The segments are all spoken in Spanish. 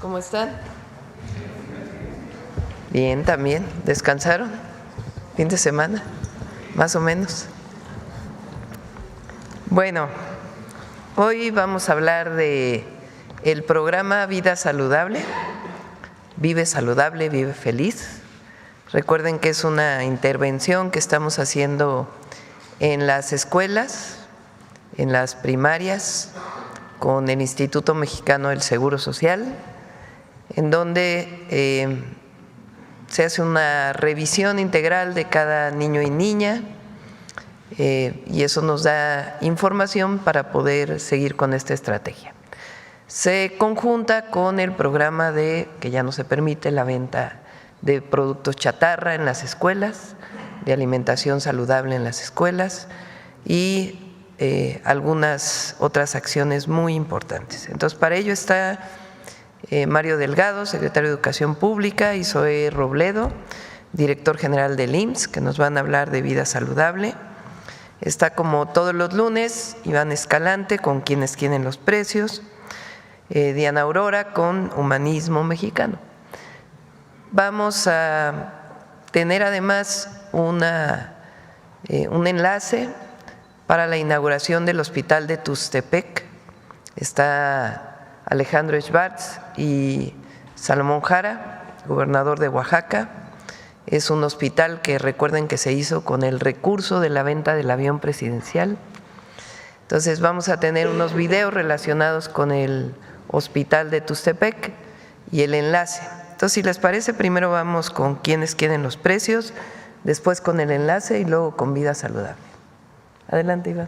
¿Cómo están? Bien, también. ¿Descansaron? ¿Fin de semana? Más o menos. Bueno, hoy vamos a hablar de el programa Vida Saludable. Vive saludable, vive feliz. Recuerden que es una intervención que estamos haciendo en las escuelas, en las primarias, con el Instituto Mexicano del Seguro Social, en donde se hace una revisión integral de cada niño y niña y eso nos da información para poder seguir con esta estrategia. Se conjunta con el programa que ya no se permite la venta de productos chatarra en las escuelas, de alimentación saludable en las escuelas y algunas otras acciones muy importantes. Entonces, para ello está Mario Delgado, secretario de Educación Pública, y Zoé Robledo, director general del IMSS, que nos van a hablar de vida saludable. Está como todos los lunes Iván Escalante con Quienes Quieren los Precios, Diana Aurora con Humanismo Mexicano. Vamos a tener además un enlace para la inauguración del Hospital de Tuxtepec. Está Alejandro Schwartz y Salomón Jara, gobernador de Oaxaca. Es un hospital que recuerden que se hizo con el recurso de la venta del avión presidencial. Entonces vamos a tener unos videos relacionados con el Hospital de Tuxtepec y el enlace. Entonces, si les parece, primero vamos con Quienes Quieren los Precios, después con el enlace y luego con Vida Saludable. Adelante, Iván.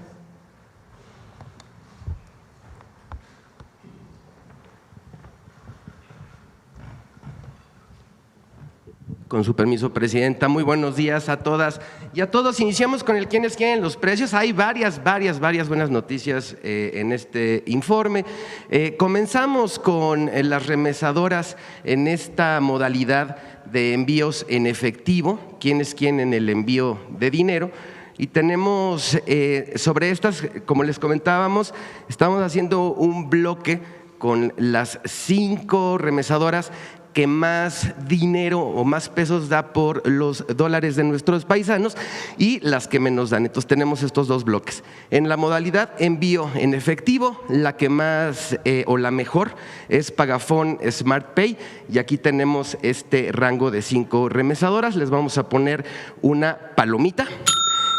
Con su permiso, Presidenta. Muy buenos días a todas y a todos. Iniciamos con el Quienes Quieren los Precios. Hay varias buenas noticias en este informe. Comenzamos con las remesadoras en esta modalidad de envíos en efectivo, quienes quieren el envío de dinero. Y tenemos sobre estas, como les comentábamos, estamos haciendo un bloque con las 5 remesadoras que más dinero o más pesos da por los dólares de nuestros paisanos y las que menos dan. Entonces tenemos estos dos bloques. En la modalidad envío en efectivo, la que más o la mejor es Pagafón Smart Pay y aquí tenemos este rango de 5 remesadoras. Les vamos a poner una palomita.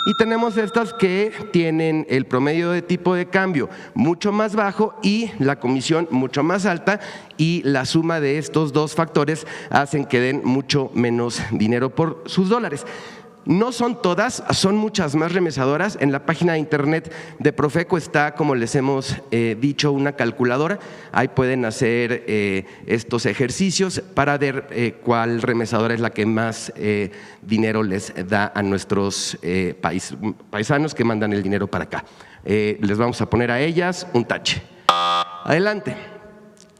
Y tenemos estas que tienen el promedio de tipo de cambio mucho más bajo y la comisión mucho más alta, y la suma de estos dos factores hacen que den mucho menos dinero por sus dólares. No son todas, son muchas más remesadoras. En la página de internet de Profeco está, como les hemos dicho, una calculadora. Ahí pueden hacer estos ejercicios para ver cuál remesadora es la que más dinero les da a nuestros paisanos que mandan el dinero para acá. Les vamos a poner a ellas un tache. Adelante.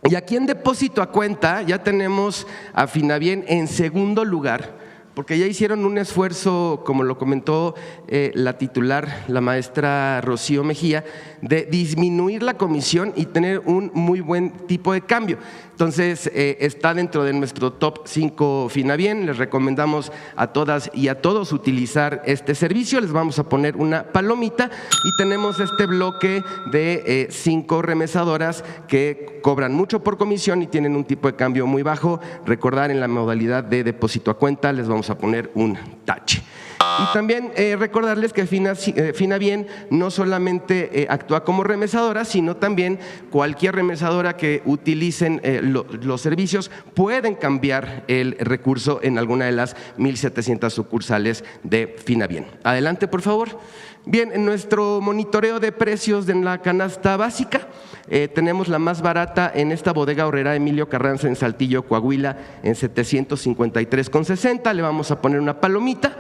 Y aquí en depósito a cuenta ya tenemos a Finabien en segundo lugar, porque ya hicieron un esfuerzo, como lo comentó la titular, la maestra Rocío Mejía, de disminuir la comisión y tener un muy buen tipo de cambio. Entonces, está dentro de nuestro top 5 Finabien. Les recomendamos a todas y a todos utilizar este servicio. Les vamos a poner una palomita y tenemos este bloque de 5 remesadoras que cobran mucho por comisión y tienen un tipo de cambio muy bajo. Recordar, en la modalidad de depósito a cuenta les vamos a poner un tache. Y también recordarles que Finabien no solamente actúa como remesadora, sino también cualquier remesadora que utilicen los servicios pueden cambiar el recurso en alguna de las 1,700 sucursales de Finabien. Adelante, por favor. Bien, en nuestro monitoreo de precios de la canasta básica tenemos la más barata en esta bodega horrera Emilio Carranza en Saltillo, Coahuila, en 753,60. Le vamos a poner una palomita.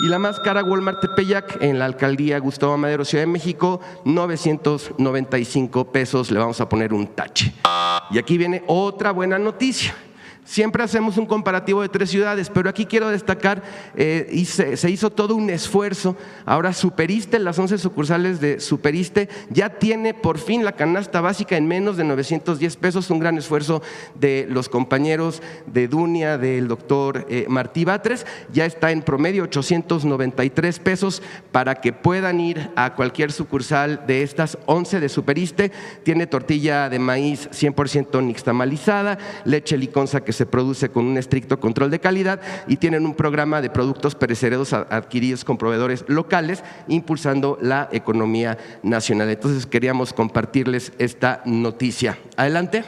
Y la más cara, Walmart Tepeyac, en la alcaldía Gustavo Madero, Ciudad de México, 995 pesos. Le vamos a poner un tache. Y aquí viene otra buena noticia. Siempre hacemos un comparativo de 3 ciudades, pero aquí quiero destacar, y se hizo todo un esfuerzo. Ahora Superiste, las 11 sucursales de Superiste, ya tiene por fin la canasta básica en menos de 910 pesos, un gran esfuerzo de los compañeros de Dunia, del doctor Martí Batres. Ya está en promedio 893 pesos para que puedan ir a cualquier sucursal de estas 11 de Superiste. Tiene tortilla de maíz 100% nixtamalizada, leche liconza que se produce con un estricto control de calidad, y tienen un programa de productos perecederos adquiridos con proveedores locales, impulsando la economía nacional. Entonces queríamos compartirles esta noticia. Adelante.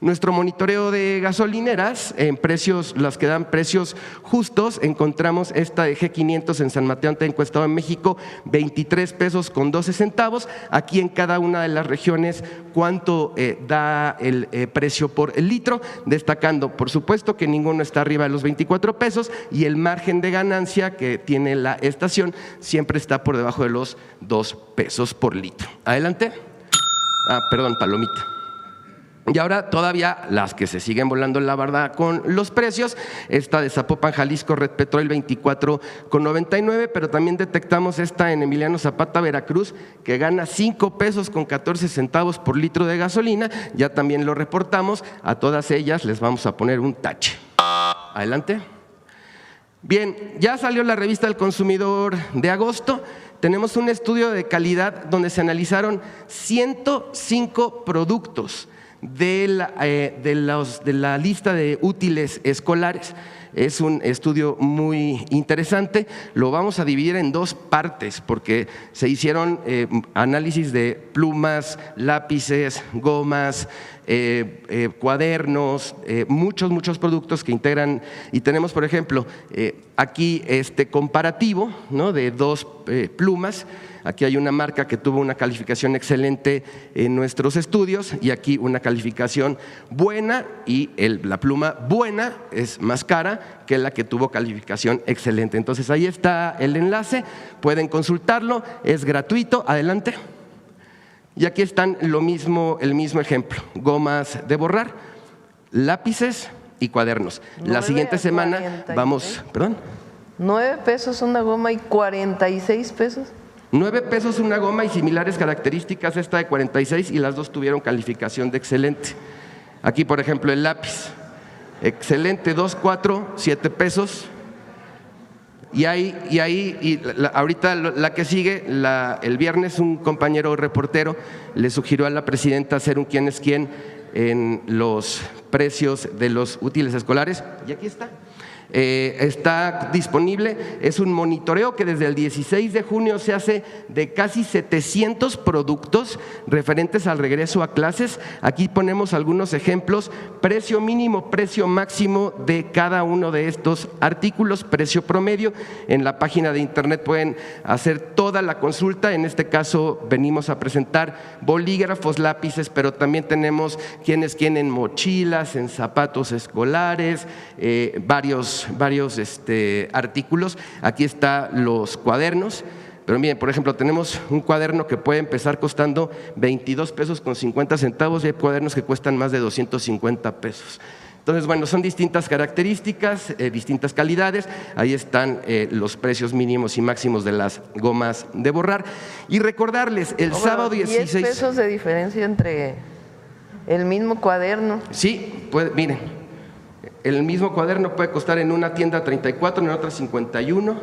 Nuestro monitoreo de gasolineras, en precios, las que dan precios justos, encontramos esta de G500 en San Mateo Atenco, Estado de México, 23 pesos con 12 centavos. Aquí en cada una de las regiones cuánto da el precio por el litro, destacando por supuesto que ninguno está arriba de los 24 pesos y el margen de ganancia que tiene la estación siempre está por debajo de los 2 pesos por litro. Adelante. Perdón, palomita. Y ahora todavía las que se siguen volando la barda con los precios, esta de Zapopan, Jalisco, Red Petrol 24,99, pero también detectamos esta en Emiliano Zapata, Veracruz, que gana 5 pesos con 14 centavos por litro de gasolina. Ya también lo reportamos, a todas ellas les vamos a poner un tache. Adelante. Bien, ya salió la revista del consumidor de agosto. Tenemos un estudio de calidad donde se analizaron 105 productos de la lista de útiles escolares. Es un estudio muy interesante. Lo vamos a dividir en 2 partes porque se hicieron análisis de plumas, lápices, gomas, cuadernos, muchos productos que integran, y tenemos por ejemplo aquí este comparativo, ¿no?, de 2 plumas. Aquí hay una marca que tuvo una calificación excelente en nuestros estudios y aquí una calificación buena, y la pluma buena es más cara que la que tuvo calificación excelente. Entonces ahí está el enlace, pueden consultarlo, es gratuito. Adelante. Y aquí están el mismo ejemplo: gomas de borrar, lápices y cuadernos. La siguiente semana 46. Vamos, perdón. 9 pesos una goma y 46 pesos. 9 pesos una goma y similares características, esta de 46, y las 2 tuvieron calificación de excelente. Aquí por ejemplo el lápiz, excelente, 2, 4, 7 pesos. Ahorita la que sigue, el viernes un compañero reportero le sugirió a la presidenta hacer un quién es quién en los precios de los útiles escolares, y aquí está. Está disponible, es un monitoreo que desde el 16 de junio se hace de casi 700 productos referentes al regreso a clases. Aquí ponemos algunos ejemplos: precio mínimo, precio máximo de cada uno de estos artículos, precio promedio. En la página de internet pueden hacer toda la consulta. En este caso venimos a presentar bolígrafos, lápices, pero también tenemos quién es quién en mochilas, en zapatos escolares, varios artículos. Aquí están los cuadernos, pero miren, por ejemplo, tenemos un cuaderno que puede empezar costando 22 pesos con 50 centavos y hay cuadernos que cuestan más de 250 pesos. Entonces, bueno, son distintas características, distintas calidades. Ahí están los precios mínimos y máximos de las gomas de borrar. Y recordarles, el sábado 16… 10 pesos de diferencia entre el mismo cuaderno. Sí, miren. El mismo cuaderno puede costar en una tienda 34, en otra 51,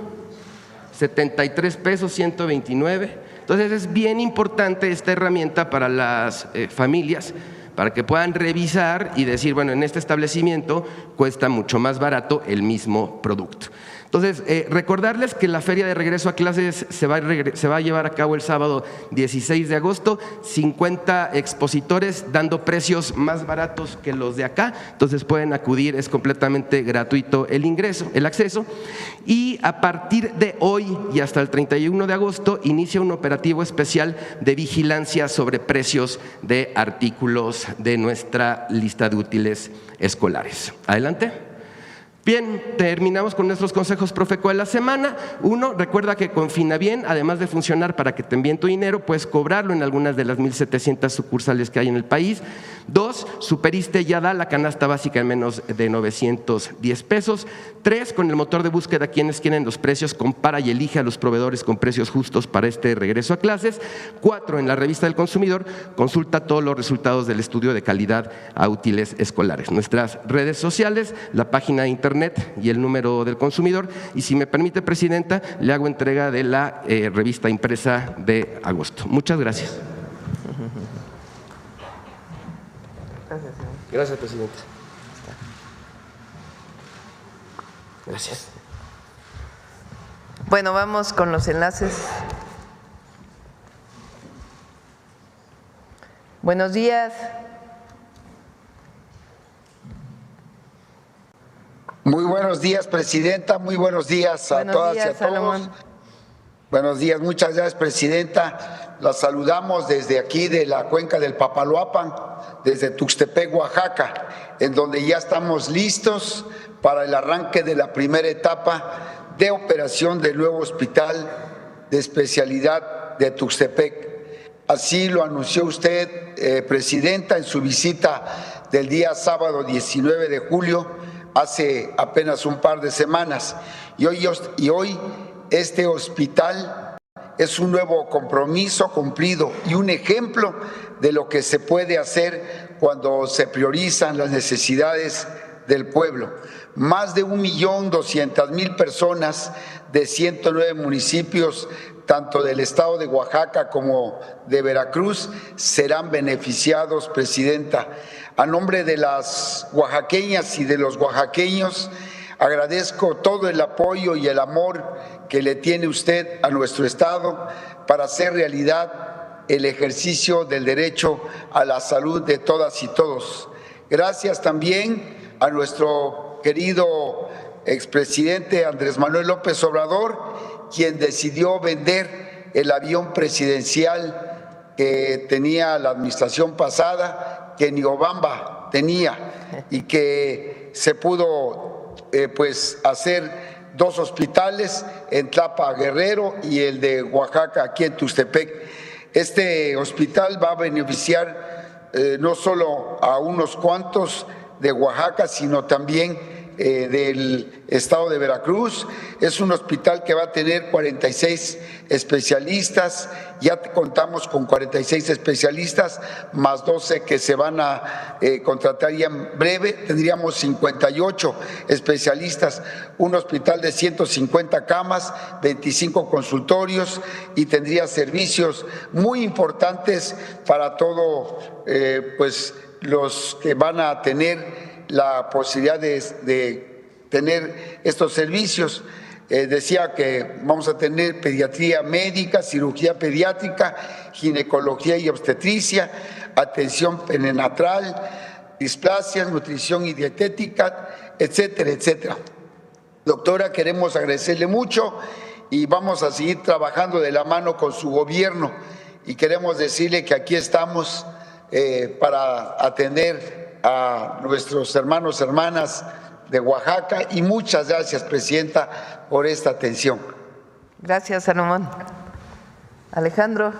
73 pesos, 129. Entonces es bien importante esta herramienta para las familias, para que puedan revisar y decir, bueno, en este establecimiento cuesta mucho más barato el mismo producto. Entonces, recordarles que la feria de regreso a clases se va a llevar a cabo el sábado 16 de agosto, 50 expositores dando precios más baratos que los de acá, entonces pueden acudir, es completamente gratuito el acceso, y a partir de hoy y hasta el 31 de agosto inicia un operativo especial de vigilancia sobre precios de artículos de nuestra lista de útiles escolares. Adelante. Bien, terminamos con nuestros consejos Profeco de la semana. 1, recuerda que con Finabien, además de funcionar para que te envíen tu dinero, puedes cobrarlo en algunas de las 1,700 sucursales que hay en el país. 2, Superiste ya da la canasta básica en menos de 910 pesos. 3, con el motor de búsqueda quienes quieren los precios, compara y elige a los proveedores con precios justos para este regreso a clases. 4, en la revista del consumidor, consulta todos los resultados del estudio de calidad a útiles escolares. Nuestras redes sociales, la página de internet y el número del consumidor. Y si me permite, Presidenta, le hago entrega de la revista impresa de agosto. Muchas gracias. Gracias, Presidenta. Gracias. Bueno, vamos con los enlaces. Buenos días. Muy buenos días, Presidenta. Muy buenos días a todas y a todos. Salomón. Buenos días, muchas gracias, Presidenta. La saludamos desde aquí de la cuenca del Papaloapan, desde Tuxtepec, Oaxaca, en donde ya estamos listos para el arranque de la primera etapa de operación del nuevo hospital de especialidad de Tuxtepec. Así lo anunció usted, Presidenta, en su visita del día sábado 19 de julio, hace apenas un par de semanas. Y hoy este hospital es un nuevo compromiso cumplido y un ejemplo de lo que se puede hacer cuando se priorizan las necesidades del pueblo. Más de 1.200.000 personas de 109 municipios, tanto del estado de Oaxaca como de Veracruz, serán beneficiados, Presidenta. A nombre de las oaxaqueñas y de los oaxaqueños, agradezco todo el apoyo y el amor que le tiene usted a nuestro estado para hacer realidad el ejercicio del derecho a la salud de todas y todos. Gracias también a nuestro querido expresidente Andrés Manuel López Obrador, quien decidió vender el avión presidencial que tenía la administración pasada, que Niobamba tenía, y que se pudo hacer 2 hospitales en Tlapa, Guerrero, y el de Oaxaca aquí en Tuxtepec. Este hospital va a beneficiar no solo a unos cuantos de Oaxaca, sino también del estado de Veracruz. Es un hospital que va a tener 46 especialistas, ya contamos con 46 especialistas, más 12 que se van a contratar ya en breve, tendríamos 58 especialistas, un hospital de 150 camas, 25 consultorios y tendría servicios muy importantes para todo, los que van a tener la posibilidad de tener estos servicios. Decía que vamos a tener pediatría médica, cirugía pediátrica, ginecología y obstetricia, atención perinatal, displasias, nutrición y dietética, etcétera, etcétera. Doctora, queremos agradecerle mucho y vamos a seguir trabajando de la mano con su gobierno y queremos decirle que aquí estamos para atender a nuestros hermanos, hermanas de Oaxaca, y muchas gracias, Presidenta, por esta atención. Gracias, Salomón. Alejandro.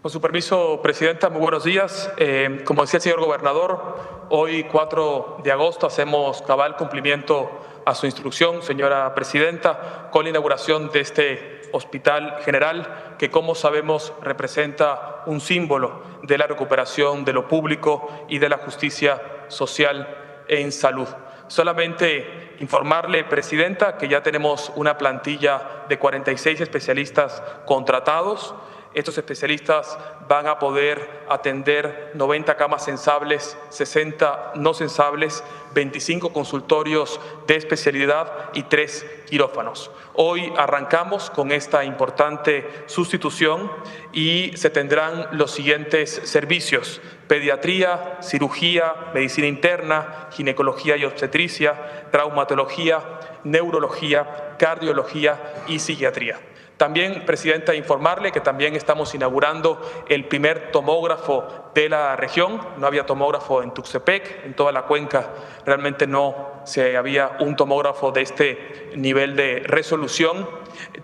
Con su permiso, Presidenta, muy buenos días. Como decía el señor gobernador, hoy 4 de agosto hacemos cabal cumplimiento a su instrucción, señora Presidenta, con la inauguración de este Hospital General, que como sabemos representa un símbolo de la recuperación de lo público y de la justicia social en salud. Solamente informarle, Presidenta, que ya tenemos una plantilla de 46 especialistas contratados. Estos especialistas van a poder atender 90 camas sensables, 60 no sensables, 25 consultorios de especialidad y 3 quirófanos. Hoy arrancamos con esta importante sustitución y se tendrán los siguientes servicios: pediatría, cirugía, medicina interna, ginecología y obstetricia, traumatología, neurología, cardiología y psiquiatría. También, Presidenta, informarle que también estamos inaugurando el primer tomógrafo de la región. No había tomógrafo en Tuxtepec, en toda la cuenca realmente no se había un tomógrafo de este nivel de resolución.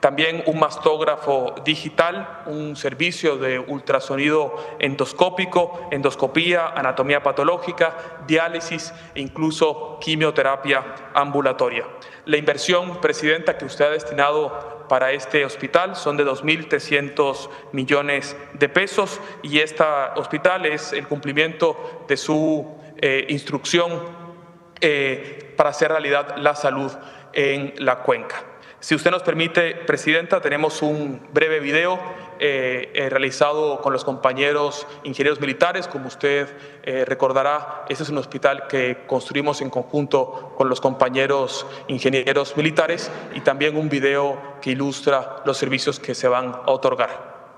También un mastógrafo digital, un servicio de ultrasonido endoscópico, endoscopía, anatomía patológica, diálisis e incluso quimioterapia ambulatoria. La inversión, Presidenta, que usted ha destinado para este hospital son de 2.300 millones de pesos y este hospital es el cumplimiento de su instrucción para hacer realidad la salud en la cuenca. Si usted nos permite, Presidenta, tenemos un breve video realizado con los compañeros ingenieros militares. Como usted recordará, este es un hospital que construimos en conjunto con los compañeros ingenieros militares y también un video que ilustra los servicios que se van a otorgar.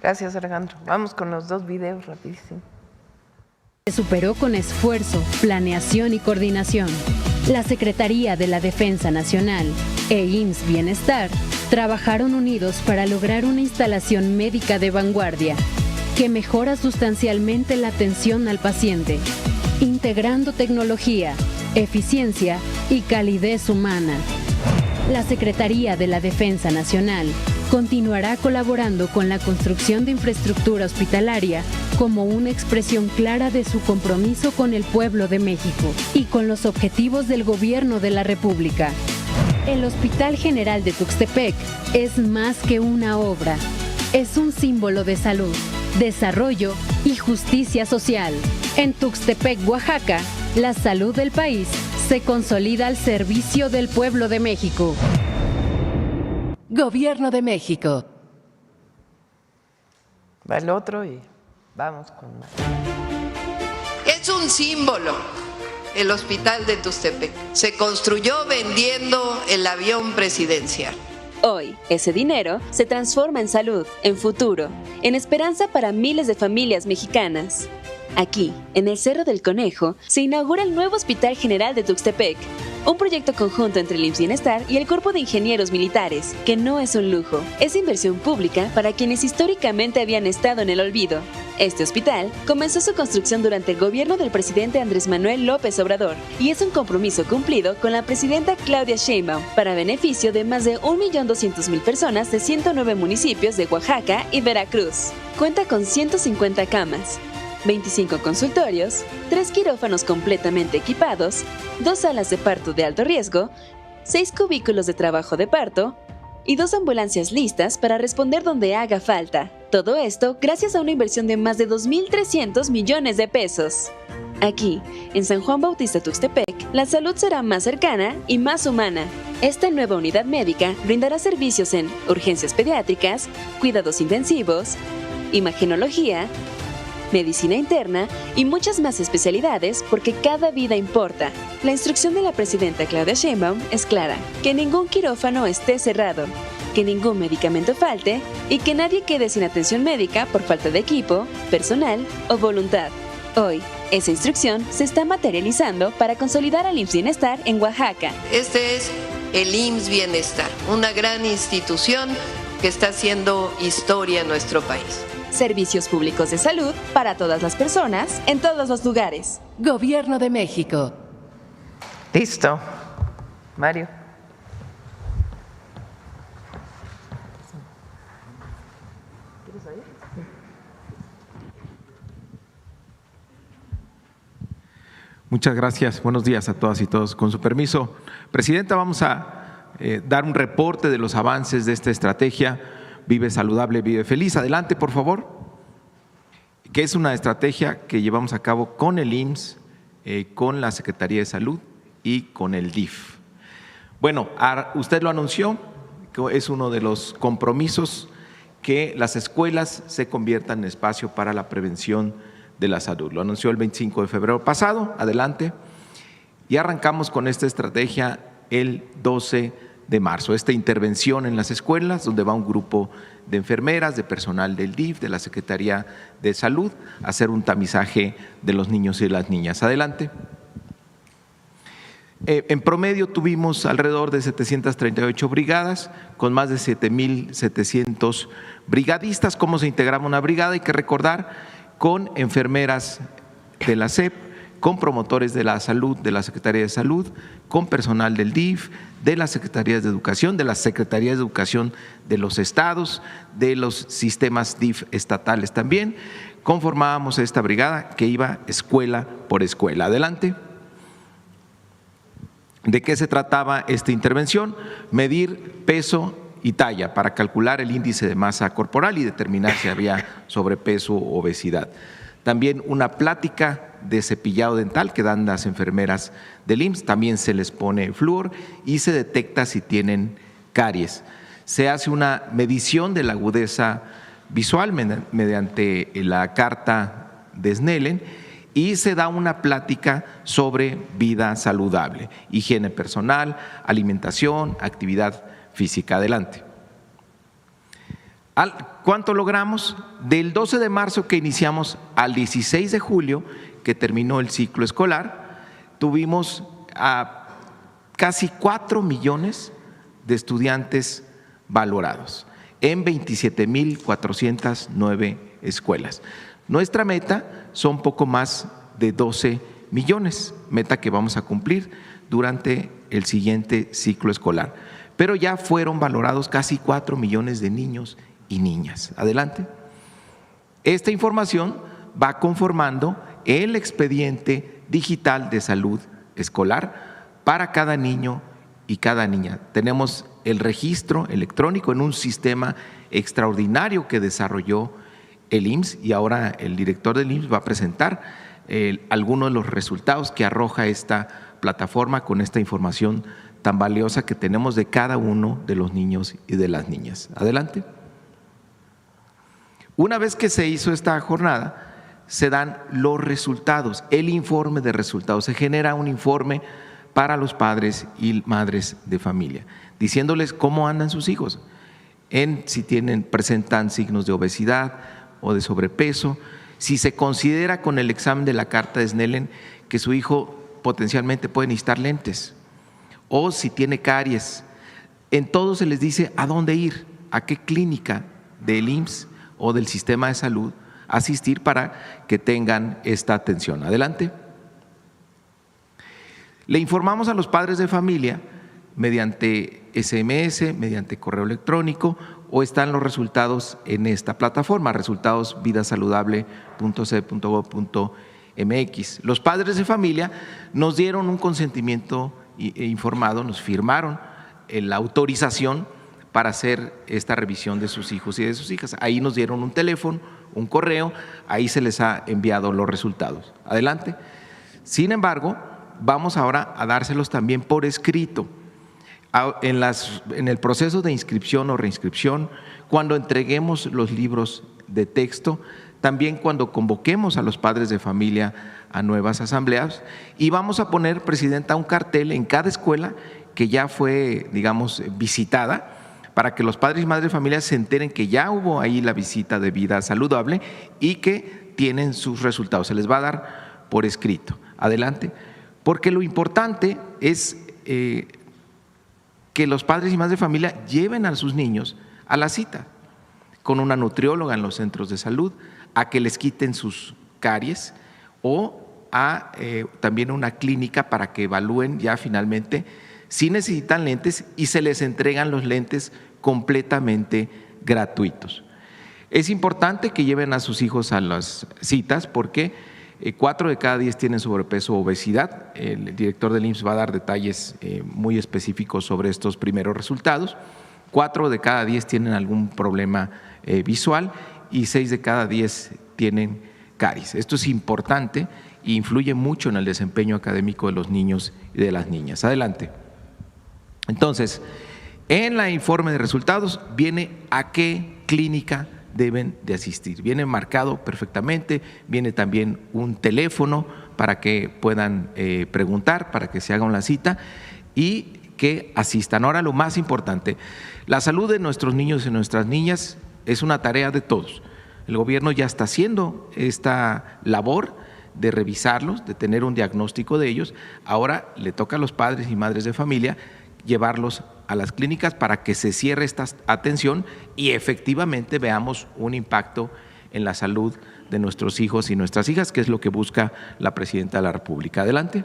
Gracias, Alejandro. Vamos con los dos videos rapidísimo. Se superó con esfuerzo, planeación y coordinación. La Secretaría de la Defensa Nacional e IMSS Bienestar trabajaron unidos para lograr una instalación médica de vanguardia que mejora sustancialmente la atención al paciente, integrando tecnología, eficiencia y calidez humana. La Secretaría de la Defensa Nacional continuará colaborando con la construcción de infraestructura hospitalaria como una expresión clara de su compromiso con el pueblo de México y con los objetivos del Gobierno de la República. El Hospital General de Tuxtepec es más que una obra, es un símbolo de salud, desarrollo y justicia social. En Tuxtepec, Oaxaca, la salud del país se consolida al servicio del pueblo de México. Gobierno de México. Va el otro y vamos con más. Es un símbolo el hospital de Tuxtepec. Se construyó vendiendo el avión presidencial. Hoy, ese dinero se transforma en salud, en futuro, en esperanza para miles de familias mexicanas. Aquí, en el Cerro del Conejo, se inaugura el nuevo Hospital General de Tuxtepec, un proyecto conjunto entre el IMSS Bienestar y el Cuerpo de Ingenieros Militares, que no es un lujo, es inversión pública para quienes históricamente habían estado en el olvido. Este hospital comenzó su construcción durante el gobierno del presidente Andrés Manuel López Obrador y es un compromiso cumplido con la presidenta Claudia Sheinbaum para beneficio de más de 1.200.000 personas de 109 municipios de Oaxaca y Veracruz. Cuenta con 150 camas, 25 consultorios, 3 quirófanos completamente equipados, 2 salas de parto de alto riesgo, 6 cubículos de trabajo de parto y 2 ambulancias listas para responder donde haga falta. Todo esto gracias a una inversión de más de 2.300 millones de pesos. Aquí, en San Juan Bautista Tuxtepec, la salud será más cercana y más humana. Esta nueva unidad médica brindará servicios en urgencias pediátricas, cuidados intensivos, imagenología, medicina interna y muchas más especialidades porque cada vida importa. La instrucción de la presidenta Claudia Sheinbaum es clara: que ningún quirófano esté cerrado, que ningún medicamento falte y que nadie quede sin atención médica por falta de equipo, personal o voluntad. Hoy, esa instrucción se está materializando para consolidar al IMSS Bienestar en Oaxaca. Este es el IMSS Bienestar, una gran institución que está haciendo historia en nuestro país. Servicios públicos de salud para todas las personas, en todos los lugares. Gobierno de México. Listo. Mario. Muchas gracias. Buenos días a todas y todos. Con su permiso, Presidenta, vamos a dar un reporte de los avances de esta estrategia Vive Saludable, Vive Feliz. Adelante, por favor. Que es una estrategia que llevamos a cabo con el IMSS, con la Secretaría de Salud y con el DIF. Bueno, usted lo anunció, que es uno de los compromisos que las escuelas se conviertan en espacio para la prevención de la salud. Lo anunció el 25 de febrero pasado, adelante. Y arrancamos con esta estrategia el 12 de marzo, esta intervención en las escuelas, donde va un grupo de enfermeras, de personal del DIF, de la Secretaría de Salud, a hacer un tamizaje de los niños y las niñas. Adelante. En promedio tuvimos alrededor de 738 brigadas, con más de 7.700 brigadistas. ¿Cómo se integraba una brigada? Hay que recordar con enfermeras de la SEP, con promotores de la salud, de la Secretaría de Salud, con personal del DIF, de las Secretarías de Educación, de las Secretarías de Educación de los estados, de los sistemas DIF estatales también. Conformábamos esta brigada que iba escuela por escuela. Adelante. ¿De qué se trataba esta intervención? Medir peso y talla para calcular el índice de masa corporal y determinar si había sobrepeso o obesidad. También una plática de cepillado dental que dan las enfermeras del IMSS, también se les pone flúor y se detecta si tienen caries. Se hace una medición de la agudeza visual mediante la carta de Snellen y se da una plática sobre vida saludable, higiene personal, alimentación, actividad física. Adelante. ¿Cuánto logramos? Del 12 de marzo que iniciamos al 16 de julio, que terminó el ciclo escolar, tuvimos a casi 4 millones de estudiantes valorados en 27,409 escuelas. Nuestra meta son poco más de 12 millones, meta que vamos a cumplir durante el siguiente ciclo escolar. Pero ya fueron valorados casi 4 millones de niños y niñas. Adelante. Esta información va conformando el expediente digital de salud escolar para cada niño y cada niña. Tenemos el registro electrónico en un sistema extraordinario que desarrolló el IMSS y ahora el director del IMSS va a presentar algunos de los resultados que arroja esta plataforma con esta información tan valiosa que tenemos de cada uno de los niños y de las niñas. Adelante. Una vez que se hizo esta jornada, se dan los resultados, el informe de resultados. Se genera un informe para los padres y madres de familia, diciéndoles cómo andan sus hijos, si presentan signos de obesidad o de sobrepeso, si se considera con el examen de la carta de Snellen que su hijo potencialmente puede necesitar lentes, o si tiene caries. En todo se les dice a dónde ir, a qué clínica del IMSS o del sistema de salud asistir para que tengan esta atención. Adelante. Le informamos a los padres de familia mediante SMS, mediante correo electrónico, o están los resultados en esta plataforma, resultados vidasaludable.c.gov.mx. Los padres de familia nos dieron un consentimiento informado, nos firmaron la autorización para hacer esta revisión de sus hijos y de sus hijas. Ahí nos dieron un teléfono, un correo, ahí se les ha enviado los resultados. Adelante. Sin embargo, vamos ahora a dárselos también por escrito. En el proceso de inscripción o reinscripción, cuando entreguemos los libros de texto, también cuando convoquemos a los padres de familia a nuevas asambleas, y vamos a poner, Presidenta, un cartel en cada escuela que ya fue, digamos, visitada, para que los padres y madres de familia se enteren que ya hubo ahí la visita de vida saludable y que tienen sus resultados. Se les va a dar por escrito. Adelante. Porque lo importante es que los padres y madres de familia lleven a sus niños a la cita con una nutrióloga en los centros de salud, a que les quiten sus caries o a también una clínica para que evalúen ya finalmente si necesitan lentes y se les entregan los lentes completamente gratuitos. Es importante que lleven a sus hijos a las citas porque 4 de cada 10 tienen sobrepeso o obesidad. El director del IMSS va a dar detalles muy específicos sobre estos primeros resultados. 4 de cada 10 tienen algún problema visual y 6 de cada 10 tienen caries. Esto es importante e influye mucho en el desempeño académico de los niños y de las niñas. Adelante. Entonces, en el informe de resultados viene a qué clínica deben de asistir. Viene marcado perfectamente, viene también un teléfono para que puedan preguntar, para que se hagan la cita y que asistan. Ahora, lo más importante, la salud de nuestros niños y nuestras niñas es una tarea de todos. El gobierno ya está haciendo esta labor de revisarlos, de tener un diagnóstico de ellos. Ahora le toca a los padres y madres de familia llevarlos a las clínicas para que se cierre esta atención y efectivamente veamos un impacto en la salud de nuestros hijos y nuestras hijas, que es lo que busca la Presidenta de la República. Adelante.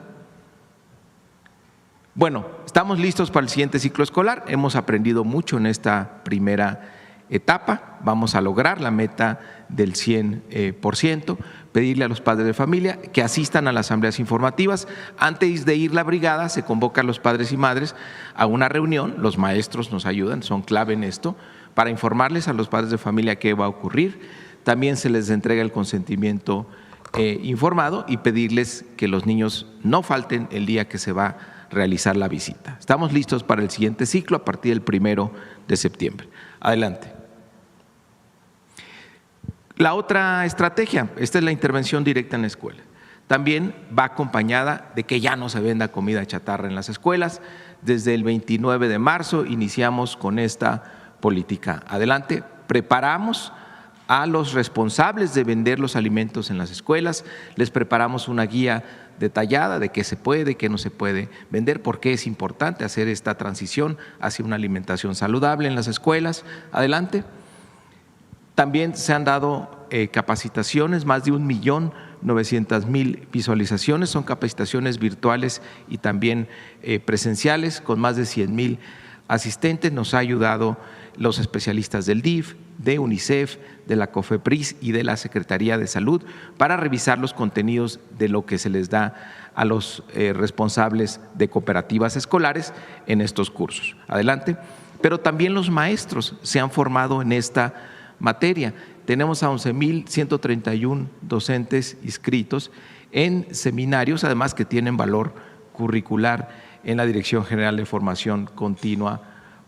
Bueno, estamos listos para el siguiente ciclo escolar. Hemos aprendido mucho en esta primera etapa. Vamos a lograr la meta del 100%. Pedirle a los padres de familia que asistan a las asambleas informativas. Antes de ir la brigada, se convocan a los padres y madres a una reunión. Los maestros nos ayudan, son clave en esto, para informarles a los padres de familia qué va a ocurrir. También se les entrega el consentimiento informado y pedirles que los niños no falten el día que se va a realizar la visita. Estamos listos para el siguiente ciclo a partir del 1 de septiembre. Adelante. La otra estrategia, esta es la intervención directa en la escuela. También va acompañada de que ya no se venda comida chatarra en las escuelas. Desde el 29 de marzo iniciamos con esta política. Adelante, preparamos a los responsables de vender los alimentos en las escuelas, les preparamos una guía detallada de qué se puede, qué no se puede vender, por qué es importante hacer esta transición hacia una alimentación saludable en las escuelas. Adelante. También se han dado capacitaciones, más de 1.900.000 visualizaciones, son capacitaciones virtuales y también presenciales, con más de 100.000 asistentes. Nos ha ayudado los especialistas del DIF, de UNICEF, de la COFEPRIS y de la Secretaría de Salud para revisar los contenidos de lo que se les da a los responsables de cooperativas escolares en estos cursos. Adelante. Pero también los maestros se han formado en esta materia. Tenemos a 11.131 docentes inscritos en seminarios, además que tienen valor curricular en la Dirección General de Formación Continua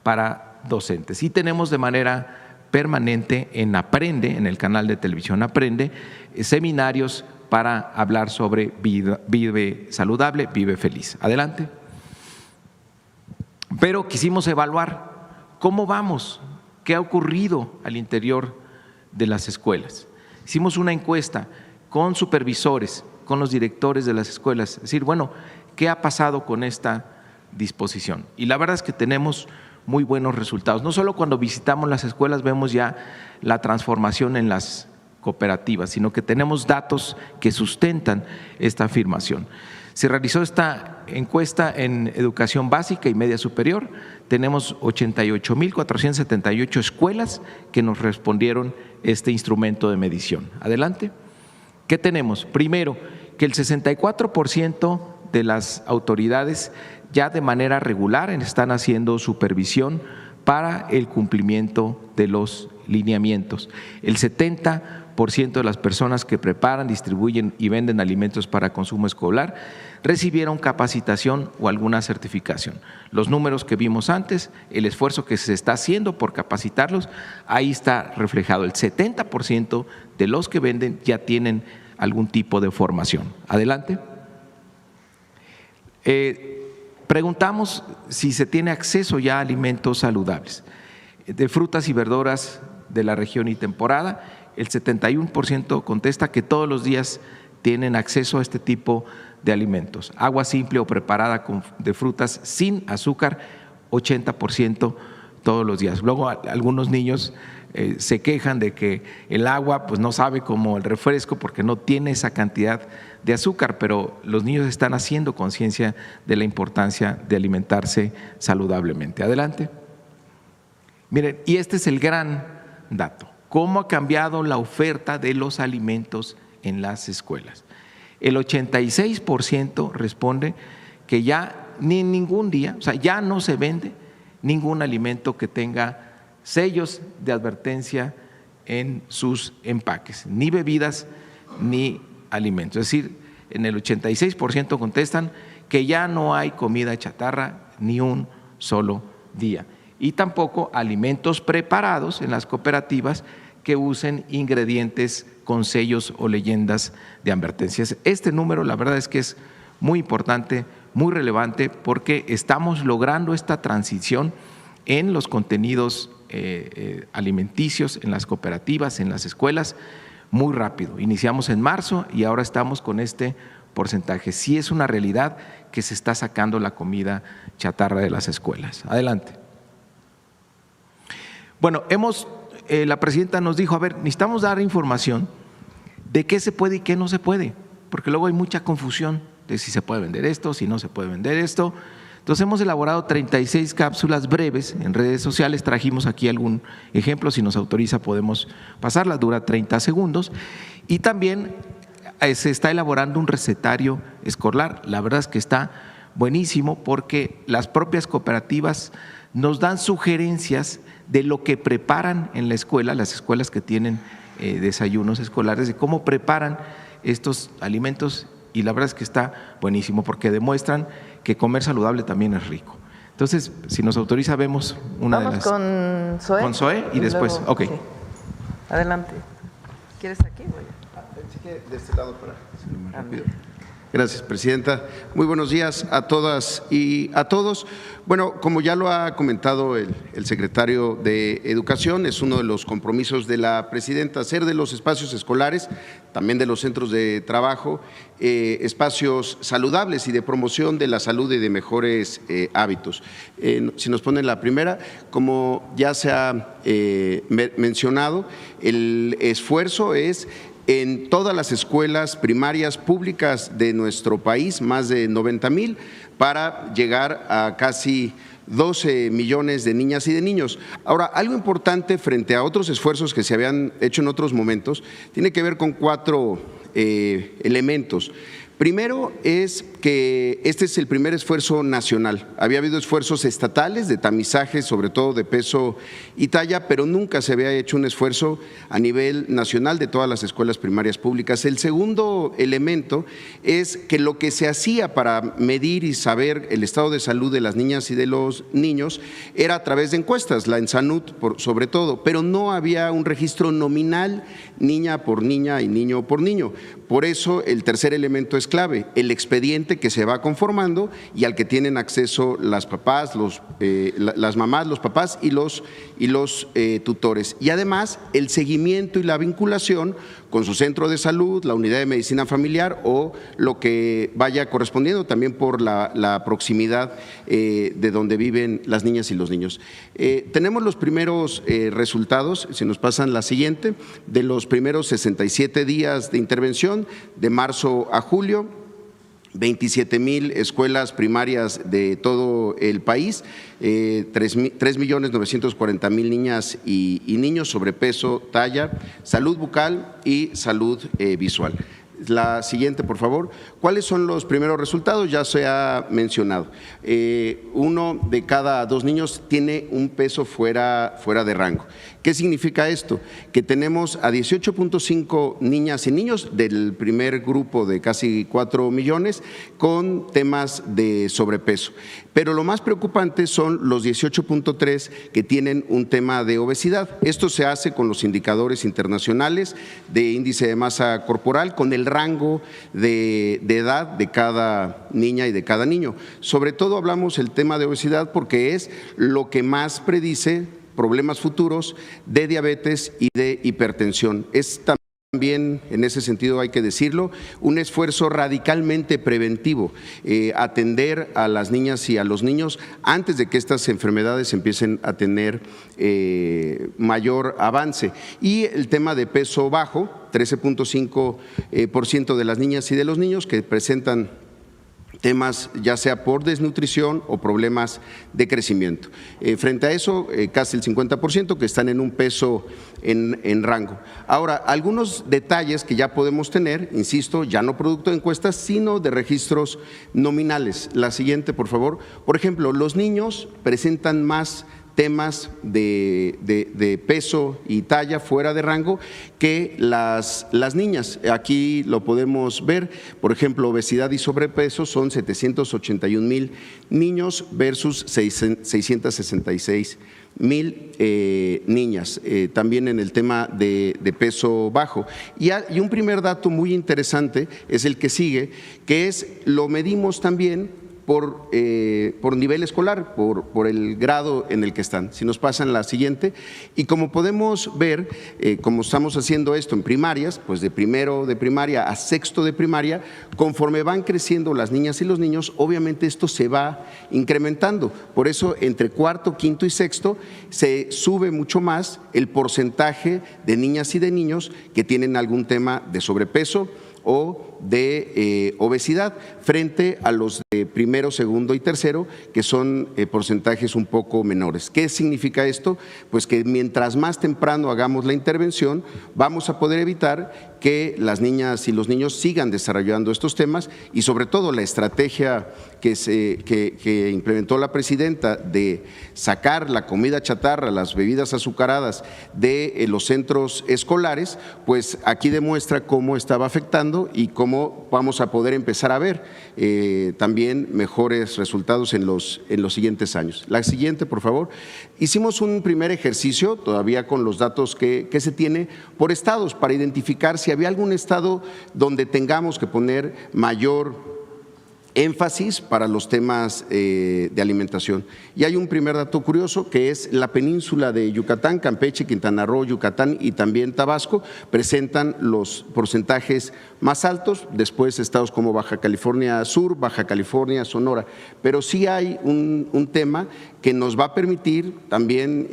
para Docentes. Y tenemos de manera permanente en Aprende, en el canal de televisión Aprende, seminarios para hablar sobre Vive Saludable, Vive Feliz. Adelante. Pero quisimos evaluar cómo vamos, qué ha ocurrido al interior de las escuelas. Hicimos una encuesta con supervisores, con los directores de las escuelas, es decir, bueno, ¿qué ha pasado con esta disposición? Y la verdad es que tenemos muy buenos resultados. No solo cuando visitamos las escuelas vemos ya la transformación en las cooperativas, sino que tenemos datos que sustentan esta afirmación. Se realizó esta encuesta en educación básica y media superior. Tenemos 88.478 escuelas que nos respondieron este instrumento de medición. Adelante. ¿Qué tenemos? Primero, que el 64% de las autoridades ya de manera regular están haciendo supervisión para el cumplimiento de los lineamientos. El 70% de las personas que preparan, distribuyen y venden alimentos para consumo escolar recibieron capacitación o alguna certificación. Los números que vimos antes, el esfuerzo que se está haciendo por capacitarlos, ahí está reflejado. El 70% de los que venden ya tienen algún tipo de formación. Adelante. Preguntamos si se tiene acceso ya a alimentos saludables, de frutas y verduras de la región y temporada. El 71% contesta que todos los días tienen acceso a este tipo de alimentos. Agua simple o preparada de frutas sin azúcar, 80% todos los días. Luego algunos niños se quejan de que el agua pues no sabe como el refresco porque no tiene esa cantidad de azúcar, pero los niños están haciendo conciencia de la importancia de alimentarse saludablemente. Adelante. Miren, y este es el gran dato. ¿Cómo ha cambiado la oferta de los alimentos en las escuelas? El 86% responde que ya ni ningún día, o sea, ya no se vende ningún alimento que tenga sellos de advertencia en sus empaques, ni bebidas ni alimentos. Es decir, en el 86% contestan que ya no hay comida chatarra ni un solo día. Y tampoco alimentos preparados en las cooperativas que usen ingredientes con sellos o leyendas de advertencias. Este número, la verdad es que es muy importante, muy relevante, porque estamos logrando esta transición en los contenidos alimenticios, en las cooperativas, en las escuelas, muy rápido. Iniciamos en marzo y ahora estamos con este porcentaje. Sí es una realidad que se está sacando la comida chatarra de las escuelas. Adelante. Bueno, la presidenta nos dijo, a ver, necesitamos dar información de qué se puede y qué no se puede, porque luego hay mucha confusión de si se puede vender esto, si no se puede vender esto. Entonces hemos elaborado 36 cápsulas breves en redes sociales, trajimos aquí algún ejemplo, si nos autoriza podemos pasarlas, dura 30 segundos, y también se está elaborando un recetario escolar. La verdad es que está buenísimo porque las propias cooperativas nos dan sugerencias de lo que preparan en la escuela, las escuelas que tienen desayunos escolares, de cómo preparan estos alimentos, y la verdad es que está buenísimo porque demuestran que comer saludable también es rico. Entonces, si nos autoriza, vemos una de las… con Zoé. Con Zoé y después, luego, ok. sí. Adelante. ¿Quieres aquí? De este lado para hacerlo más rápido. Gracias, presidenta. Muy buenos días a todas y a todos. Bueno, como ya lo ha comentado el secretario de Educación, es uno de los compromisos de la presidenta hacer de los espacios escolares, también de los centros de trabajo, espacios saludables y de promoción de la salud y de mejores hábitos. Si nos ponen la primera, como ya se ha mencionado, el esfuerzo es en todas las escuelas primarias públicas de nuestro país, más de 90,000, para llegar a casi 12 millones de niñas y de niños. Ahora, algo importante frente a otros esfuerzos que se habían hecho en otros momentos, tiene que ver con 4 elementos. Primero es que este es el primer esfuerzo nacional. Había habido esfuerzos estatales de tamizaje, sobre todo de peso y talla, pero nunca se había hecho un esfuerzo a nivel nacional de todas las escuelas primarias públicas. El segundo elemento es que lo que se hacía para medir y saber el estado de salud de las niñas y de los niños era a través de encuestas, la ENSANUD sobre todo, pero no había un registro nominal niña por niña y niño por niño. Por eso el tercer elemento es clave, el expediente que se va conformando y al que tienen acceso las papás, las mamás, los papás y los tutores. Y además el seguimiento y la vinculación con su centro de salud, la unidad de medicina familiar o lo que vaya correspondiendo también por la proximidad de donde viven las niñas y los niños. Tenemos los primeros resultados, si nos pasan la siguiente, de los primeros 67 días de intervención, de marzo a julio, 27,000 escuelas primarias de todo el país, 3,940,000 niñas y niños, sobrepeso, talla, salud bucal y salud visual. La siguiente, por favor. ¿Cuáles son los primeros resultados? Ya se ha mencionado. 1 de cada 2 niños tiene un peso fuera de rango. ¿Qué significa esto? Que tenemos a 18.5 niñas y niños del primer grupo de casi 4 millones con temas de sobrepeso. Pero lo más preocupante son los 18.3 que tienen un tema de obesidad. Esto se hace con los indicadores internacionales de índice de masa corporal, con el rango de edad de cada niña y de cada niño. Sobre todo hablamos el tema de obesidad porque es lo que más predice problemas futuros de diabetes y de hipertensión. Es también, en ese sentido hay que decirlo, un esfuerzo radicalmente preventivo, atender a las niñas y a los niños antes de que estas enfermedades empiecen a tener mayor avance. Y el tema de peso bajo, 13.5% de las niñas y de los niños que presentan temas ya sea por desnutrición o problemas de crecimiento. Frente a eso, casi el 50% que están en un peso en rango. Ahora, algunos detalles que ya podemos tener, insisto, ya no producto de encuestas, sino de registros nominales. La siguiente, por favor. Por ejemplo, los niños presentan más temas de peso y talla fuera de rango que las niñas. Aquí lo podemos ver, por ejemplo, obesidad y sobrepeso son 781,000 niños versus 666,000 niñas, también en el tema de peso bajo. Y un primer dato muy interesante es el que sigue, que es, lo medimos también por nivel escolar, por el grado en el que están. Si nos pasan la siguiente, y como podemos ver, como estamos haciendo esto en primarias, pues de primero de primaria a sexto de primaria, conforme van creciendo las niñas y los niños, obviamente esto se va incrementando. Por eso entre cuarto, quinto y sexto se sube mucho más el porcentaje de niñas y de niños que tienen algún tema de sobrepeso o de obesidad, frente a los de primero, segundo y tercero, que son porcentajes un poco menores. ¿Qué significa esto? Pues que mientras más temprano hagamos la intervención, vamos a poder evitar que las niñas y los niños sigan desarrollando estos temas, y sobre todo la estrategia que implementó la presidenta de sacar la comida chatarra, las bebidas azucaradas de los centros escolares, pues aquí demuestra cómo estaba afectando y cómo vamos a poder empezar a ver también mejores resultados en los siguientes años. La siguiente, por favor. Hicimos un primer ejercicio, todavía con los datos que se tiene, por estados, para identificar si había algún estado donde tengamos que poner mayor énfasis para los temas de alimentación. Y hay un primer dato curioso, que es la península de Yucatán, Campeche, Quintana Roo, Yucatán y también Tabasco presentan los porcentajes más altos, después estados como Baja California Sur, Baja California, Sonora. Pero sí hay un tema que nos va a permitir también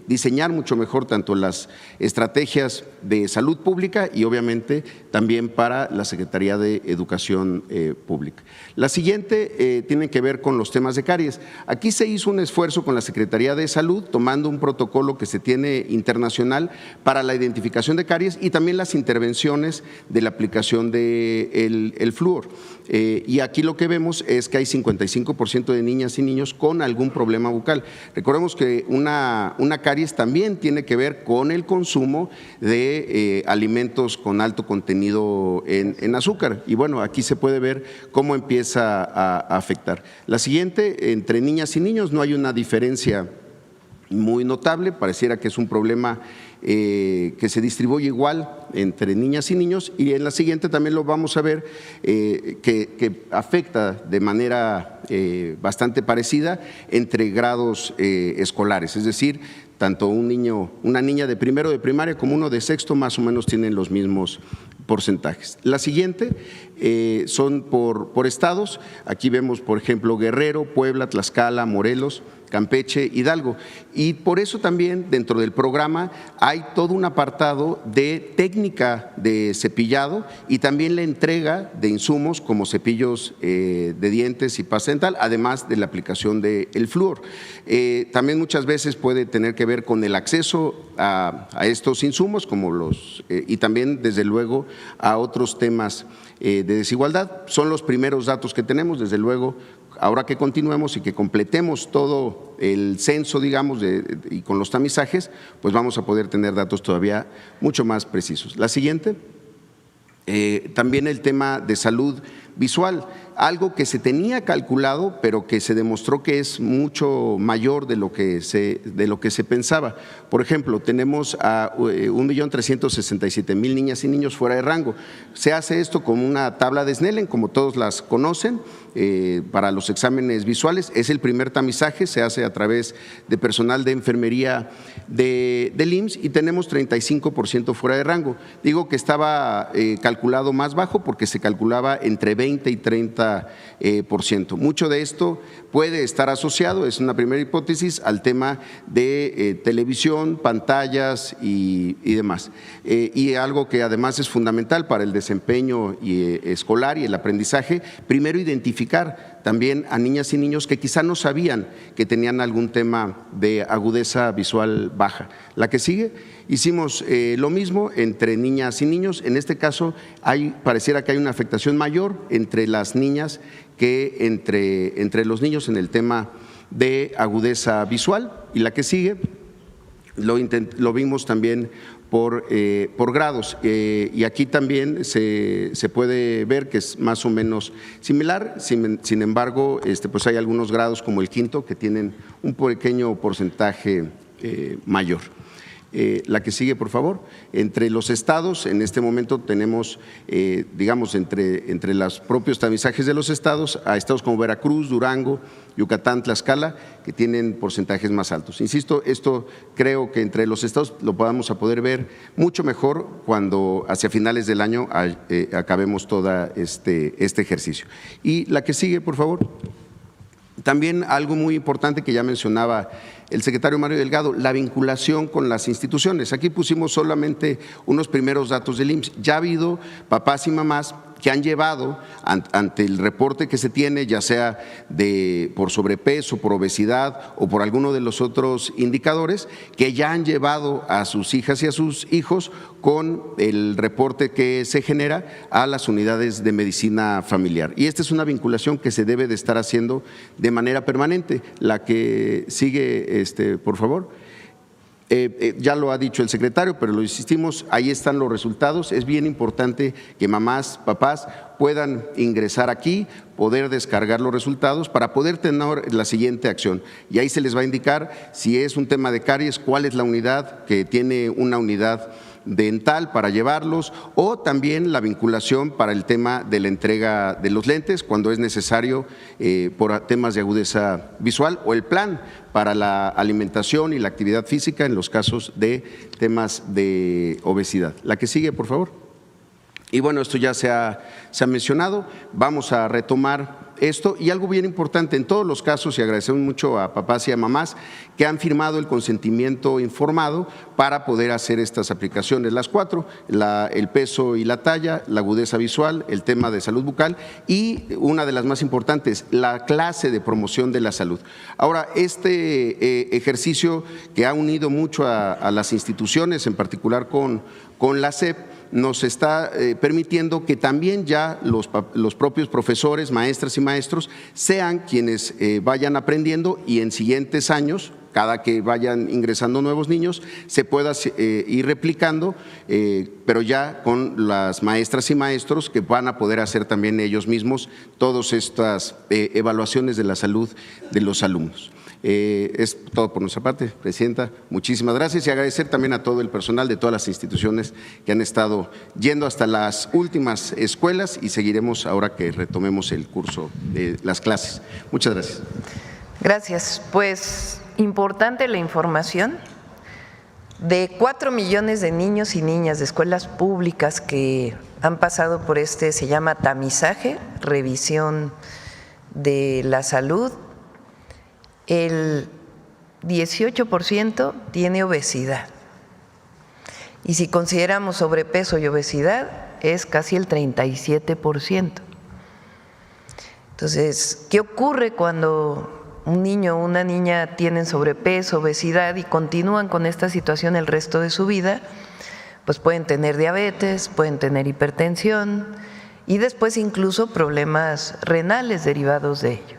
diseñar mucho mejor tanto las estrategias de salud pública y obviamente también para la Secretaría de Educación Pública. La siguiente tiene que ver con los temas de caries. Aquí se hizo un esfuerzo con la Secretaría de Salud, tomando un protocolo que se tiene internacional para la identificación de caries y también las intervenciones de la aplicación del flúor. Y aquí lo que vemos es que hay 55% de niñas y niños con algún problema bucal. Recordemos que una caries también tiene que ver con el consumo de alimentos con alto contenido en azúcar. Y bueno, aquí se puede ver cómo empieza a afectar. La siguiente, entre niñas y niños no hay una diferencia muy notable, pareciera que es un problema que se distribuye igual entre niñas y niños, y en la siguiente también lo vamos a ver que afecta de manera bastante parecida entre grados escolares, es decir, tanto una niña de primero de primaria como uno de sexto más o menos tienen los mismos porcentajes. La siguiente son por estados. Aquí vemos, por ejemplo, Guerrero, Puebla, Tlaxcala, Morelos, Campeche, Hidalgo. Y por eso también dentro del programa hay todo un apartado de técnica de cepillado y también la entrega de insumos como cepillos de dientes y pasta dental, además de la aplicación del flúor. También muchas veces puede tener que ver con el acceso a estos insumos y también desde luego a otros temas de desigualdad. Son los primeros datos que tenemos, desde luego. Ahora que continuemos y que completemos todo el censo, digamos, y con los tamizajes, pues vamos a poder tener datos todavía mucho más precisos. La siguiente, también el tema de salud visual, algo que se tenía calculado, pero que se demostró que es mucho mayor de lo que se pensaba. Por ejemplo, tenemos a 1.367.000 niñas y niños fuera de rango. Se hace esto con una tabla de Snellen, como todos las conocen, para los exámenes visuales. Es el primer tamizaje, se hace a través de personal de enfermería del IMSS y tenemos 35% fuera de rango. Digo que estaba calculado más bajo porque se calculaba entre 20 y 30%. Mucho de esto puede estar asociado, es una primera hipótesis, al tema de televisión, pantallas y demás. Y algo que además es fundamental para el desempeño escolar y el aprendizaje, primero identificar también a niñas y niños que quizá no sabían que tenían algún tema de agudeza visual baja. La que sigue, hicimos lo mismo entre niñas y niños. En este caso pareciera que hay una afectación mayor entre las niñas que entre los niños en el tema de agudeza visual. Y la que sigue lo vimos también por grados y aquí también se puede ver que es más o menos similar, sin embargo pues hay algunos grados como el quinto que tienen un pequeño porcentaje mayor. La que sigue, por favor. Entre los estados, en este momento tenemos, digamos, entre los propios tamizajes de los estados, a estados como Veracruz, Durango, Yucatán, Tlaxcala, que tienen porcentajes más altos. Insisto, esto creo que entre los estados lo vamos a poder ver mucho mejor cuando hacia finales del año acabemos todo este ejercicio. Y la que sigue, por favor. También algo muy importante que ya mencionaba el secretario Mario Delgado, la vinculación con las instituciones. Aquí pusimos solamente unos primeros datos del IMSS. Ya ha habido papás y mamás que han llevado ante el reporte que se tiene, ya sea por sobrepeso, por obesidad o por alguno de los otros indicadores, que ya han llevado a sus hijas y a sus hijos con el reporte que se genera a las unidades de medicina familiar. Y esta es una vinculación que se debe de estar haciendo de manera permanente. La que sigue, por favor. Ya lo ha dicho el secretario, pero lo insistimos, ahí están los resultados. Es bien importante que mamás, papás puedan ingresar aquí, poder descargar los resultados para poder tener la siguiente acción. Y ahí se les va a indicar si es un tema de caries, cuál es la unidad que tiene una unidad dental para llevarlos, o también la vinculación para el tema de la entrega de los lentes cuando es necesario por temas de agudeza visual, o el plan para la alimentación y la actividad física en los casos de temas de obesidad. La que sigue, por favor. Y bueno, esto ya se ha mencionado, vamos a retomar esto y algo bien importante en todos los casos, y agradecemos mucho a papás y a mamás que han firmado el consentimiento informado para poder hacer estas aplicaciones, las 4, el peso y la talla, la agudeza visual, el tema de salud bucal y una de las más importantes, la clase de promoción de la salud. Ahora, este ejercicio que ha unido mucho a las instituciones, en particular con la SEP, nos está permitiendo que también ya los propios profesores, maestras y maestros sean quienes vayan aprendiendo y en siguientes años, cada que vayan ingresando nuevos niños, se pueda ir replicando, pero ya con las maestras y maestros que van a poder hacer también ellos mismos todas estas evaluaciones de la salud de los alumnos. Es todo por nuestra parte, Presidenta. Muchísimas gracias y agradecer también a todo el personal de todas las instituciones que han estado yendo hasta las últimas escuelas y seguiremos ahora que retomemos el curso de las clases. Muchas gracias. Gracias. Pues importante la información. De 4 millones de niños y niñas de escuelas públicas que han pasado por se llama tamizaje, revisión de la salud, el 18% tiene obesidad. Y si consideramos sobrepeso y obesidad, es casi el 37%. Entonces, ¿qué ocurre cuando un niño o una niña tienen sobrepeso, obesidad y continúan con esta situación el resto de su vida? Pues pueden tener diabetes, pueden tener hipertensión y después incluso problemas renales derivados de ello.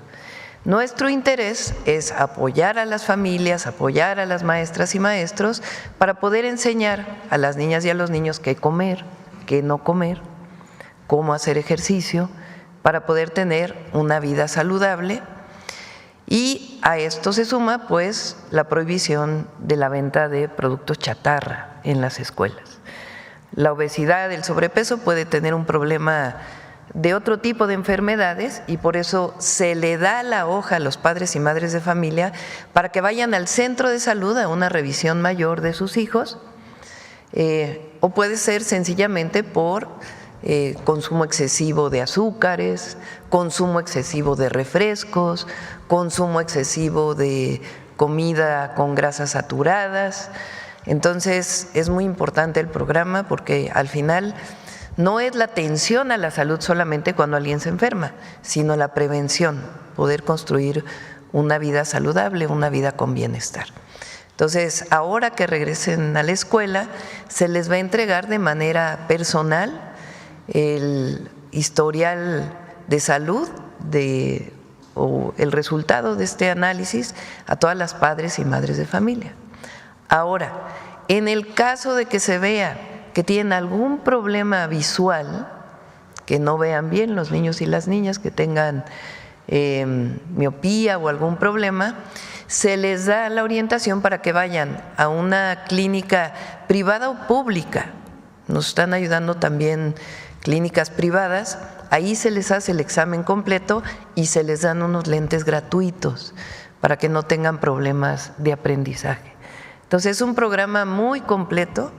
Nuestro interés es apoyar a las familias, apoyar a las maestras y maestros para poder enseñar a las niñas y a los niños qué comer, qué no comer, cómo hacer ejercicio, para poder tener una vida saludable. Y a esto se suma pues la prohibición de la venta de productos chatarra en las escuelas. La obesidad, el sobrepeso puede tener un problema de otro tipo de enfermedades y por eso se le da la hoja a los padres y madres de familia para que vayan al centro de salud a una revisión mayor de sus hijos, o puede ser sencillamente por consumo excesivo de azúcares, consumo excesivo de refrescos, consumo excesivo de comida con grasas saturadas. Entonces es muy importante el programa porque al final no es la atención a la salud solamente cuando alguien se enferma, sino la prevención, poder construir una vida saludable, una vida con bienestar. Entonces, ahora que regresen a la escuela, se les va a entregar de manera personal el historial de salud o el resultado de este análisis a todas las padres y madres de familia. Ahora, en el caso de que se vea que tienen algún problema visual, que no vean bien los niños y las niñas, que tengan miopía o algún problema, se les da la orientación para que vayan a una clínica privada o pública. Nos están ayudando también clínicas privadas, ahí se les hace el examen completo y se les dan unos lentes gratuitos para que no tengan problemas de aprendizaje. Entonces es un programa muy completo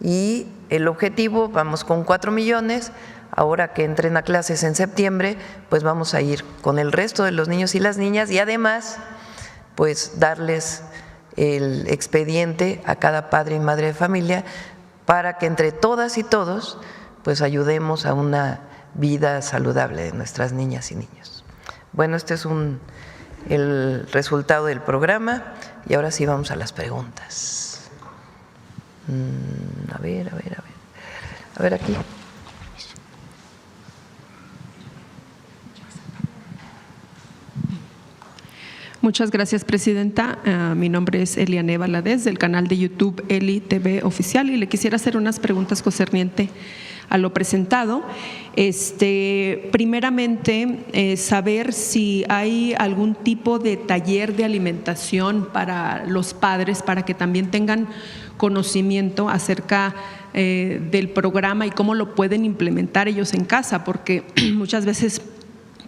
y el objetivo, vamos con 4 millones, ahora que entren a clases en septiembre, pues vamos a ir con el resto de los niños y las niñas y además pues darles el expediente a cada padre y madre de familia para que entre todas y todos pues ayudemos a una vida saludable de nuestras niñas y niños. Bueno, este es el resultado del programa y ahora sí vamos a las preguntas. A ver aquí. Muchas gracias, presidenta. Mi nombre es Eliane Valadez, del canal de YouTube Eli TV Oficial, y le quisiera hacer unas preguntas concerniente a lo presentado. Primeramente, saber si hay algún tipo de taller de alimentación para los padres, para que también tengan conocimiento acerca del programa y cómo lo pueden implementar ellos en casa, porque muchas veces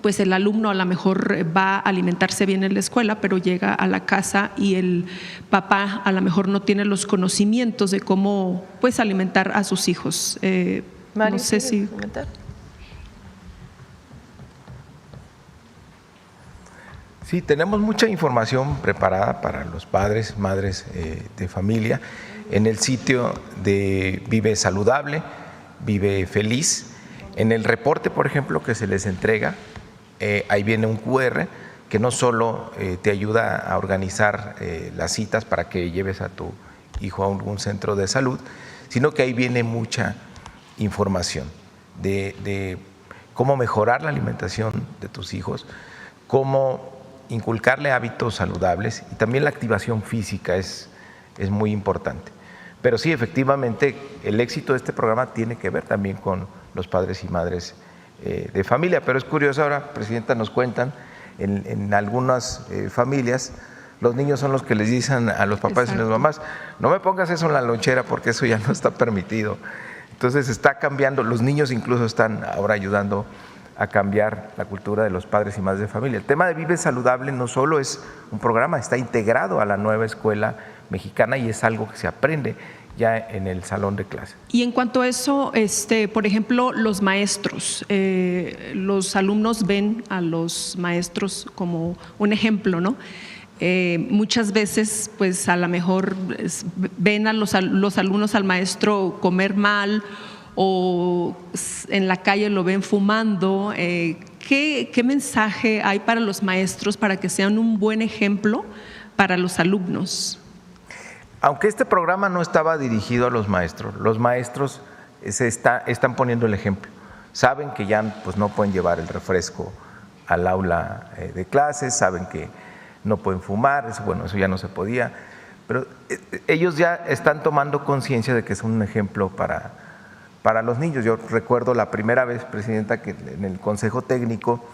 pues el alumno a lo mejor va a alimentarse bien en la escuela, pero llega a la casa y el papá a lo mejor no tiene los conocimientos de cómo pues alimentar a sus hijos. Mario, no sé si comentar. Sí, tenemos mucha información preparada para los padres, madres de familia en el sitio de Vive Saludable, Vive Feliz. En el reporte, por ejemplo, que se les entrega, ahí viene un QR que no solo te ayuda a organizar las citas para que lleves a tu hijo a un centro de salud, sino que ahí viene mucha información de cómo mejorar la alimentación de tus hijos, cómo inculcarle hábitos saludables y también la activación física es muy importante. Pero sí, efectivamente, el éxito de este programa tiene que ver también con los padres y madres de familia, pero es curioso ahora, presidenta, nos cuentan, en algunas familias los niños son los que les dicen a los papás y las mamás, no me pongas eso en la lonchera porque eso ya no está permitido. Entonces está cambiando, los niños incluso están ahora ayudando a cambiar la cultura de los padres y madres de familia. El tema de Vive Saludable no solo es un programa, está integrado a la nueva escuela mexicana y es algo que se aprende ya en el salón de clase. Y en cuanto a eso, por ejemplo, los maestros, los alumnos ven a los maestros como un ejemplo, ¿no? Muchas veces, pues a lo mejor ven a los alumnos al maestro comer mal o en la calle lo ven fumando. ¿Qué mensaje hay para los maestros para que sean un buen ejemplo para los alumnos? Aunque este programa no estaba dirigido a los maestros están poniendo el ejemplo. Saben que ya pues, no pueden llevar el refresco al aula de clases, saben que no pueden fumar, eso ya no se podía, pero ellos ya están tomando conciencia de que es un ejemplo para los niños. Yo recuerdo la primera vez, presidenta, que en el Consejo Técnico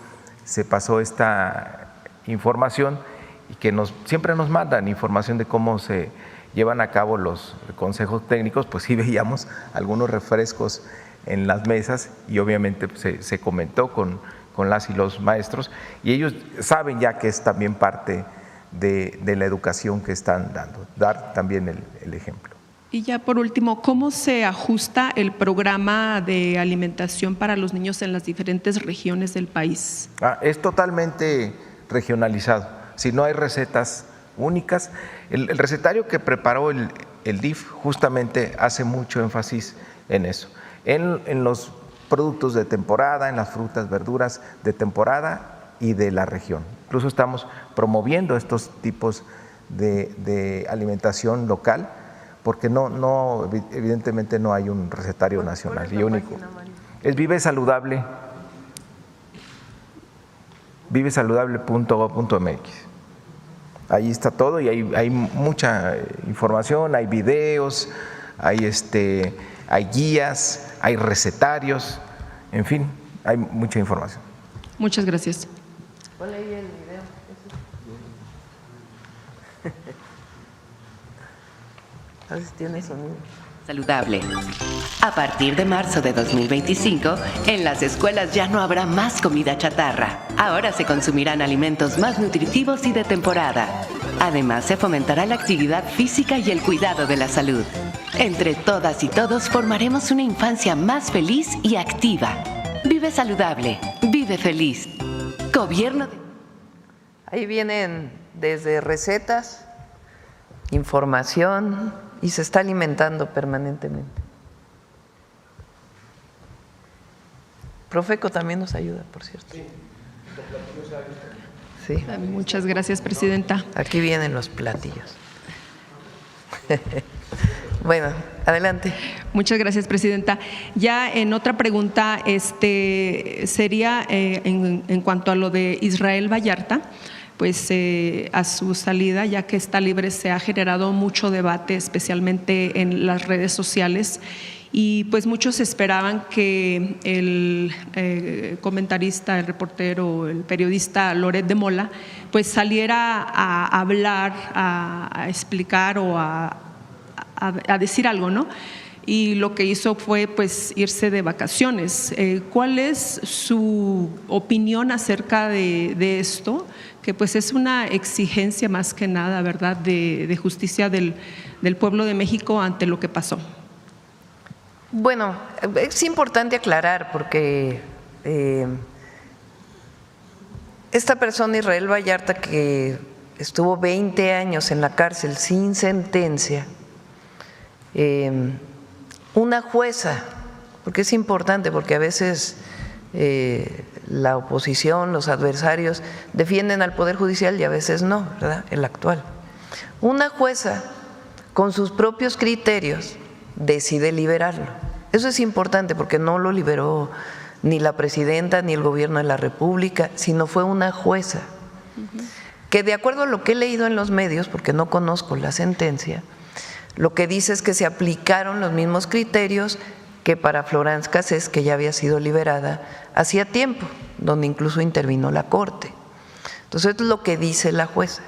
se pasó esta información y que siempre nos mandan información de cómo se llevan a cabo los consejos técnicos, pues sí veíamos algunos refrescos en las mesas y obviamente se comentó con las y los maestros y ellos saben ya que es también parte de la educación que están dando, dar también el ejemplo. Y ya por último, ¿cómo se ajusta el programa de alimentación para los niños en las diferentes regiones del país? Es totalmente regionalizado, si no hay recetas únicas. El recetario que preparó el DIF justamente hace mucho énfasis en eso, en los productos de temporada, en las frutas, verduras de temporada y de la región. Incluso estamos promoviendo estos tipos de alimentación local porque evidentemente no hay un recetario nacional y único. Es Vive Saludable, vivesaludable.gov.mx. Ahí está todo y hay mucha información, hay videos, hay guías, hay recetarios, en fin, hay mucha información. Muchas gracias. Ponle ahí el video. A ver si tiene sonido. Saludable. A partir de marzo de 2025, en las escuelas ya no habrá más comida chatarra. Ahora se consumirán alimentos más nutritivos y de temporada. Además, se fomentará la actividad física y el cuidado de la salud. Entre todas y todos formaremos una infancia más feliz y activa. Vive saludable, vive feliz. Gobierno de... Ahí vienen desde recetas, información, y se está alimentando permanentemente. Profeco también nos ayuda, por cierto. Sí. Muchas gracias, presidenta. Aquí vienen los platillos. Bueno, adelante. Muchas gracias, presidenta. Ya en otra pregunta sería en cuanto a lo de Israel Vallarta. Pues a su salida, ya que está libre, se ha generado mucho debate, especialmente en las redes sociales, y pues muchos esperaban que el comentarista, el reportero, el periodista Loret de Mola, pues saliera a hablar, a explicar o a decir algo, ¿no? Y lo que hizo fue pues irse de vacaciones. ¿Cuál es su opinión acerca de esto? Que pues es una exigencia más que nada, ¿verdad?, de justicia del pueblo de México ante lo que pasó. Bueno, es importante aclarar porque esta persona, Israel Vallarta, que estuvo 20 años en la cárcel sin sentencia, una jueza, porque es importante, porque a veces la oposición, los adversarios defienden al Poder Judicial y a veces no, ¿verdad?, el actual. Una jueza, con sus propios criterios, decide liberarlo. Eso es importante porque no lo liberó ni la presidenta ni el gobierno de la República, sino fue una jueza que, de acuerdo a lo que he leído en los medios, porque no conozco la sentencia, lo que dice es que se aplicaron los mismos criterios que para Florence Cassés, que ya había sido liberada hacía tiempo, donde incluso intervino la Corte. Entonces, es lo que dice la jueza.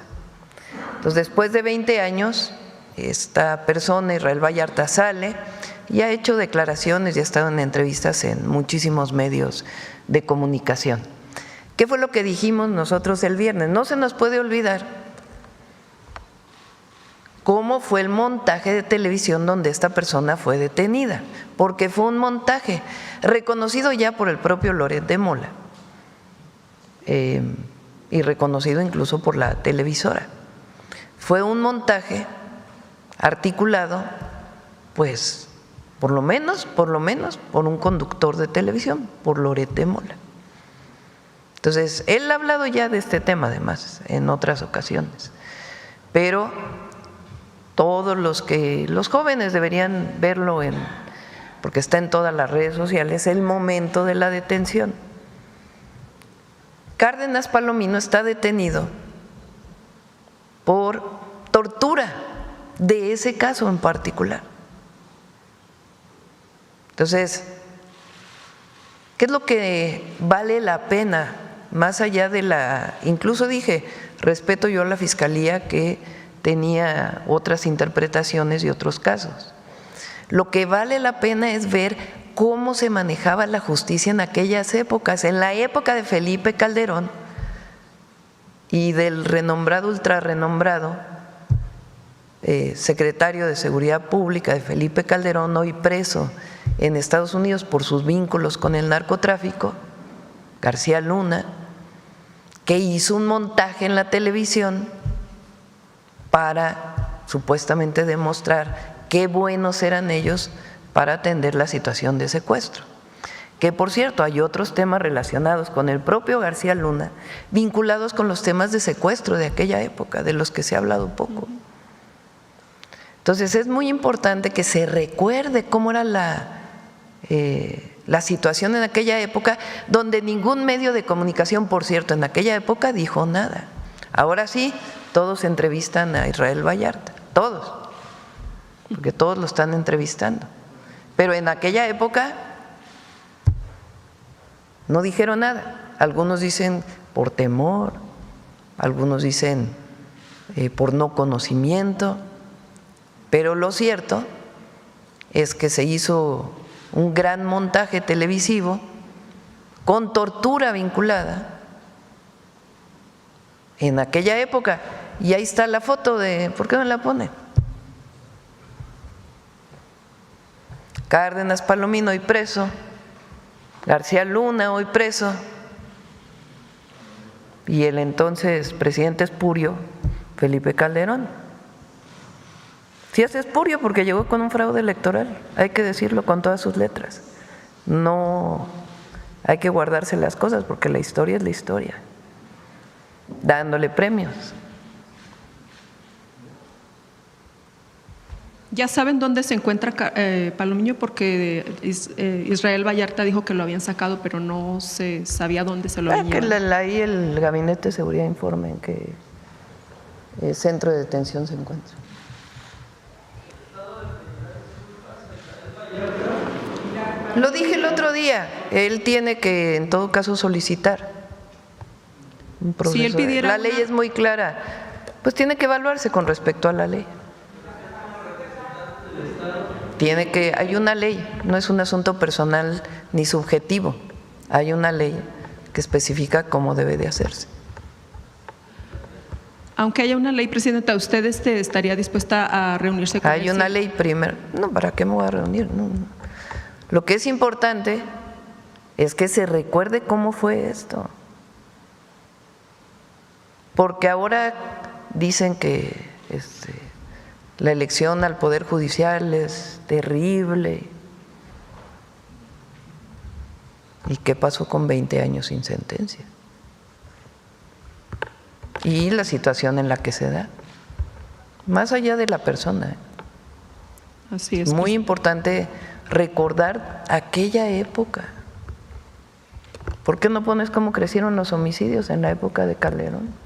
Entonces, después de 20 años, esta persona, Israel Vallarta, sale y ha hecho declaraciones y ha estado en entrevistas en muchísimos medios de comunicación. ¿Qué fue lo que dijimos nosotros el viernes? No se nos puede olvidar cómo fue el montaje de televisión donde esta persona fue detenida, porque fue un montaje reconocido ya por el propio Loret de Mola y reconocido incluso por la televisora. Fue un montaje articulado, pues, por lo menos, por un conductor de televisión, por Loret de Mola. Entonces, él ha hablado ya de este tema, además, en otras ocasiones, pero todos los jóvenes deberían verlo porque está en todas las redes sociales, el momento de la detención. Cárdenas Palomino está detenido por tortura de ese caso en particular. Entonces, ¿qué es lo que vale la pena? Más allá de incluso dije, respeto yo a la Fiscalía que tenía otras interpretaciones y otros casos. Lo que vale la pena es ver cómo se manejaba la justicia en aquellas épocas, en la época de Felipe Calderón y del renombrado, ultrarrenombrado secretario de Seguridad Pública de Felipe Calderón, hoy preso en Estados Unidos por sus vínculos con el narcotráfico, García Luna, que hizo un montaje en la televisión para supuestamente demostrar qué buenos eran ellos para atender la situación de secuestro. Que, por cierto, hay otros temas relacionados con el propio García Luna, vinculados con los temas de secuestro de aquella época, de los que se ha hablado poco. Entonces, es muy importante que se recuerde cómo era la situación en aquella época, donde ningún medio de comunicación, por cierto, en aquella época dijo nada. Ahora sí, todos entrevistan a Israel Vallarta, todos, porque todos lo están entrevistando. Pero en aquella época no dijeron nada. Algunos dicen por temor, algunos dicen por no conocimiento, Pero lo cierto es que se hizo un gran montaje televisivo con tortura vinculada en aquella época. Y ahí está la foto de, ¿por qué no la ponen? Cárdenas Palomino hoy preso, García Luna hoy preso, y el entonces presidente espurio, Felipe Calderón. Sí es espurio porque llegó con un fraude electoral, hay que decirlo con todas sus letras. No hay que guardarse las cosas porque la historia es la historia, dándole premios. ¿Ya saben dónde se encuentra Palomiño? Porque Israel Vallarta dijo que lo habían sacado, pero no se sabía dónde se lo habían llevado. Ahí el Gabinete de Seguridad informa en qué centro de detención se encuentra. Lo dije el otro día, él tiene que en todo caso solicitar un proceso. Si él pidiera la ley es muy clara, pues tiene que evaluarse con respecto a la ley. Hay una ley, no es un asunto personal ni subjetivo, hay una ley que especifica cómo debe de hacerse. Aunque haya una ley, Presidenta, ¿usted estaría dispuesta a reunirse con él? Hay una ley primero. No, ¿para qué me voy a reunir? No. Lo que es importante es que se recuerde cómo fue esto. Porque ahora dicen que la elección al Poder Judicial es terrible. ¿Y qué pasó con 20 años sin sentencia? Y la situación en la que se da, más allá de la persona. Así es. Muy importante recordar aquella época. ¿Por qué no pones cómo crecieron los homicidios en la época de Calderón?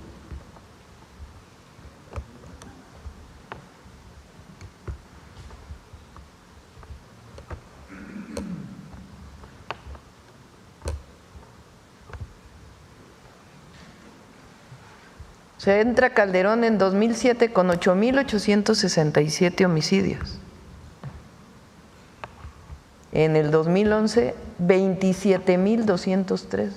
Se entra Calderón en 2007 con 8.867 homicidios. En el 2011, 27.213.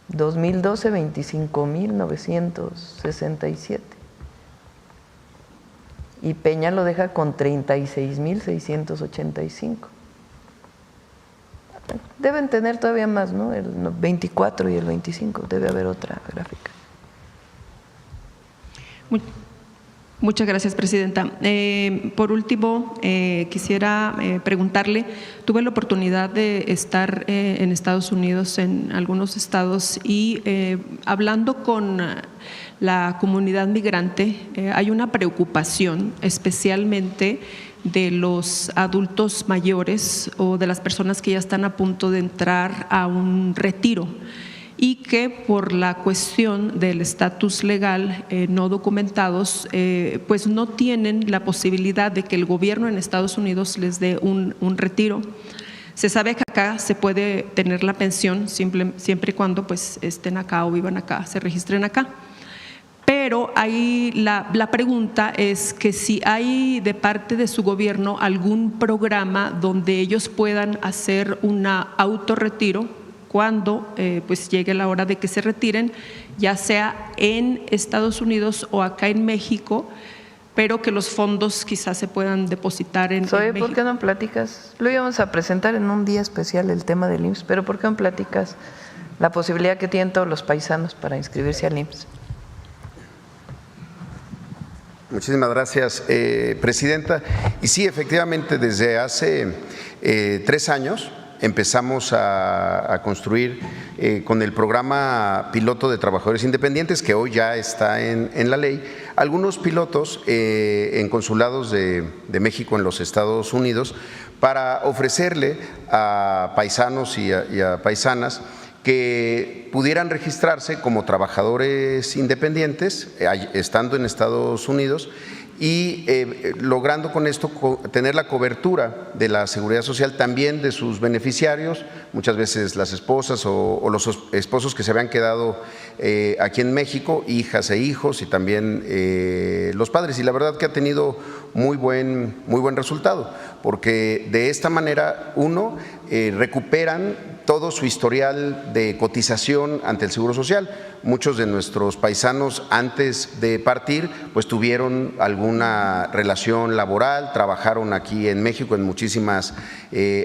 2012, 25.967. Y Peña lo deja con 36.685. Deben tener todavía más, ¿no? El 24 y el 25, debe haber otra gráfica. Muchas gracias, Presidenta. Por último, quisiera preguntarle, tuve la oportunidad de estar en Estados Unidos, en algunos estados, y hablando con la comunidad migrante, hay una preocupación especialmente de los adultos mayores o de las personas que ya están a punto de entrar a un retiro y que por la cuestión del estatus legal no documentados, pues no tienen la posibilidad de que el gobierno en Estados Unidos les dé un retiro. Se sabe que acá se puede tener la pensión siempre y cuando pues estén acá o vivan acá, se registren acá. Pero ahí la pregunta es que si hay de parte de su gobierno algún programa donde ellos puedan hacer un autorretiro cuando pues llegue la hora de que se retiren, ya sea en Estados Unidos o acá en México, pero que los fondos quizás se puedan depositar en México. ¿Por qué no platicas? Lo íbamos a presentar en un día especial el tema del IMSS, pero ¿por qué no platicas la posibilidad que tienen todos los paisanos para inscribirse al IMSS? Muchísimas gracias, Presidenta. Y sí, efectivamente, desde hace 3 años empezamos a construir con el programa piloto de trabajadores independientes, que hoy ya está en la ley, algunos pilotos en consulados de México en los Estados Unidos para ofrecerle a paisanos y a paisanas que pudieran registrarse como trabajadores independientes estando en Estados Unidos y logrando con esto tener la cobertura de la seguridad social también de sus beneficiarios, muchas veces las esposas o los esposos que se habían quedado aquí en México, hijas e hijos, y también los padres. Y la verdad que ha tenido muy buen resultado, porque de esta manera, recuperan todo su historial de cotización ante el Seguro Social. Muchos de nuestros paisanos antes de partir pues tuvieron alguna relación laboral, trabajaron aquí en México en muchísimas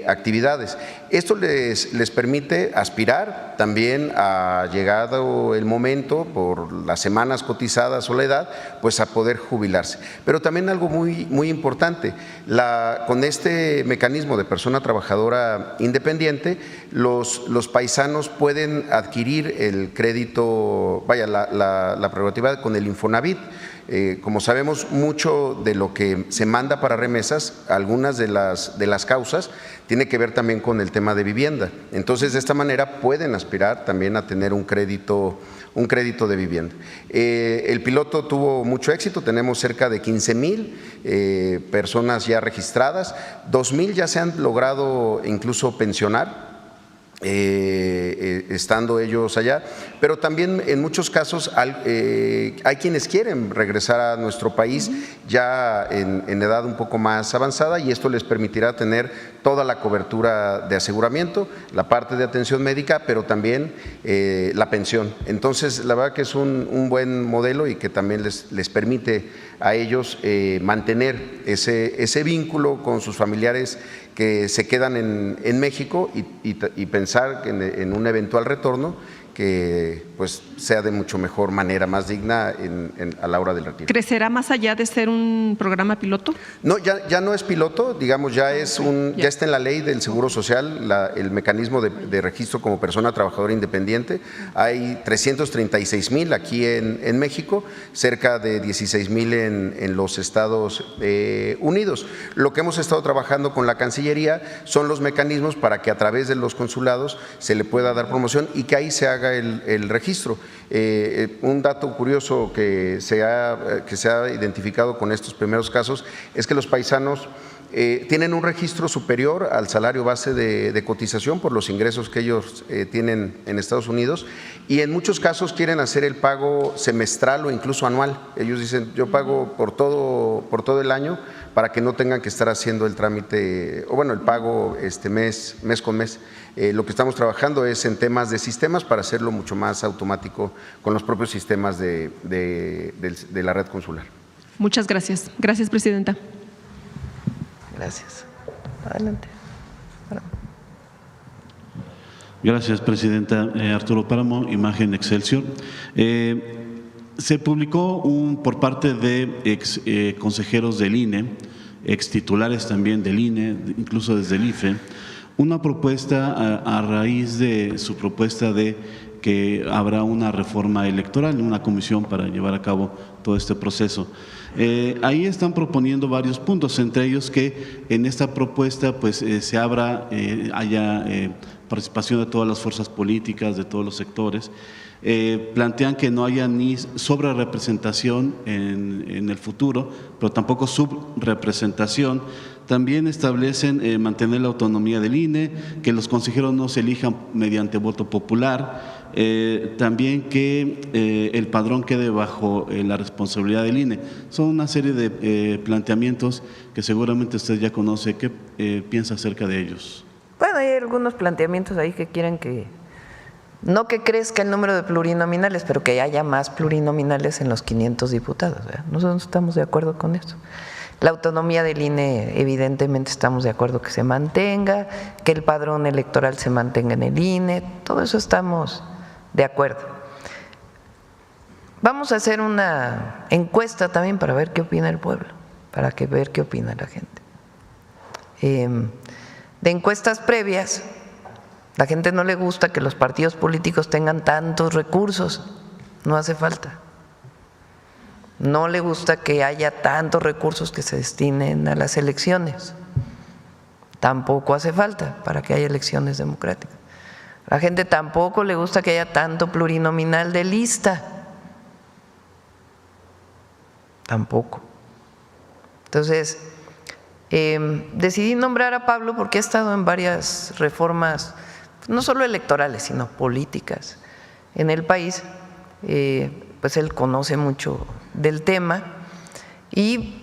actividades. Esto les permite aspirar también, a llegado el momento, por las semanas cotizadas o la edad, pues a poder jubilarse. Pero también algo muy importante, con este mecanismo de persona trabajadora independiente, los paisanos pueden adquirir el crédito, la prerrogativa con el Infonavit. Como sabemos, mucho de lo que se manda para remesas, algunas de las causas, tiene que ver también con el tema de vivienda. Entonces, de esta manera pueden aspirar también a tener un crédito de vivienda. El piloto tuvo mucho éxito, tenemos cerca de 15,000 personas ya registradas, 2,000 ya se han logrado incluso pensionar, estando ellos allá, pero también en muchos casos hay quienes quieren regresar a nuestro país ya en edad un poco más avanzada, y esto les permitirá tener toda la cobertura de aseguramiento, la parte de atención médica, pero también la pensión. Entonces, la verdad que es un buen modelo, y que también les permite a ellos mantener ese vínculo con sus familiares que se quedan en México, y pensar en un eventual retorno que pues sea de mucho mejor manera, más digna a la hora del retiro. ¿Crecerá más allá de ser un programa piloto? No, ya no es piloto, digamos, ya está en la ley del Seguro Social el mecanismo de registro como persona trabajadora independiente. Hay 336,000 aquí en México, cerca de 16,000 en los Estados Unidos. Lo que hemos estado trabajando con la Cancillería son los mecanismos para que a través de los consulados se le pueda dar promoción y que ahí se haga el registro. Un dato curioso que se ha identificado con estos primeros casos es que los paisanos tienen un registro superior al salario base de cotización por los ingresos que ellos tienen en Estados Unidos, y en muchos casos quieren hacer el pago semestral o incluso anual. Ellos dicen: yo pago por todo el año, para que no tengan que estar haciendo el trámite, o el pago mes con mes. Lo que estamos trabajando es en temas de sistemas para hacerlo mucho más automático con los propios sistemas de la red consular. Muchas gracias. Gracias, Presidenta. Gracias. Adelante. Gracias, Presidenta. Arturo Páramo, Imagen Excelsior. Se publicó por parte de ex consejeros del INE, ex titulares también del INE, incluso desde el IFE, una propuesta a raíz de su propuesta de que habrá una reforma electoral, una comisión para llevar a cabo todo este proceso. Ahí están proponiendo varios puntos, entre ellos que en esta propuesta pues se haya participación de todas las fuerzas políticas, de todos los sectores. Plantean que no haya ni sobrerepresentación en el futuro, pero tampoco subrepresentación. También establecen mantener la autonomía del INE, que los consejeros no se elijan mediante voto popular, también que el padrón quede bajo la responsabilidad del INE. Son una serie de planteamientos que seguramente usted ya conoce. ¿Qué piensa acerca de ellos? Bueno, hay algunos planteamientos ahí que quieren no que crezca el número de plurinominales, pero que haya más plurinominales en los 500 diputados. ¿Verdad? Nosotros estamos de acuerdo con eso. La autonomía del INE, evidentemente estamos de acuerdo que se mantenga, que el padrón electoral se mantenga en el INE, todo eso estamos de acuerdo. Vamos a hacer una encuesta también para ver qué opina el pueblo, para ver qué opina la gente. De encuestas previas, la gente no le gusta que los partidos políticos tengan tantos recursos, no hace falta. No le gusta que haya tantos recursos que se destinen a las elecciones. Tampoco hace falta para que haya elecciones democráticas. A la gente tampoco le gusta que haya tanto plurinominal de lista. Tampoco. Entonces, decidí nombrar a Pablo porque ha estado en varias reformas, no solo electorales, sino políticas en el país. Pues él conoce mucho del tema y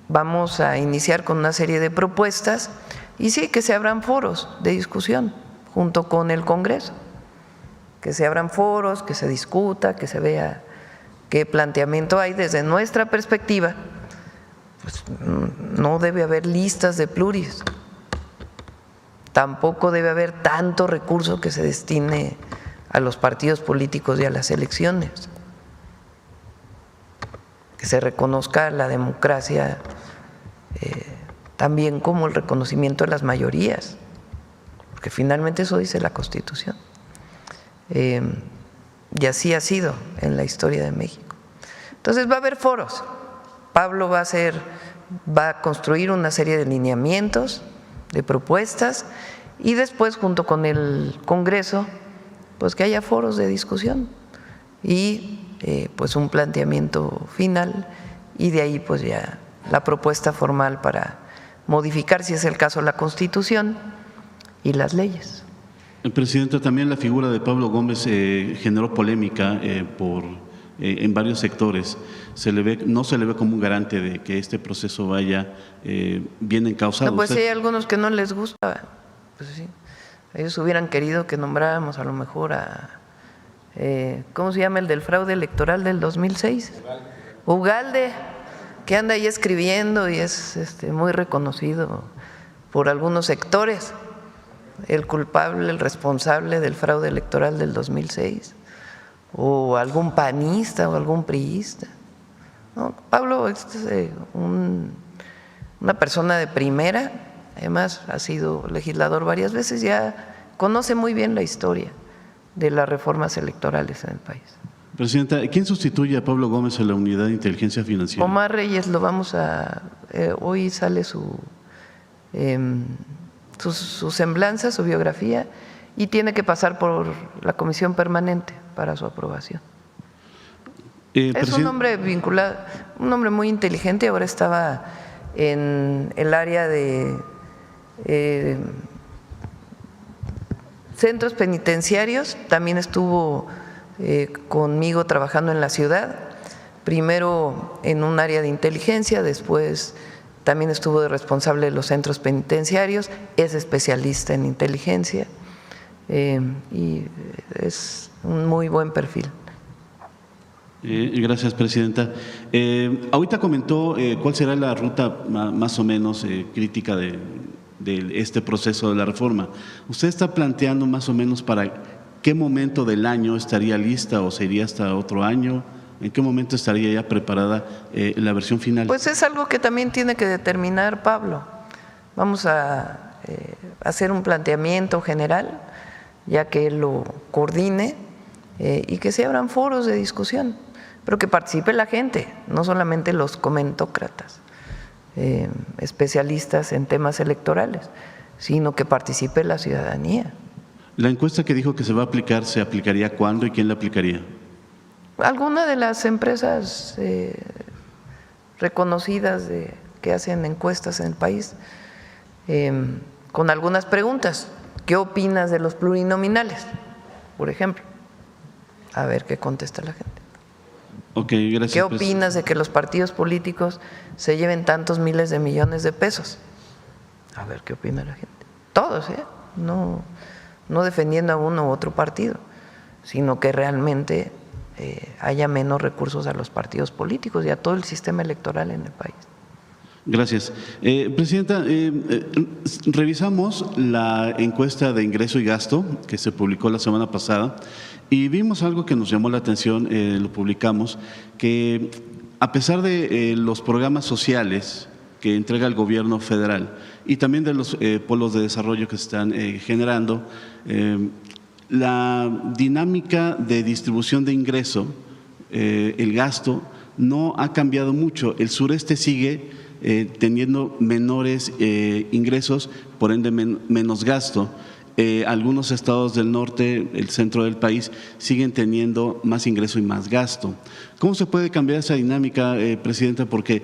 vamos a iniciar con una serie de propuestas y sí, que se abran foros de discusión junto con el Congreso, que se abran foros, que se discuta, que se vea qué planteamiento hay desde nuestra perspectiva. Pues no debe haber listas de pluris, tampoco debe haber tanto recurso que se destine a los partidos políticos y a las elecciones, que se reconozca la democracia también como el reconocimiento de las mayorías, porque finalmente eso dice la Constitución, y así ha sido en la historia de México. Entonces va a haber foros. Pablo va a construir una serie de lineamientos, de propuestas, y después junto con el Congreso pues que haya foros de discusión y pues un planteamiento final, y de ahí pues ya la propuesta formal para modificar, si es el caso, la Constitución y las leyes. Presidenta, también la figura de Pablo Gómez generó polémica en varios sectores. No se le ve como un garante de que este proceso vaya bien encauzado. No, pues sí, hay algunos que no les gusta, pues sí. Ellos hubieran querido que nombráramos a lo mejor a, ¿cómo se llama el del fraude electoral del 2006? Ugalde, que anda ahí escribiendo y es muy reconocido por algunos sectores, el culpable, el responsable del fraude electoral del 2006, o algún panista o algún priista. No, Pablo es una persona de primera. Además, ha sido legislador varias veces, ya conoce muy bien la historia de las reformas electorales en el país. Presidenta, ¿quién sustituye a Pablo Gómez en la Unidad de Inteligencia Financiera? Omar Reyes, lo vamos a… hoy sale su semblanza, su biografía, y tiene que pasar por la comisión permanente para su aprobación. Es un hombre vinculado, un hombre muy inteligente, ahora estaba en el área de centros penitenciarios, también estuvo conmigo trabajando en la ciudad, primero en un área de inteligencia, después también estuvo de responsable de los centros penitenciarios, es especialista en inteligencia y es un muy buen perfil. Gracias, Presidenta. Ahorita comentó cuál será la ruta más o menos crítica de este proceso de la reforma. ¿Usted está planteando más o menos para qué momento del año estaría lista o sería hasta otro año? ¿En qué momento estaría ya preparada la versión final? Pues es algo que también tiene que determinar Pablo. Vamos a hacer un planteamiento general, ya que él lo coordine y que se abran foros de discusión, pero que participe la gente, no solamente los comentócratas, especialistas en temas electorales, sino que participe la ciudadanía. La encuesta que dijo que se va a aplicar, ¿se aplicaría cuándo y quién la aplicaría? Alguna de las empresas reconocidas que hacen encuestas en el país, con algunas preguntas. ¿Qué opinas de los plurinominales, por ejemplo? A ver qué contesta la gente. Okay, gracias. ¿Qué opinas de que los partidos políticos se lleven tantos miles de millones de pesos? A ver qué opina la gente. Todos, no defendiendo a uno u otro partido, sino que realmente haya menos recursos a los partidos políticos y a todo el sistema electoral en el país. Gracias. Presidenta, revisamos la encuesta de ingreso y gasto que se publicó la semana pasada y vimos algo que nos llamó la atención, lo publicamos, que a pesar de los programas sociales que entrega el gobierno federal y también de los polos de desarrollo que se están generando, la dinámica de distribución de ingreso, el gasto, no ha cambiado mucho. El sureste sigue teniendo menores ingresos, por ende menos gasto. algunos estados del norte, el centro del país, siguen teniendo más ingreso y más gasto. ¿Cómo se puede cambiar esa dinámica, Presidenta? Porque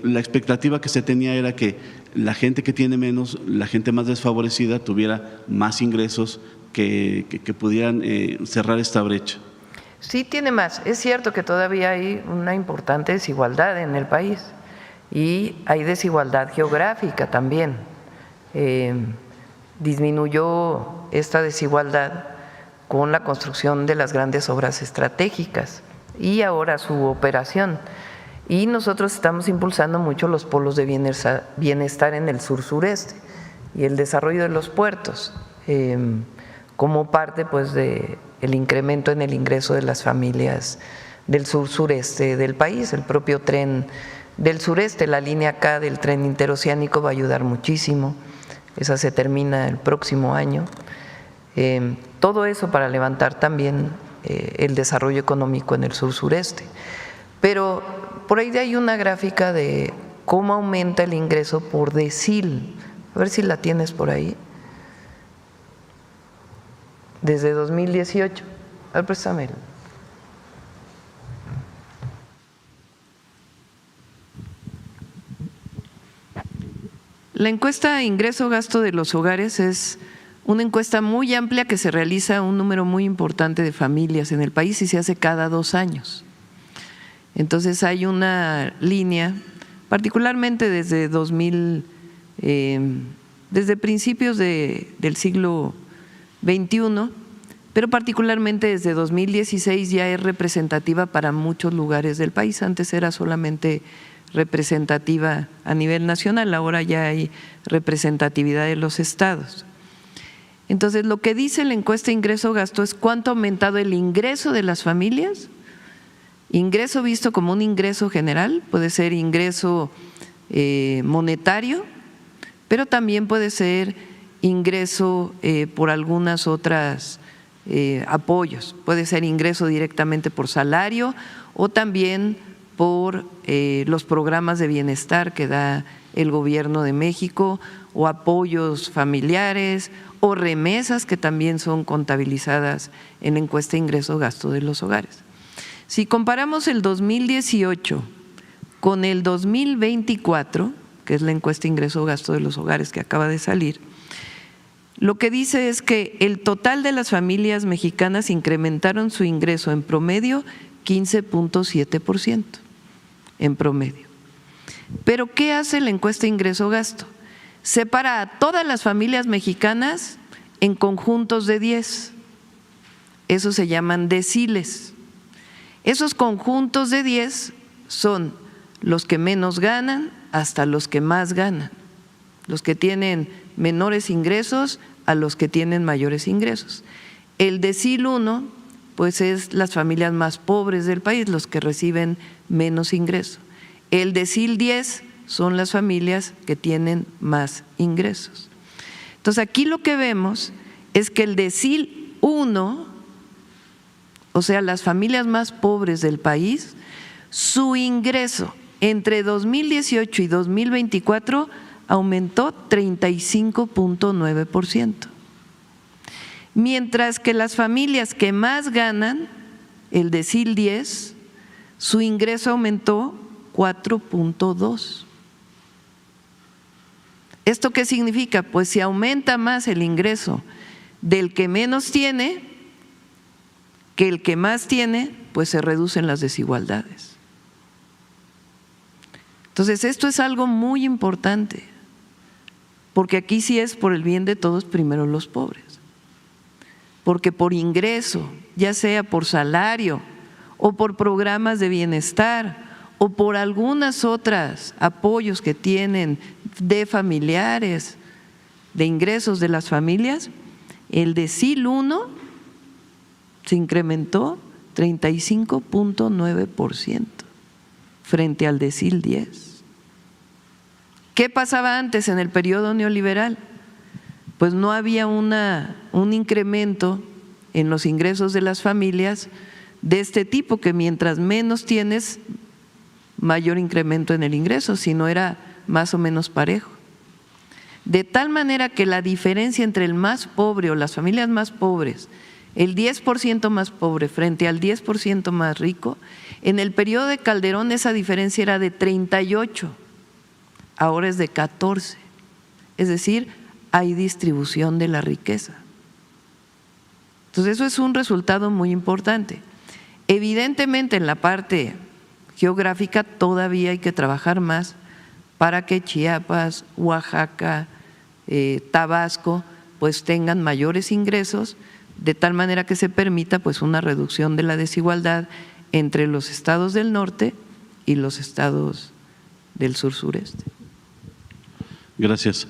la expectativa que se tenía era que la gente que tiene menos, la gente más desfavorecida, tuviera más ingresos que pudieran cerrar esta brecha. Sí tiene más. Es cierto que todavía hay una importante desigualdad en el país y hay desigualdad geográfica también. Disminuyó esta desigualdad con la construcción de las grandes obras estratégicas y ahora su operación. Y nosotros estamos impulsando mucho los polos de bienestar en el sur-sureste y el desarrollo de los puertos como parte pues del incremento en el ingreso de las familias del sur-sureste del país. El propio tren del sureste, la línea K del tren interoceánico va a ayudar muchísimo. Esa se termina el próximo año. Todo eso para levantar también el desarrollo económico en el sur-sureste. Pero por ahí hay una gráfica de cómo aumenta el ingreso por decil. A ver si la tienes por ahí. Desde 2018. A ver, préstamelo. La encuesta ingreso-gasto de los hogares es una encuesta muy amplia que se realiza a un número muy importante de familias en el país y se hace cada 2 años. Entonces hay una línea, particularmente desde desde principios del siglo XXI, pero particularmente desde 2016 ya es representativa para muchos lugares del país. Antes era solamente representativa a nivel nacional, ahora ya hay representatividad de los estados. Entonces, lo que dice la encuesta ingreso-gasto es cuánto ha aumentado el ingreso de las familias. Ingreso visto como un ingreso general, puede ser ingreso monetario, pero también puede ser ingreso por algunas otras apoyos, puede ser ingreso directamente por salario o también por los programas de bienestar que da el Gobierno de México o apoyos familiares o remesas que también son contabilizadas en la encuesta ingreso-gasto de los hogares. Si comparamos el 2018 con el 2024, que es la encuesta ingreso-gasto de los hogares que acaba de salir, lo que dice es que el total de las familias mexicanas incrementaron su ingreso en promedio 15.7%, en promedio. Pero ¿qué hace la encuesta ingreso-gasto? Separa a todas las familias mexicanas en conjuntos de 10. Esos se llaman deciles. Esos conjuntos de 10 son los que menos ganan hasta los que más ganan, los que tienen menores ingresos a los que tienen mayores ingresos. El decil 1, pues es las familias más pobres del país, los que reciben menos ingreso. El decil 10 son las familias que tienen más ingresos. Entonces aquí lo que vemos es que el decil 1, o sea, las familias más pobres del país, su ingreso entre 2018 y 2024 aumentó 35.9%. Mientras que las familias que más ganan, el decil 10, su ingreso aumentó 4.2%. ¿Esto qué significa? Pues si aumenta más el ingreso del que menos tiene que el que más tiene, pues se reducen las desigualdades. Entonces, esto es algo muy importante, porque aquí sí es por el bien de todos, primero los pobres. Porque por ingreso, ya sea por salario o por programas de bienestar o por algunas otras apoyos que tienen de familiares, de ingresos de las familias, el decil 1 se incrementó 35.9% frente al decil 10. ¿Qué pasaba antes en el periodo neoliberal? Pues no había un incremento en los ingresos de las familias de este tipo, que mientras menos tienes, mayor incremento en el ingreso, si no era más o menos parejo. de tal manera que la diferencia entre el más pobre o las familias más pobres, el 10% más pobre frente al 10% más rico, en el periodo de Calderón esa diferencia era de 38, ahora es de 14. Es decir, hay distribución de la riqueza. Entonces eso es un resultado muy importante. Evidentemente en la parte geográfica todavía hay que trabajar más para que Chiapas, Oaxaca, Tabasco pues tengan mayores ingresos, de tal manera que se permita pues una reducción de la desigualdad entre los estados del norte y los estados del sur-sureste. Gracias.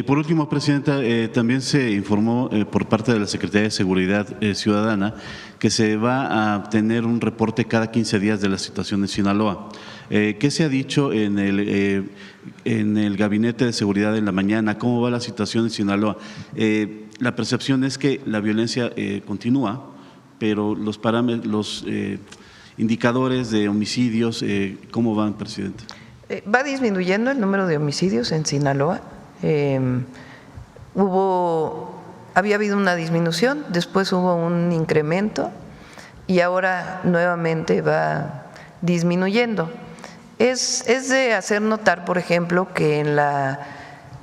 Por último, Presidenta, también se informó por parte de la Secretaría de Seguridad Ciudadana que se va a tener un reporte cada 15 días de la situación en Sinaloa. ¿Qué se ha dicho en el Gabinete de Seguridad en la mañana? ¿Cómo va la situación en Sinaloa? La percepción es que la violencia continúa, pero los indicadores de homicidios, ¿cómo van, Presidente? Va disminuyendo el número de homicidios en Sinaloa. Había habido una disminución, después hubo un incremento y ahora nuevamente va disminuyendo. Es de hacer notar, por ejemplo, que en la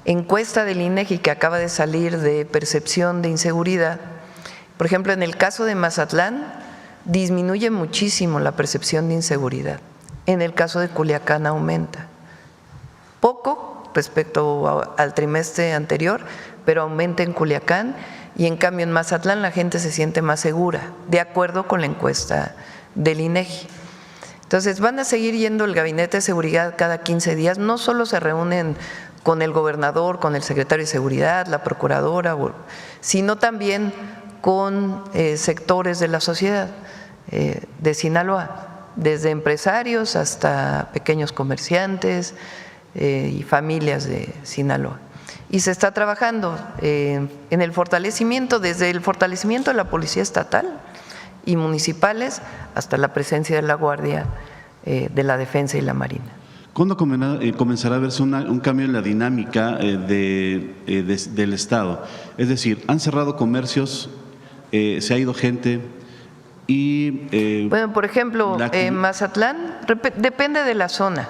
encuesta del INEGI que acaba de salir de percepción de inseguridad, por ejemplo, en el caso de Mazatlán disminuye muchísimo la percepción de inseguridad. En el caso de Culiacán aumenta. Poco respecto al trimestre anterior, pero aumenta en Culiacán y en cambio en Mazatlán la gente se siente más segura, de acuerdo con la encuesta del INEGI. Entonces van a seguir yendo el Gabinete de Seguridad cada 15 días, no solo se reúnen con el gobernador, con el secretario de Seguridad, la procuradora, sino también con sectores de la sociedad de Sinaloa, desde empresarios hasta pequeños comerciantes y familias de Sinaloa. Y se está trabajando en el fortalecimiento, desde el fortalecimiento de la Policía Estatal y municipales hasta la presencia de la Guardia de la Defensa y la Marina. ¿Cuándo comenzará a verse un cambio en la dinámica del Estado? Es decir, han cerrado comercios, se ha ido gente y… bueno, por ejemplo, en Mazatlán depende de la zona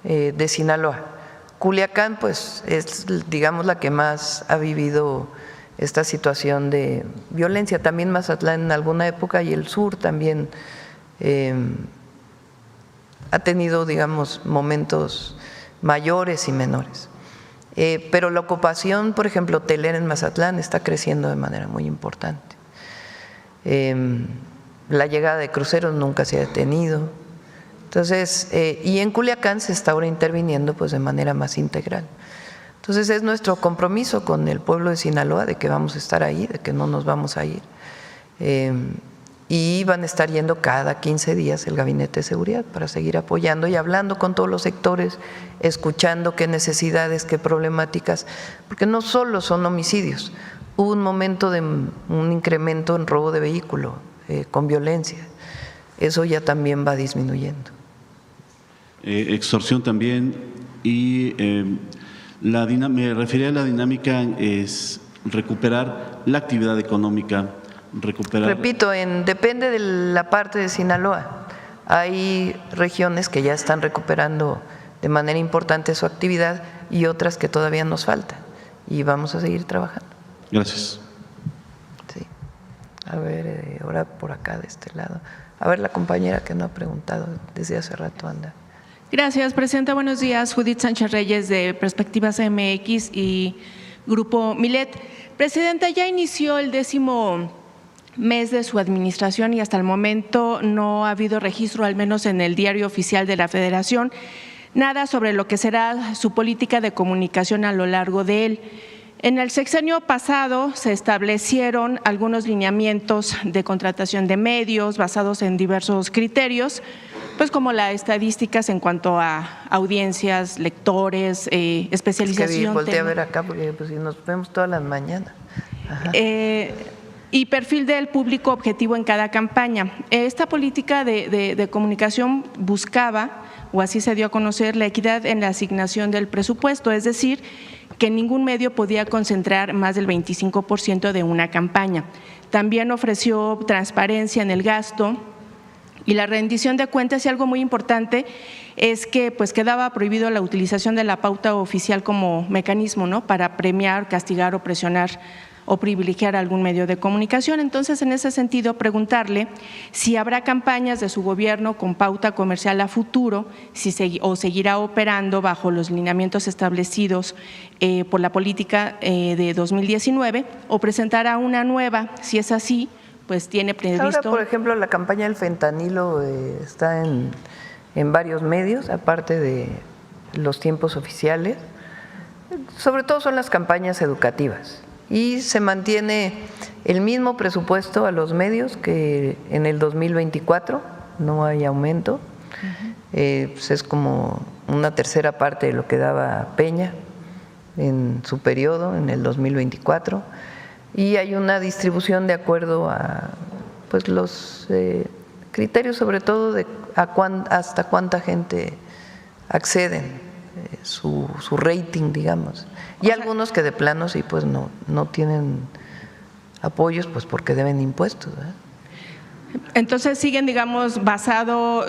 de Sinaloa. Culiacán, pues, es, digamos, la que más ha vivido esta situación de violencia. También Mazatlán en alguna época y el sur también ha tenido, digamos, momentos mayores y menores. Pero la ocupación, por ejemplo, hotelera en Mazatlán está creciendo de manera muy importante. La llegada de cruceros nunca se ha detenido. Entonces, y en Culiacán se está ahora interviniendo pues de manera más integral. Entonces es nuestro compromiso con el pueblo de Sinaloa de que vamos a estar ahí, de que no nos vamos a ir. Y van a estar yendo cada 15 días el Gabinete de Seguridad para seguir apoyando y hablando con todos los sectores, escuchando qué necesidades, qué problemáticas, porque no solo son homicidios, hubo un momento de un incremento en robo de vehículo con violencia, eso ya también va disminuyendo. Extorsión también y me refería a la dinámica es recuperar la actividad económica, recuperar… Repito, depende de la parte de Sinaloa. Hay regiones que ya están recuperando de manera importante su actividad y otras que todavía nos faltan y vamos a seguir trabajando. Gracias. Sí. A ver, ahora por acá de este lado. A ver, la compañera que no ha preguntado desde hace rato anda. Gracias, Presidenta. Buenos días. Judith Sánchez Reyes de Perspectivas MX y Grupo Milet. Presidenta, ya inició el 10º mes de su administración y hasta el momento no ha habido registro, al menos en el Diario Oficial de la Federación, nada sobre lo que será su política de comunicación a lo largo de él. En el sexenio pasado se establecieron algunos lineamientos de contratación de medios basados en diversos criterios, pues como las estadísticas en cuanto a audiencias, lectores, especialización. Es que volteé a ver acá porque pues, nos vemos todas las mañanas. Y perfil del público objetivo en cada campaña. Esta política de comunicación buscaba, o así se dio a conocer, la equidad en la asignación del presupuesto, es decir, que ningún medio podía concentrar más del 25% de una campaña. También ofreció transparencia en el gasto y la rendición de cuentas, y algo muy importante es que pues quedaba prohibido la utilización de la pauta oficial como mecanismo, ¿no?, para premiar, castigar o presionar o privilegiar algún medio de comunicación. Entonces, en ese sentido, preguntarle si habrá campañas de su gobierno con pauta comercial a futuro, o seguirá operando bajo los lineamientos establecidos por la política de 2019, o presentará una nueva. Si es así, pues tiene previsto… Ahora, por ejemplo, la campaña del fentanilo está en varios medios, aparte de los tiempos oficiales. Sobre todo son las campañas educativas. Y se mantiene el mismo presupuesto a los medios que en el 2024, no hay aumento. Pues es como una tercera parte de lo que daba Peña en su periodo, en el 2024. Y hay una distribución de acuerdo a pues los criterios, sobre todo de hasta cuánta gente acceden, su rating, digamos. Y algunos que de plano sí pues no tienen apoyos pues porque deben impuestos, ¿verdad? Entonces siguen, digamos,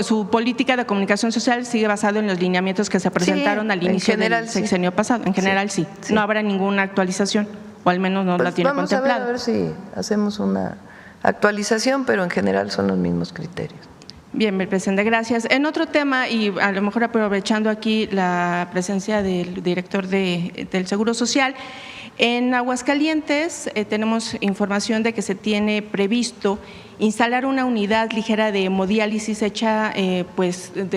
su política de comunicación social sigue basado en los lineamientos que se presentaron al inicio del sexenio pasado. En general sí. No habrá ninguna actualización, o al menos no la tiene contemplada. Vamos a ver si hacemos una actualización, pero en general son los mismos criterios. Bien, presidente, gracias. En otro tema, y a lo mejor aprovechando aquí la presencia del director del Seguro Social, en Aguascalientes tenemos información de que se tiene previsto instalar una unidad ligera de hemodiálisis hecha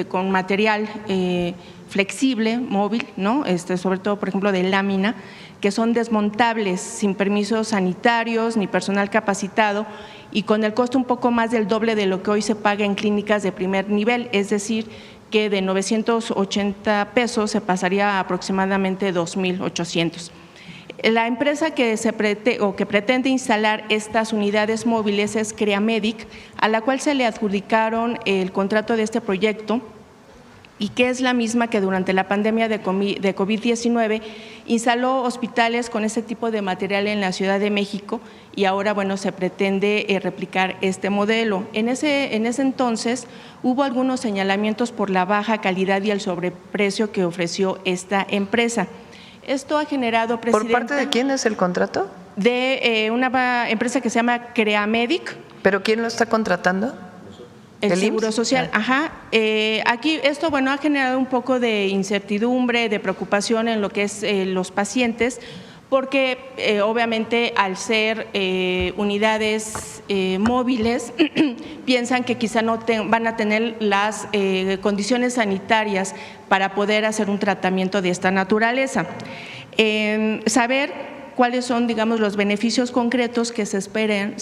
con material flexible, móvil, ¿no? Sobre todo, por ejemplo, de lámina, que son desmontables sin permisos sanitarios ni personal capacitado y con el costo un poco más del doble de lo que hoy se paga en clínicas de primer nivel, es decir, que de 980 pesos se pasaría a aproximadamente 2,800. La empresa que pretende instalar estas unidades móviles es Creamedic, a la cual se le adjudicaron el contrato de este proyecto y que es la misma que durante la pandemia de COVID-19 instaló hospitales con este tipo de material en la Ciudad de México y ahora, bueno, se pretende replicar este modelo. En ese entonces hubo algunos señalamientos por la baja calidad y el sobreprecio que ofreció esta empresa. Esto ha generado, presidenta… ¿Por parte de quién es el contrato? De una empresa que se llama Creamedic. ¿Pero quién lo está contratando? El Seguro Social, ajá. Aquí esto, bueno, ha generado un poco de incertidumbre, de preocupación en lo que es los pacientes, porque obviamente al ser unidades móviles, piensan que quizá no van a tener las condiciones sanitarias para poder hacer un tratamiento de esta naturaleza. Saber cuáles son, digamos, los beneficios concretos que se esperarían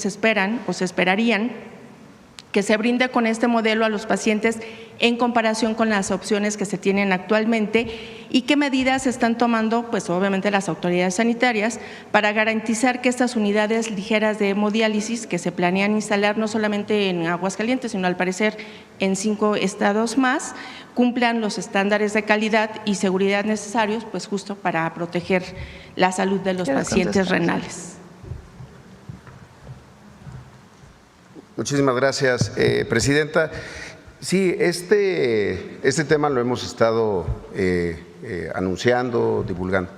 que se brinde con este modelo a los pacientes en comparación con las opciones que se tienen actualmente y qué medidas se están tomando, pues obviamente las autoridades sanitarias, para garantizar que estas unidades ligeras de hemodiálisis que se planean instalar no solamente en Aguascalientes, sino al parecer en 5 estados más, cumplan los estándares de calidad y seguridad necesarios, pues justo para proteger la salud de los pacientes renales. Muchísimas gracias, presidenta. Sí, este tema lo hemos estado anunciando, divulgando.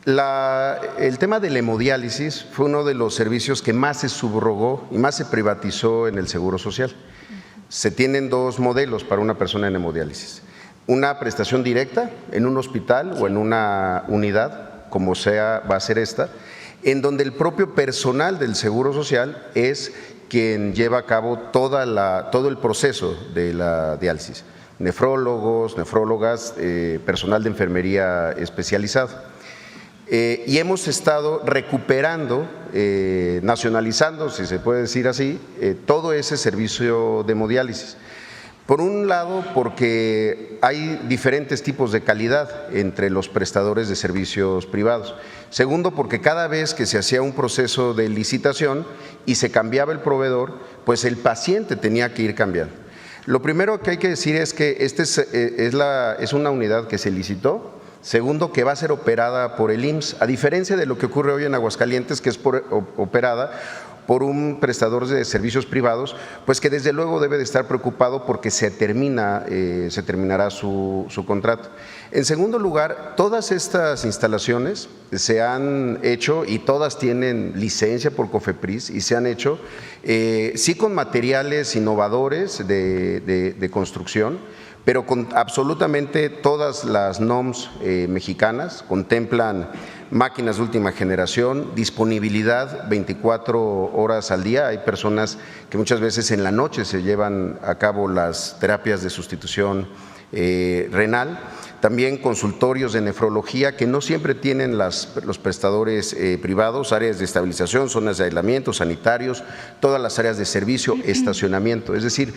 El tema de la hemodiálisis fue uno de los servicios que más se subrogó y más se privatizó en el Seguro Social. Se tienen 2 modelos para una persona en hemodiálisis. Una prestación directa en un hospital o en una unidad, como sea, va a ser esta, en donde el propio personal del Seguro Social es quien lleva a cabo todo el proceso de la diálisis, nefrólogos, nefrólogas, personal de enfermería especializado. Y hemos estado recuperando, nacionalizando, si se puede decir así, todo ese servicio de hemodiálisis. Por un lado, porque hay diferentes tipos de calidad entre los prestadores de servicios privados. Segundo, porque cada vez que se hacía un proceso de licitación y se cambiaba el proveedor, pues el paciente tenía que ir cambiando. Lo primero que hay que decir es que es una unidad que se licitó Segundo, que va a ser operada por el IMSS, a diferencia de lo que ocurre hoy en Aguascalientes, que es operada por un prestador de servicios privados, pues que desde luego debe de estar preocupado porque se terminará su contrato. En segundo lugar, todas estas instalaciones se han hecho y todas tienen licencia por COFEPRIS y se han hecho sí con materiales innovadores de construcción, pero con absolutamente todas las NOMS mexicanas. Contemplan máquinas de última generación, disponibilidad 24 horas al día. Hay personas que muchas veces en la noche se llevan a cabo las terapias de sustitución renal. También consultorios de nefrología que no siempre tienen los prestadores privados, áreas de estabilización, zonas de aislamiento, sanitarios, todas las áreas de servicio, estacionamiento. Es decir,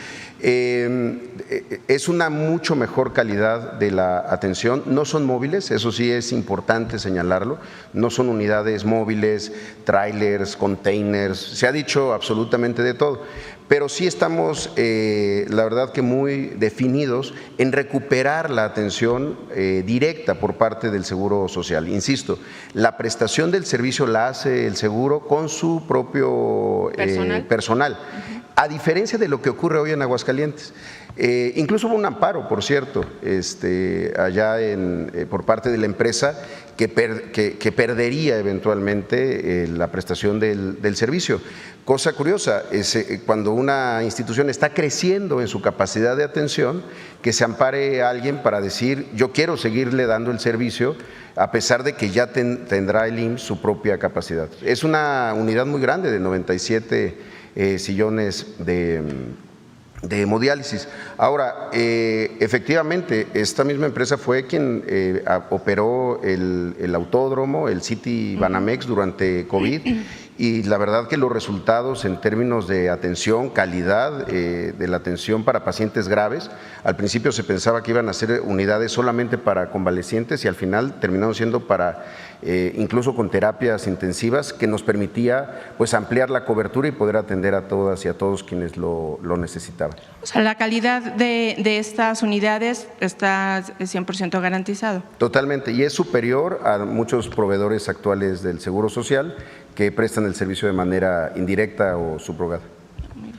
es una mucho mejor calidad de la atención. No son móviles, eso sí es importante señalarlo, no son unidades móviles, trailers, containers, se ha dicho absolutamente de todo. Pero sí estamos, la verdad que muy definidos en recuperar la atención directa por parte del Seguro Social. Insisto, la prestación del servicio la hace el seguro con su propio personal. A diferencia de lo que ocurre hoy en Aguascalientes. Incluso hubo un amparo, por cierto, allá por parte de la empresa que perdería eventualmente la prestación del servicio. Cosa curiosa, cuando una institución está creciendo en su capacidad de atención, que se ampare a alguien para decir yo quiero seguirle dando el servicio a pesar de que ya tendrá el IMSS su propia capacidad. Es una unidad muy grande de 97 sillones de hemodiálisis. Ahora, efectivamente, esta misma empresa fue quien operó el autódromo, el City Banamex durante COVID, y la verdad que los resultados en términos de atención, calidad de la atención para pacientes graves, al principio se pensaba que iban a ser unidades solamente para convalecientes y al final terminaron siendo para incluso con terapias intensivas, que nos permitía pues ampliar la cobertura y poder atender a todas y a todos quienes lo necesitaban. O sea, la calidad de estas unidades está 100% garantizado. Totalmente, y es superior a muchos proveedores actuales del Seguro Social que prestan el servicio de manera indirecta o subrogada.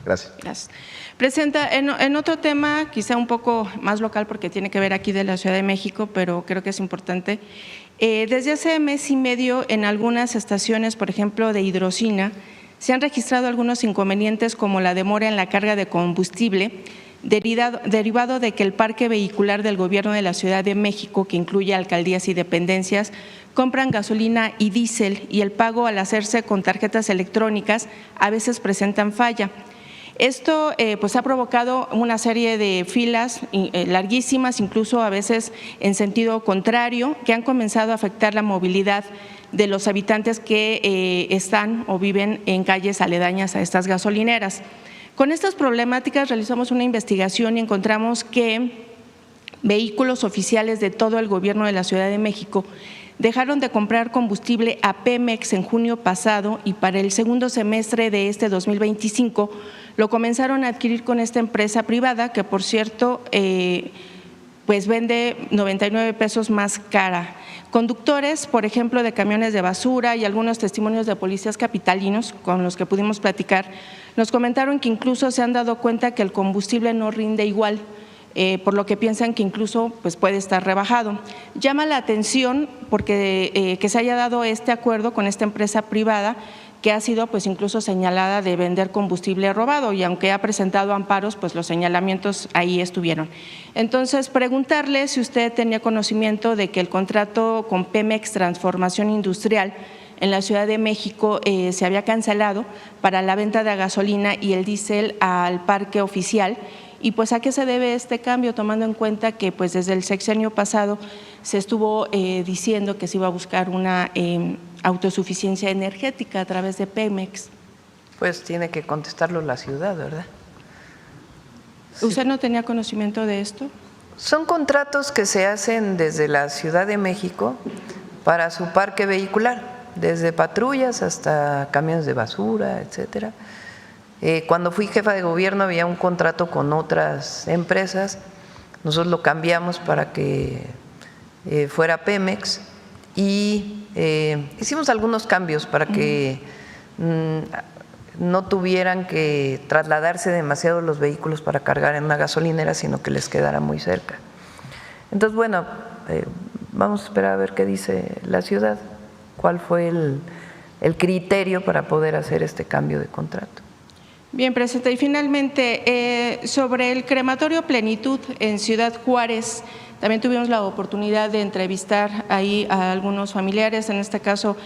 Gracias. Gracias. Presidenta, en otro tema, quizá un poco más local porque tiene que ver aquí de la Ciudad de México, pero creo que es importante. Desde hace mes y medio en algunas estaciones, por ejemplo de hidrocina, se han registrado algunos inconvenientes como la demora en la carga de combustible, derivado de que el parque vehicular del Gobierno de la Ciudad de México, que incluye alcaldías y dependencias, compran gasolina y diésel y el pago al hacerse con tarjetas electrónicas a veces presentan falla. Esto pues ha provocado una serie de filas larguísimas, incluso a veces en sentido contrario, que han comenzado a afectar la movilidad de los habitantes que están o viven en calles aledañas a estas gasolineras. Con estas problemáticas realizamos una investigación y encontramos que vehículos oficiales de todo el Gobierno de la Ciudad de México dejaron de comprar combustible a Pemex en junio pasado y para el segundo semestre de este 2025 lo comenzaron a adquirir con esta empresa privada que, por cierto, pues vende 99 pesos más cara. Conductores, por ejemplo, de camiones de basura y algunos testimonios de policías capitalinos con los que pudimos platicar, nos comentaron que incluso se han dado cuenta que el combustible no rinde igual, por lo que piensan que incluso pues, puede estar rebajado. Llama la atención porque que se haya dado este acuerdo con esta empresa privada que ha sido pues incluso señalada de vender combustible robado y aunque ha presentado amparos, pues los señalamientos ahí estuvieron. Entonces, preguntarle si usted tenía conocimiento de que el contrato con Pemex Transformación Industrial en la Ciudad de México se había cancelado para la venta de gasolina y el diésel al parque oficial. Y pues a qué se debe este cambio, tomando en cuenta que pues desde el sexenio pasado se estuvo diciendo que se iba a buscar una autosuficiencia energética a través de Pemex. Pues tiene que contestarlo la ciudad, ¿verdad? ¿Usted no tenía conocimiento de esto? Son contratos que se hacen desde la Ciudad de México para su parque vehicular, desde patrullas hasta camiones de basura, etcétera. Cuando fui jefa de gobierno había un contrato con otras empresas, nosotros lo cambiamos para que fuera Pemex, y hicimos algunos cambios para que no tuvieran que trasladarse demasiado los vehículos para cargar en una gasolinera, sino que les quedara muy cerca. Entonces, bueno, vamos a esperar a ver qué dice la ciudad, cuál fue el criterio para poder hacer este cambio de contrato. Bien, presidenta. Y finalmente, sobre el crematorio Plenitud en Ciudad Juárez, también tuvimos la oportunidad de entrevistar ahí a algunos familiares, en este caso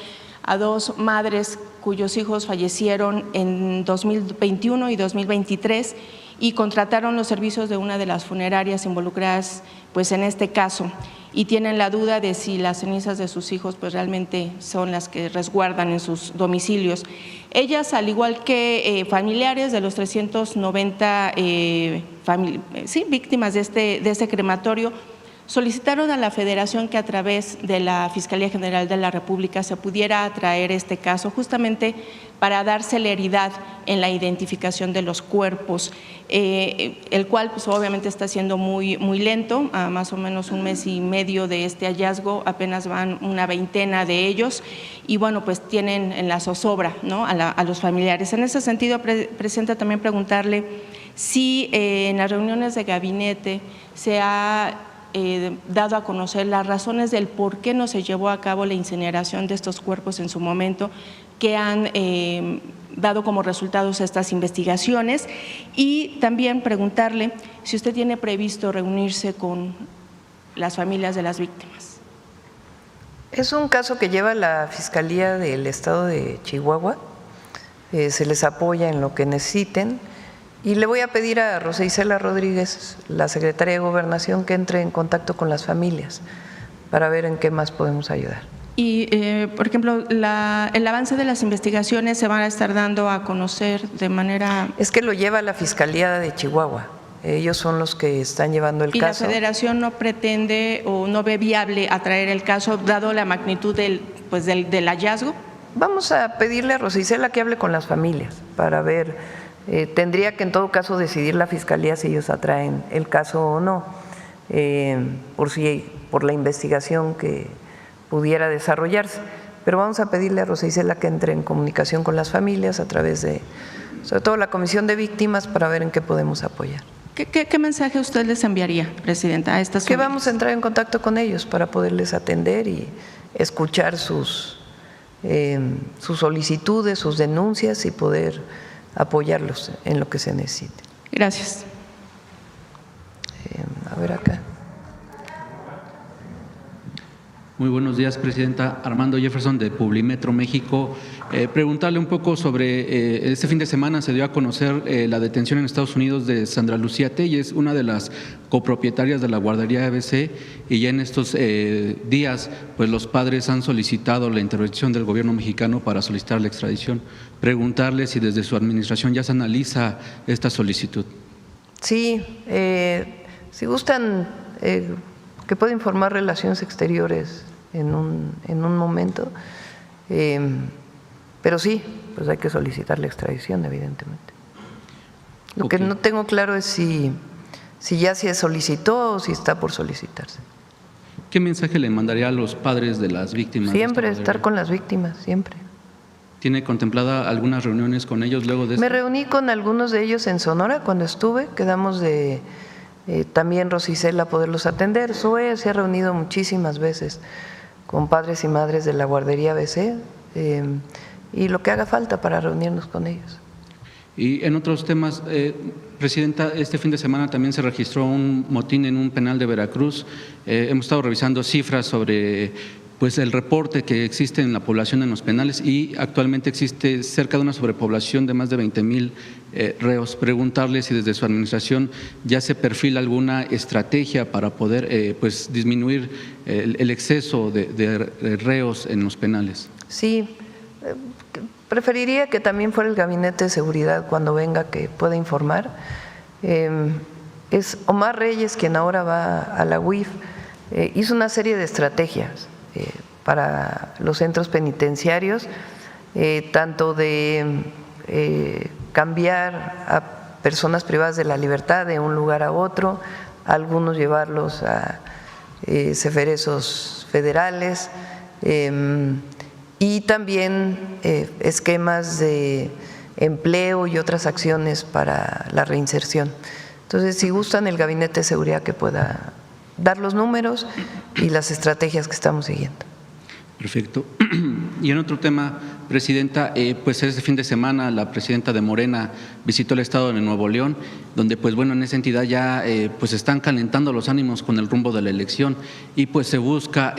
a dos madres cuyos hijos fallecieron en 2021 y 2023 y contrataron los servicios de una de las funerarias involucradas pues en este caso, y tienen la duda de si las cenizas de sus hijos pues realmente son las que resguardan en sus domicilios. Ellas, al igual que familiares de los 390 víctimas de este crematorio, solicitaron a la Federación que a través de la Fiscalía General de la República se pudiera traer este caso justamente para dar celeridad en la identificación de los cuerpos, el cual pues obviamente está siendo muy lento, a más o menos 1 mes y medio de este hallazgo, apenas van una veintena de ellos y bueno, pues tienen en la zozobra, ¿no?, a los familiares. En ese sentido, presidenta, también preguntarle si en las reuniones de gabinete se ha dado a conocer las razones del por qué no se llevó a cabo la incineración de estos cuerpos en su momento, que han dado como resultados estas investigaciones, y también preguntarle si usted tiene previsto reunirse con las familias de las víctimas. Es un caso que lleva la Fiscalía del Estado de Chihuahua, se les apoya en lo que necesiten. Y le voy a pedir a Rosa Isela Rodríguez, la secretaria de Gobernación, que entre en contacto con las familias para ver en qué más podemos ayudar. Y, por ejemplo, el avance de las investigaciones se van a estar dando a conocer de manera… Es que lo lleva la Fiscalía de Chihuahua, ellos son los que están llevando el caso. ¿Y la Federación no pretende o no ve viable atraer el caso, dado la magnitud del hallazgo? Vamos a pedirle a Rosa Isela que hable con las familias para ver… tendría que en todo caso decidir la Fiscalía si ellos atraen el caso o no, por la investigación que pudiera desarrollarse. Pero vamos a pedirle a Rosa Isela que entre en comunicación con las familias a través de, sobre todo, la Comisión de Víctimas para ver en qué podemos apoyar. ¿Qué mensaje usted les enviaría, presidenta, a estas familias? Que vamos a entrar en contacto con ellos para poderles atender y escuchar sus solicitudes, sus denuncias y poder apoyarlos en lo que se necesite. Gracias. A ver acá. Muy buenos días, presidenta. Armando Jefferson, de Publimetro México. Preguntarle un poco sobre, este fin de semana se dio a conocer la detención en Estados Unidos de Sandra Lucía Telles, una de las copropietarias de la guardería ABC, y ya en estos días pues los padres han solicitado la intervención del gobierno mexicano para solicitar la extradición. Preguntarle si desde su administración ya se analiza esta solicitud. Sí, si gustan, que puede informar Relaciones Exteriores en un momento, pero sí, pues hay que solicitar la extradición, evidentemente. Lo que no tengo claro es si ya se solicitó o si está por solicitarse. ¿Qué mensaje le mandaría a los padres de las víctimas? Siempre estar con las víctimas, siempre. ¿Tiene contemplada algunas reuniones con ellos luego de esto? Me reuní con algunos de ellos en Sonora cuando estuve, quedamos de… también Rosa Isela poderlos atender. SOE se ha reunido muchísimas veces con padres y madres de la guardería ABC y lo que haga falta para reunirnos con ellos. Y en otros temas, presidenta, este fin de semana también se registró un motín en un penal de Veracruz. Hemos estado revisando cifras sobre pues el reporte que existe en la población en los penales y actualmente existe cerca de una sobrepoblación de más de 20,000 reos. Preguntarle si desde su administración ya se perfila alguna estrategia para poder pues disminuir el exceso de reos en los penales. Sí, preferiría que también fuera el Gabinete de Seguridad cuando venga, que pueda informar. Es Omar Reyes quien ahora va a la UIF, hizo una serie de estrategias para los centros penitenciarios, tanto de cambiar a personas privadas de la libertad de un lugar a otro, algunos llevarlos a ceferesos federales y también esquemas de empleo y otras acciones para la reinserción. Entonces, si gustan, el Gabinete de Seguridad que pueda dar los números y las estrategias que estamos siguiendo. Perfecto. Y en otro tema, Presidenta, pues este fin de semana la presidenta de Morena visitó el estado de Nuevo León, donde pues bueno, en esa entidad ya pues están calentando los ánimos con el rumbo de la elección y pues se busca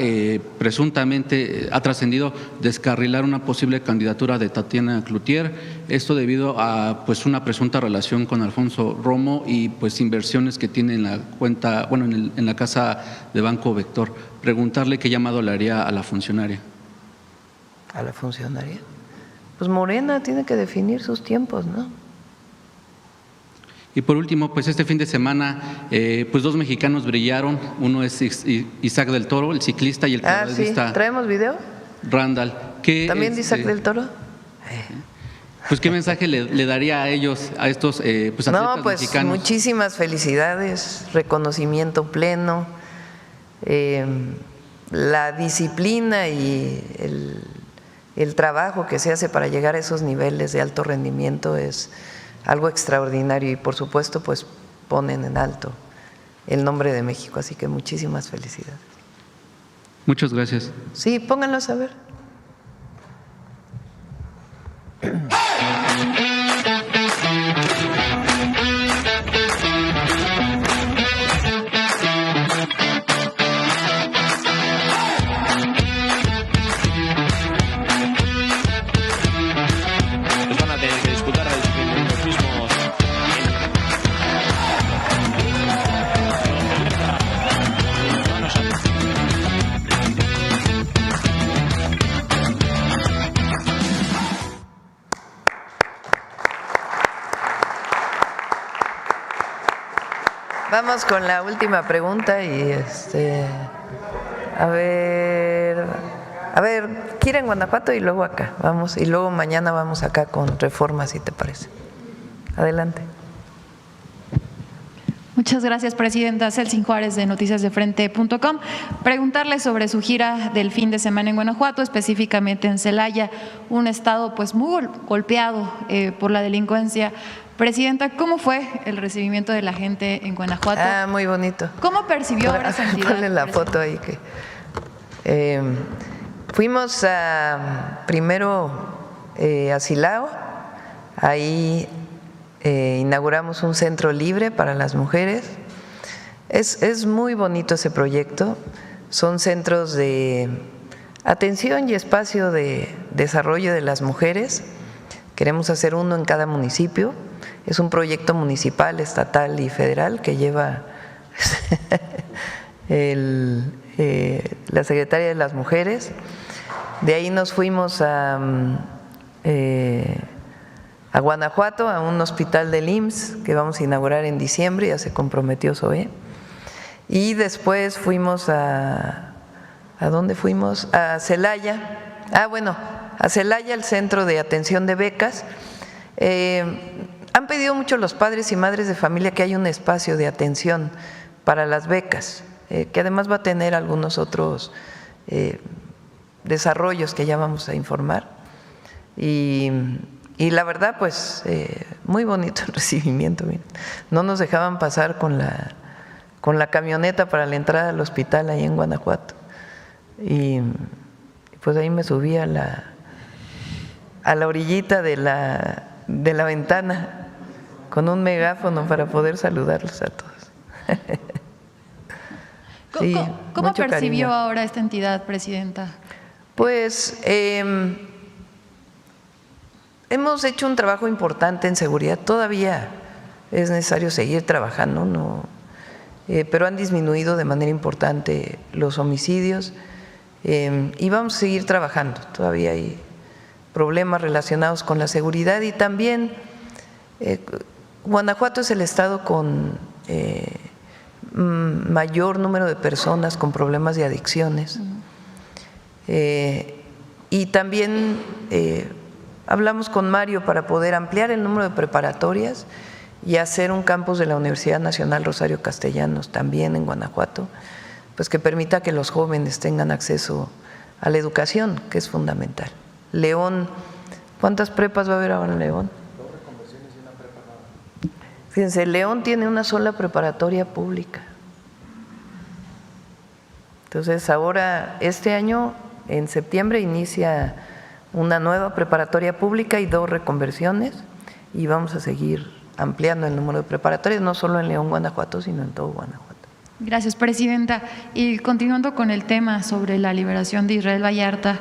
presuntamente, ha trascendido descarrilar una posible candidatura de Tatiana Cloutier, esto debido a pues una presunta relación con Alfonso Romo y pues inversiones que tiene en la cuenta, bueno, en la casa de Banco Vector. Preguntarle qué llamado le haría a la funcionaria. ¿A la funcionaria? Pues Morena tiene que definir sus tiempos, ¿no? Y por último, pues este fin de semana, pues dos mexicanos brillaron. Uno es Isaac del Toro, el ciclista, y el periodista. Sí. ¿Traemos video? Randall. ¿También de Isaac del Toro? Pues qué mensaje le daría a ellos, a estos pues atletas mexicanos. Muchísimas felicidades, reconocimiento pleno, la disciplina y el trabajo que se hace para llegar a esos niveles de alto rendimiento es algo extraordinario y por supuesto pues ponen en alto el nombre de México, así que muchísimas felicidades. Muchas gracias. Sí, pónganlos a ver. Vamos con la última pregunta y a ver, ¿quieren Guanajuato y luego acá? Vamos, y luego mañana vamos acá con Reforma, si te parece. Adelante. Muchas gracias, Presidenta. Celsin Juárez, de noticiasdefrente.com. Preguntarle sobre su gira del fin de semana en Guanajuato, específicamente en Celaya, un estado pues muy golpeado por la delincuencia. Presidenta, ¿cómo fue el recibimiento de la gente en Guanajuato? Muy bonito. ¿Cómo percibió ahora esa entidad? Ponle la foto ahí. Fuimos primero a Silao, ahí inauguramos un centro libre para las mujeres. Es muy bonito ese proyecto, son centros de atención y espacio de desarrollo de las mujeres. Queremos hacer uno en cada municipio. Es un proyecto municipal, estatal y federal que lleva la Secretaría de las Mujeres. De ahí nos fuimos a Guanajuato, a un hospital del IMSS que vamos a inaugurar en diciembre, ya se comprometió Zoé. Y después fuimos ¿a dónde fuimos? A Celaya. A Celaya, el Centro de Atención de Becas. Han pedido mucho los padres y madres de familia que haya un espacio de atención para las becas, que además va a tener algunos otros desarrollos que ya vamos a informar. Y la verdad, pues, muy bonito el recibimiento. No nos dejaban pasar con la camioneta para la entrada al hospital ahí en Guanajuato. Y pues ahí me subí a la orillita de la ventana con un megáfono para poder saludarlos a todos. Sí, ¿Cómo percibió cariño. ahora esta entidad, Presidenta? Pues hemos hecho un trabajo importante en seguridad. Todavía es necesario seguir trabajando, ¿no? Pero han disminuido de manera importante los homicidios y vamos a seguir trabajando. Todavía hay problemas relacionados con la seguridad y también Guanajuato es el estado con mayor número de personas con problemas de adicciones. Y también hablamos con Mario para poder ampliar el número de preparatorias y hacer un campus de la Universidad Nacional Rosario Castellanos también en Guanajuato, pues que permita que los jóvenes tengan acceso a la educación, que es fundamental. León, ¿cuántas prepas va a haber ahora en León? 2 reconversiones y una prepa nueva. Fíjense, León tiene una sola preparatoria pública. Entonces ahora, este año, en septiembre, inicia una nueva preparatoria pública y 2 reconversiones, y vamos a seguir ampliando el número de preparatorias, no solo en León, Guanajuato, sino en todo Guanajuato. Gracias, presidenta. Y continuando con el tema sobre la liberación de Israel Vallarta,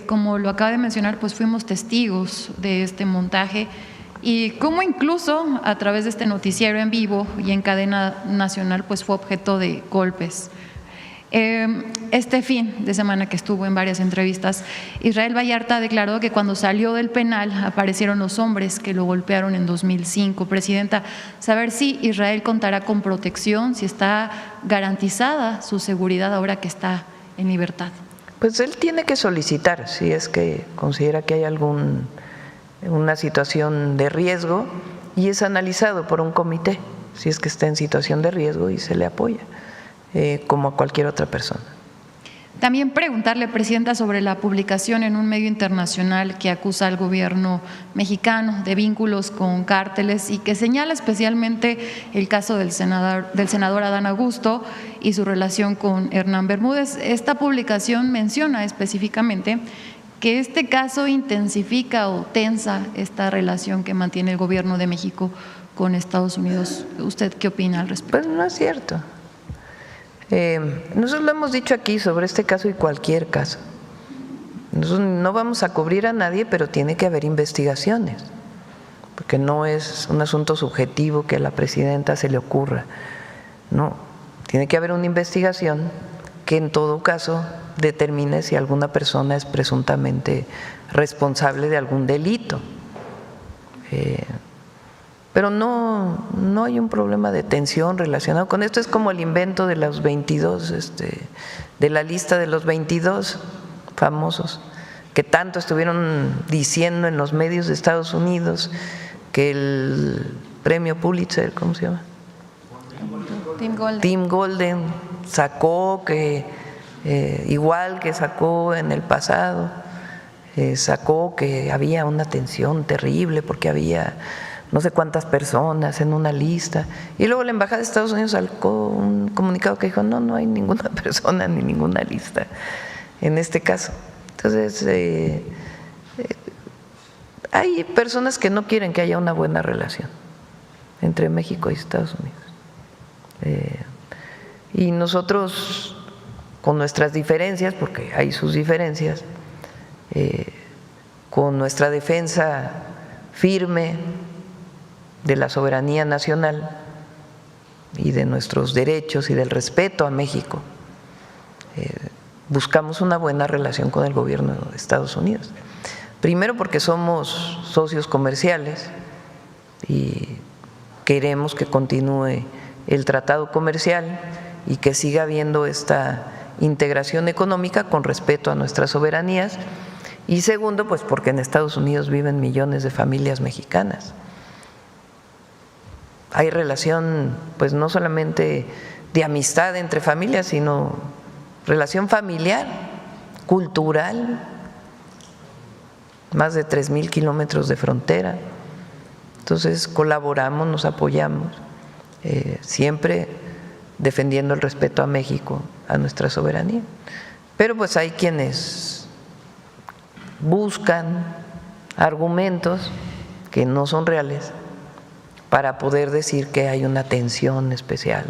como lo acaba de mencionar, pues fuimos testigos de este montaje y cómo incluso a través de este noticiero en vivo y en cadena nacional pues fue objeto de golpes. Este fin de semana que estuvo en varias entrevistas, Israel Vallarta declaró que cuando salió del penal aparecieron los hombres que lo golpearon en 2005. Presidenta, saber si Israel contará con protección, si está garantizada su seguridad ahora que está en libertad. Pues él tiene que solicitar, si es que considera que hay una situación de riesgo, y es analizado por un comité, si es que está en situación de riesgo, y se le apoya. Como a cualquier otra persona. También preguntarle, presidenta, sobre la publicación en un medio internacional que acusa al gobierno mexicano de vínculos con cárteles y que señala especialmente el caso del senador Adán Augusto y su relación con Hernán Bermúdez. Esta publicación menciona específicamente que este caso intensifica o tensa esta relación que mantiene el gobierno de México con Estados Unidos. ¿Usted qué opina al respecto? Pues no es cierto. Nosotros lo hemos dicho aquí sobre este caso y cualquier caso. Nosotros no vamos a cubrir a nadie, pero tiene que haber investigaciones, porque no es un asunto subjetivo que a la presidenta se le ocurra. No, tiene que haber una investigación que en todo caso determine si alguna persona es presuntamente responsable de algún delito. Pero no hay un problema de tensión relacionado con esto. Es como el invento de los 22, de la lista de los 22 famosos, que tanto estuvieron diciendo en los medios de Estados Unidos que el premio Pulitzer, ¿cómo se llama? Tim Golden sacó que, igual que sacó en el pasado, sacó que había una tensión terrible porque había no sé cuántas personas en una lista, y luego la Embajada de Estados Unidos sacó un comunicado que dijo no hay ninguna persona ni ninguna lista en este caso. Entonces hay personas que no quieren que haya una buena relación entre México y Estados Unidos, y nosotros con nuestras diferencias, porque hay sus diferencias, con nuestra defensa firme de la soberanía nacional y de nuestros derechos y del respeto a México, buscamos una buena relación con el gobierno de Estados Unidos. Primero porque somos socios comerciales y queremos que continúe el tratado comercial y que siga habiendo esta integración económica con respeto a nuestras soberanías. Y segundo, pues porque en Estados Unidos viven millones de familias mexicanas. Hay relación, pues no solamente de amistad entre familias, sino relación familiar, cultural, más de 3,000 kilómetros de frontera. Entonces colaboramos, nos apoyamos, siempre defendiendo el respeto a México, a nuestra soberanía. Pero pues hay quienes buscan argumentos que no son reales para poder decir que hay una tensión especial.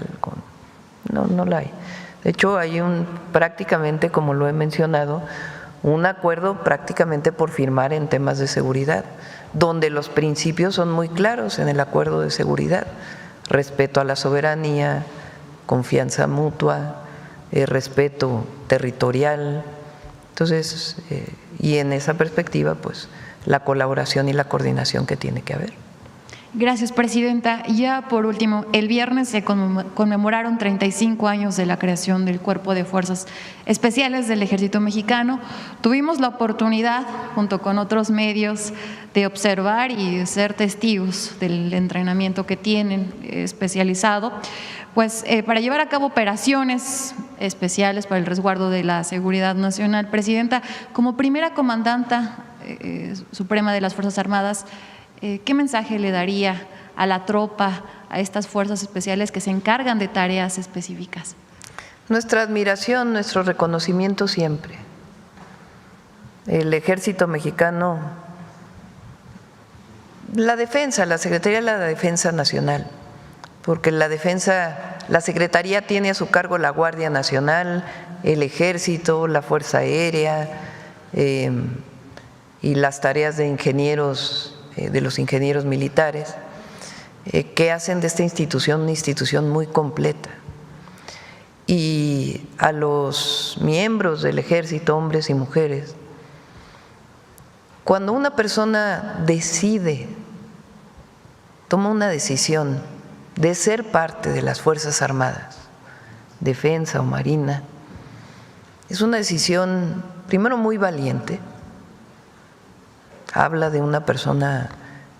No la hay. De hecho, hay prácticamente, como lo he mencionado, un acuerdo prácticamente por firmar en temas de seguridad, donde los principios son muy claros en el acuerdo de seguridad: respeto a la soberanía, confianza mutua, respeto territorial. Entonces, y en esa perspectiva, pues la colaboración y la coordinación que tiene que haber. Gracias, Presidenta. Ya por último, el viernes se conmemoraron 35 años de la creación del Cuerpo de Fuerzas Especiales del Ejército Mexicano. Tuvimos la oportunidad, junto con otros medios, de observar y ser testigos del entrenamiento que tienen especializado, pues para llevar a cabo operaciones especiales para el resguardo de la seguridad nacional. Presidenta, como primera comandanta suprema de las Fuerzas Armadas, ¿qué mensaje le daría a la tropa, a estas fuerzas especiales que se encargan de tareas específicas? Nuestra admiración, nuestro reconocimiento siempre. El Ejército Mexicano, la defensa, la Secretaría de la Defensa Nacional, porque la Secretaría tiene a su cargo la Guardia Nacional, el Ejército, la Fuerza Aérea y las tareas de ingenieros, de los ingenieros militares, que hacen de esta institución una institución muy completa. Y a los miembros del Ejército, hombres y mujeres, cuando una persona decide, toma una decisión de ser parte de las Fuerzas Armadas, defensa o marina, es una decisión, primero, muy valiente. Habla de una persona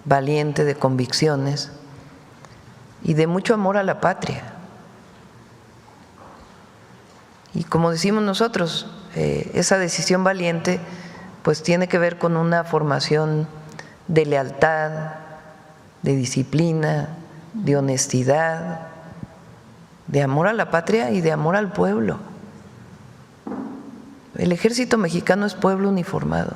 valiente, de convicciones y de mucho amor a la patria. Y como decimos nosotros, esa decisión valiente pues tiene que ver con una formación de lealtad, de disciplina, de honestidad, de amor a la patria y de amor al pueblo. El Ejército Mexicano es pueblo uniformado.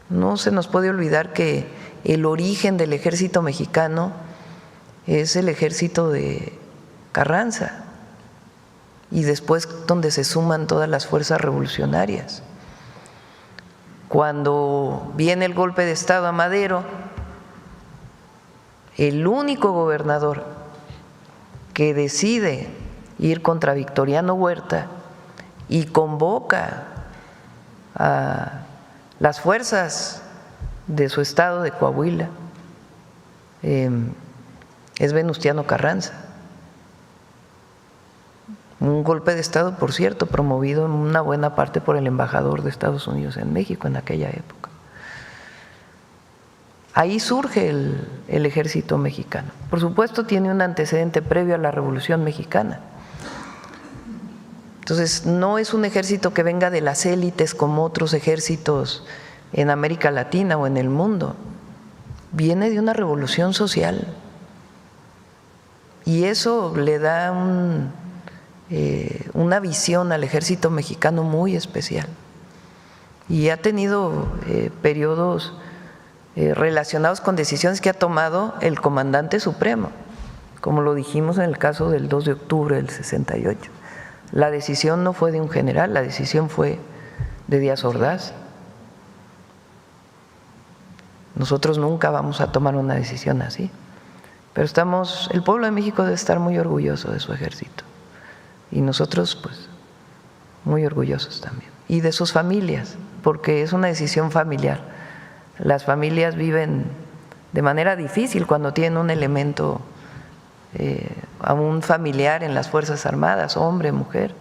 No se nos puede olvidar que el origen del Ejército Mexicano es el ejército de Carranza y después donde se suman todas las fuerzas revolucionarias. Cuando viene el golpe de Estado a Madero, el único gobernador que decide ir contra Victoriano Huerta y convoca a las fuerzas de su estado de Coahuila es Venustiano Carranza. Un golpe de Estado, por cierto, promovido en una buena parte por el embajador de Estados Unidos en México en aquella época. Ahí surge el Ejército Mexicano. Por supuesto, tiene un antecedente previo a la Revolución Mexicana. Entonces, no es un ejército que venga de las élites como otros ejércitos en América Latina o en el mundo. Viene de una revolución social. Y eso le da una visión al Ejército Mexicano muy especial. Y ha tenido periodos relacionados con decisiones que ha tomado el comandante supremo, como lo dijimos en el caso del 2 de octubre del 68. La decisión no fue de un general, la decisión fue de Díaz Ordaz. Nosotros nunca vamos a tomar una decisión así, pero el pueblo de México debe estar muy orgulloso de su ejército y nosotros pues muy orgullosos también, y de sus familias, porque es una decisión familiar. Las familias viven de manera difícil cuando tienen un elemento, a un familiar en las Fuerzas Armadas, hombre, mujer.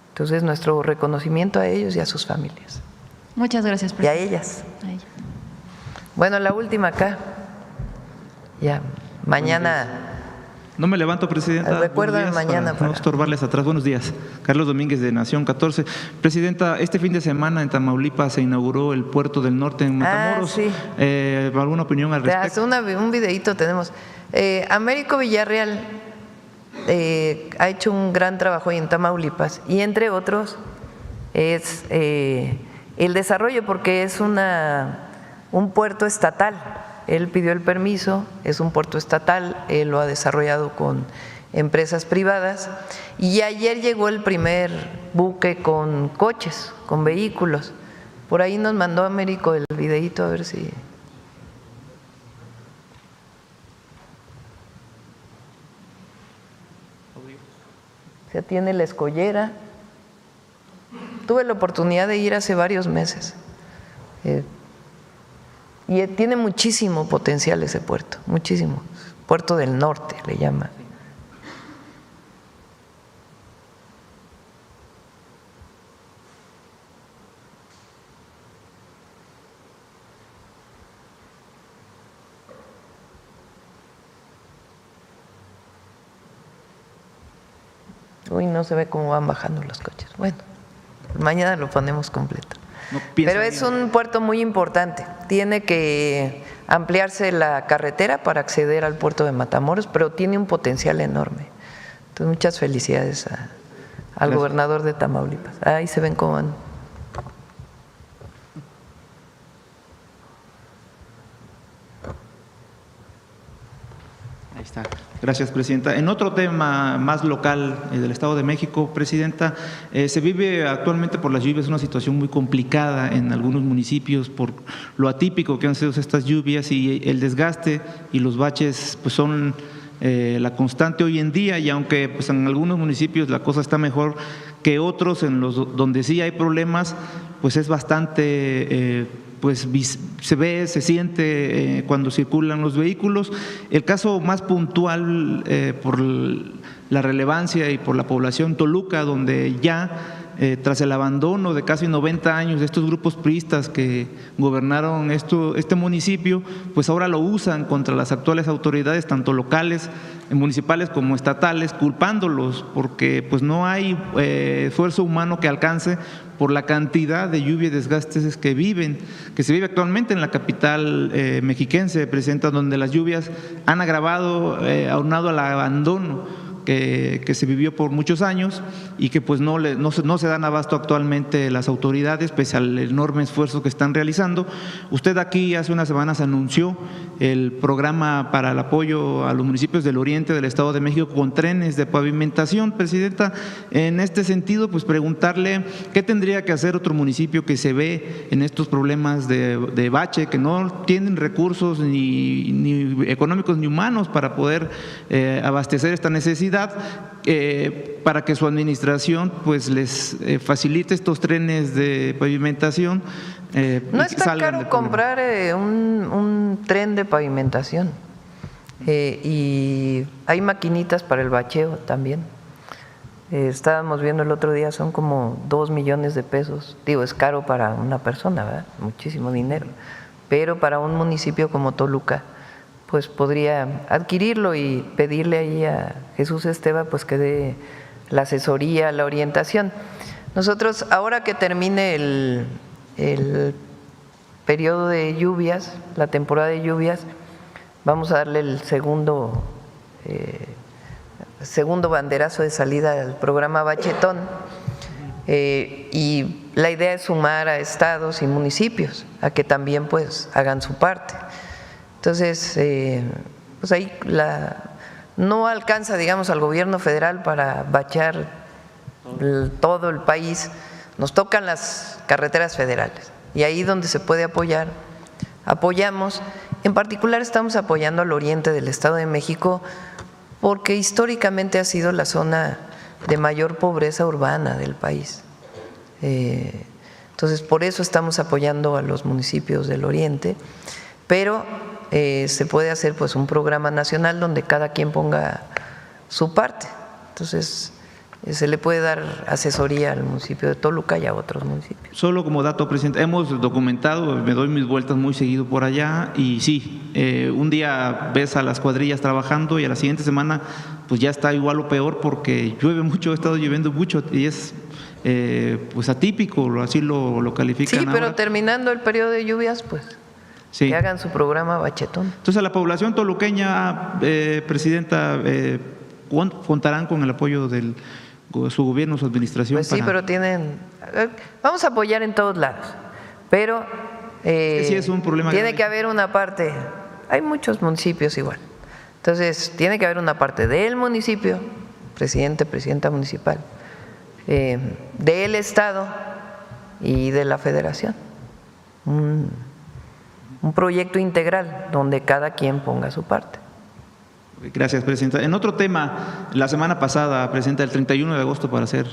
Entonces, nuestro reconocimiento a ellos y a sus familias. Muchas gracias, presidenta. Y a ellas. Bueno, la última acá. Ya, mañana. No me levanto, Presidenta. Recuérdame mañana. Para no estorbarles atrás. Buenos días. Carlos Domínguez, de Nación 14. Presidenta, este fin de semana en Tamaulipas se inauguró el Puerto del Norte en Matamoros. Sí. ¿Alguna opinión al respecto? Un videíto tenemos. Américo Villarreal ha hecho un gran trabajo ahí en Tamaulipas y entre otros es el desarrollo, porque es un puerto estatal. Él pidió el permiso, es un puerto estatal, él lo ha desarrollado con empresas privadas y ayer llegó el primer buque con coches, con vehículos. Por ahí nos mandó Américo el videíto, a ver si… Ya tiene la escollera. Tuve la oportunidad de ir hace varios meses. Y tiene muchísimo potencial ese puerto, muchísimo. Puerto del Norte le llaman. Uy, no se ve cómo van bajando los coches. Bueno, mañana lo ponemos completo. Pero es un puerto muy importante. Tiene que ampliarse la carretera para acceder al puerto de Matamoros, pero tiene un potencial enorme. Entonces, muchas felicidades al gobernador de Tamaulipas. Ahí se ven cómo van. Ahí está. Gracias, Presidenta. En otro tema más local del Estado de México, Presidenta, se vive actualmente por las lluvias una situación muy complicada en algunos municipios por lo atípico que han sido estas lluvias y el desgaste y los baches pues son la constante hoy en día, y aunque pues en algunos municipios la cosa está mejor que otros, en los donde sí hay problemas, pues es bastante pues se ve, se siente cuando circulan los vehículos. El caso más puntual por la relevancia y por la población, Toluca, donde ya tras el abandono de casi 90 años de estos grupos priistas que gobernaron este municipio, pues ahora lo usan contra las actuales autoridades, tanto locales, municipales como estatales, culpándolos porque pues no hay esfuerzo humano que alcance por la cantidad de lluvia y desgastes que se vive actualmente en la capital mexiquense, Presidenta, donde las lluvias han agravado, aunado al abandono que se vivió por muchos años y que pues no se dan abasto actualmente las autoridades pese al enorme esfuerzo que están realizando. Usted aquí hace unas semanas anunció el programa para el apoyo a los municipios del oriente del Estado de México con trenes de pavimentación, Presidenta. En este sentido, pues preguntarle qué tendría que hacer otro municipio que se ve en estos problemas de bache, que no tienen recursos ni económicos ni humanos para poder abastecer esta necesidad, para que su administración pues les facilite estos trenes de pavimentación. No está caro comprar un tren de pavimentación y hay maquinitas para el bacheo también. Estábamos viendo el otro día, son como 2 millones de pesos. Digo, es caro para una persona, ¿verdad? Muchísimo dinero, pero para un municipio como Toluca pues podría adquirirlo y pedirle ahí a Jesús Esteva pues que dé la asesoría, la orientación. Nosotros, ahora que termine el periodo de lluvias, la temporada de lluvias, vamos a darle el segundo banderazo de salida al programa Bachetón, y la idea es sumar a estados y municipios a que también pues hagan su parte. Entonces, pues ahí no alcanza, digamos, al gobierno federal para bachear todo el país. Nos tocan las carreteras federales y ahí donde se puede apoyar, apoyamos. En particular estamos apoyando al oriente del Estado de México porque históricamente ha sido la zona de mayor pobreza urbana del país. Entonces, por eso estamos apoyando a los municipios del oriente, pero se puede hacer pues un programa nacional donde cada quien ponga su parte. Entonces se le puede dar asesoría al municipio de Toluca y a otros municipios. Solo como dato, Presidente, hemos documentado, me doy mis vueltas muy seguido por allá y sí, un día ves a las cuadrillas trabajando y a la siguiente semana pues ya está igual o peor porque llueve mucho, ha estado lloviendo mucho y es pues atípico, así lo califican. Sí, pero ahora. Terminando el periodo de lluvias pues sí, que hagan su programa Bachetón. Entonces, la población toluqueña, Presidenta, ¿contarán con el apoyo de su gobierno, su administración? Pues sí, pero vamos a apoyar en todos lados, pero sí es un problema tiene grave. que haber una parte, hay muchos municipios igual, entonces tiene que haber una parte del municipio, presidente, presidenta municipal, del Estado y de la Federación. Un proyecto integral donde cada quien ponga su parte. Gracias, Presidenta. En otro tema, la semana pasada, Presidenta, el 31 de agosto para ser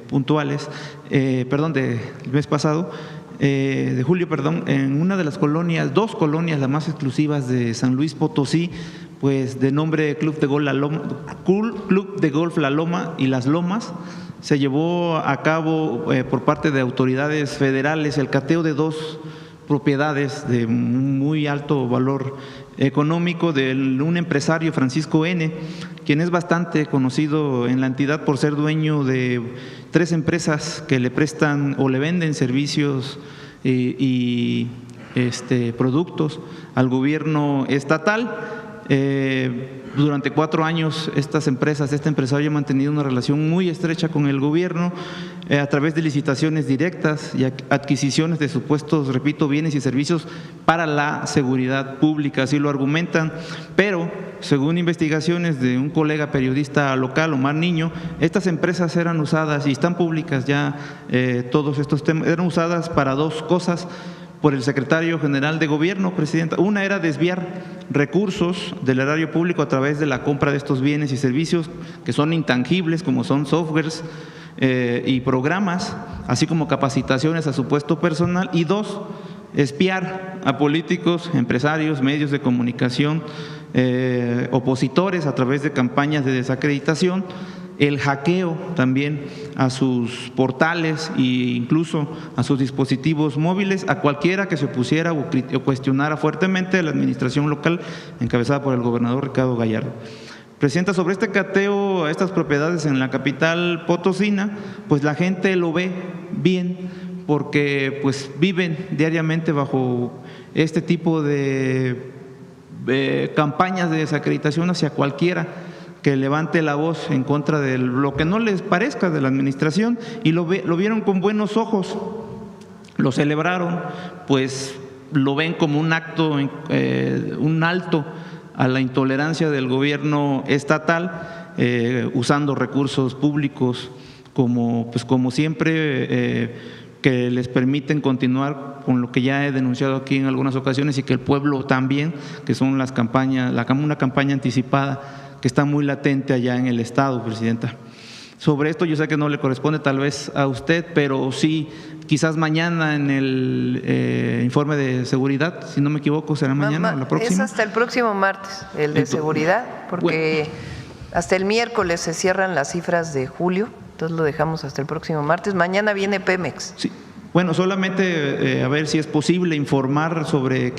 puntuales, del mes pasado, en una de las colonias, 2 colonias, las más exclusivas de San Luis Potosí, pues de nombre Club de Golf La Loma y Las Lomas, se llevó a cabo por parte de autoridades federales el cateo de 2 propiedades de muy alto valor económico de un empresario, Francisco N., quien es bastante conocido en la entidad por ser dueño de 3 empresas que le prestan o le venden servicios y productos al gobierno estatal. Durante 4 años esta empresario ha mantenido una relación muy estrecha con el gobierno a través de licitaciones directas y adquisiciones de supuestos, repito, bienes y servicios para la seguridad pública, así lo argumentan, pero según investigaciones de un colega periodista local, Omar Niño, estas empresas eran usadas, y están públicas ya todos estos temas, eran usadas para 2 cosas por el secretario general de Gobierno, Presidenta. Una era desviar recursos del erario público a través de la compra de estos bienes y servicios que son intangibles, como son softwares y programas, así como capacitaciones a supuesto personal. Y 2, espiar a políticos, empresarios, medios de comunicación, opositores a través de campañas de desacreditación, el hackeo también a sus portales e incluso a sus dispositivos móviles, a cualquiera que se opusiera o cuestionara fuertemente a la administración local encabezada por el gobernador Ricardo Gallardo. Presidenta, sobre este cateo a estas propiedades en la capital potosina, pues la gente lo ve bien porque pues viven diariamente bajo este tipo de campañas de desacreditación hacia cualquiera que levante la voz en contra de lo que no les parezca de la administración, y lo vieron con buenos ojos, lo celebraron, pues lo ven como un acto, un alto a la intolerancia del gobierno estatal, usando recursos públicos como siempre, que les permiten continuar con lo que ya he denunciado aquí en algunas ocasiones, y que el pueblo también, que son las campañas, una campaña anticipada que está muy latente allá en el Estado, Presidenta. Sobre esto yo sé que no le corresponde tal vez a usted, pero sí, quizás mañana en el informe de seguridad, si no me equivoco, será mañana o la próxima. Es hasta el próximo martes, el de seguridad, porque hasta el miércoles se cierran las cifras de julio, entonces lo dejamos hasta el próximo martes. Mañana viene Pemex. Sí. Bueno, solamente a ver si es posible informar sobre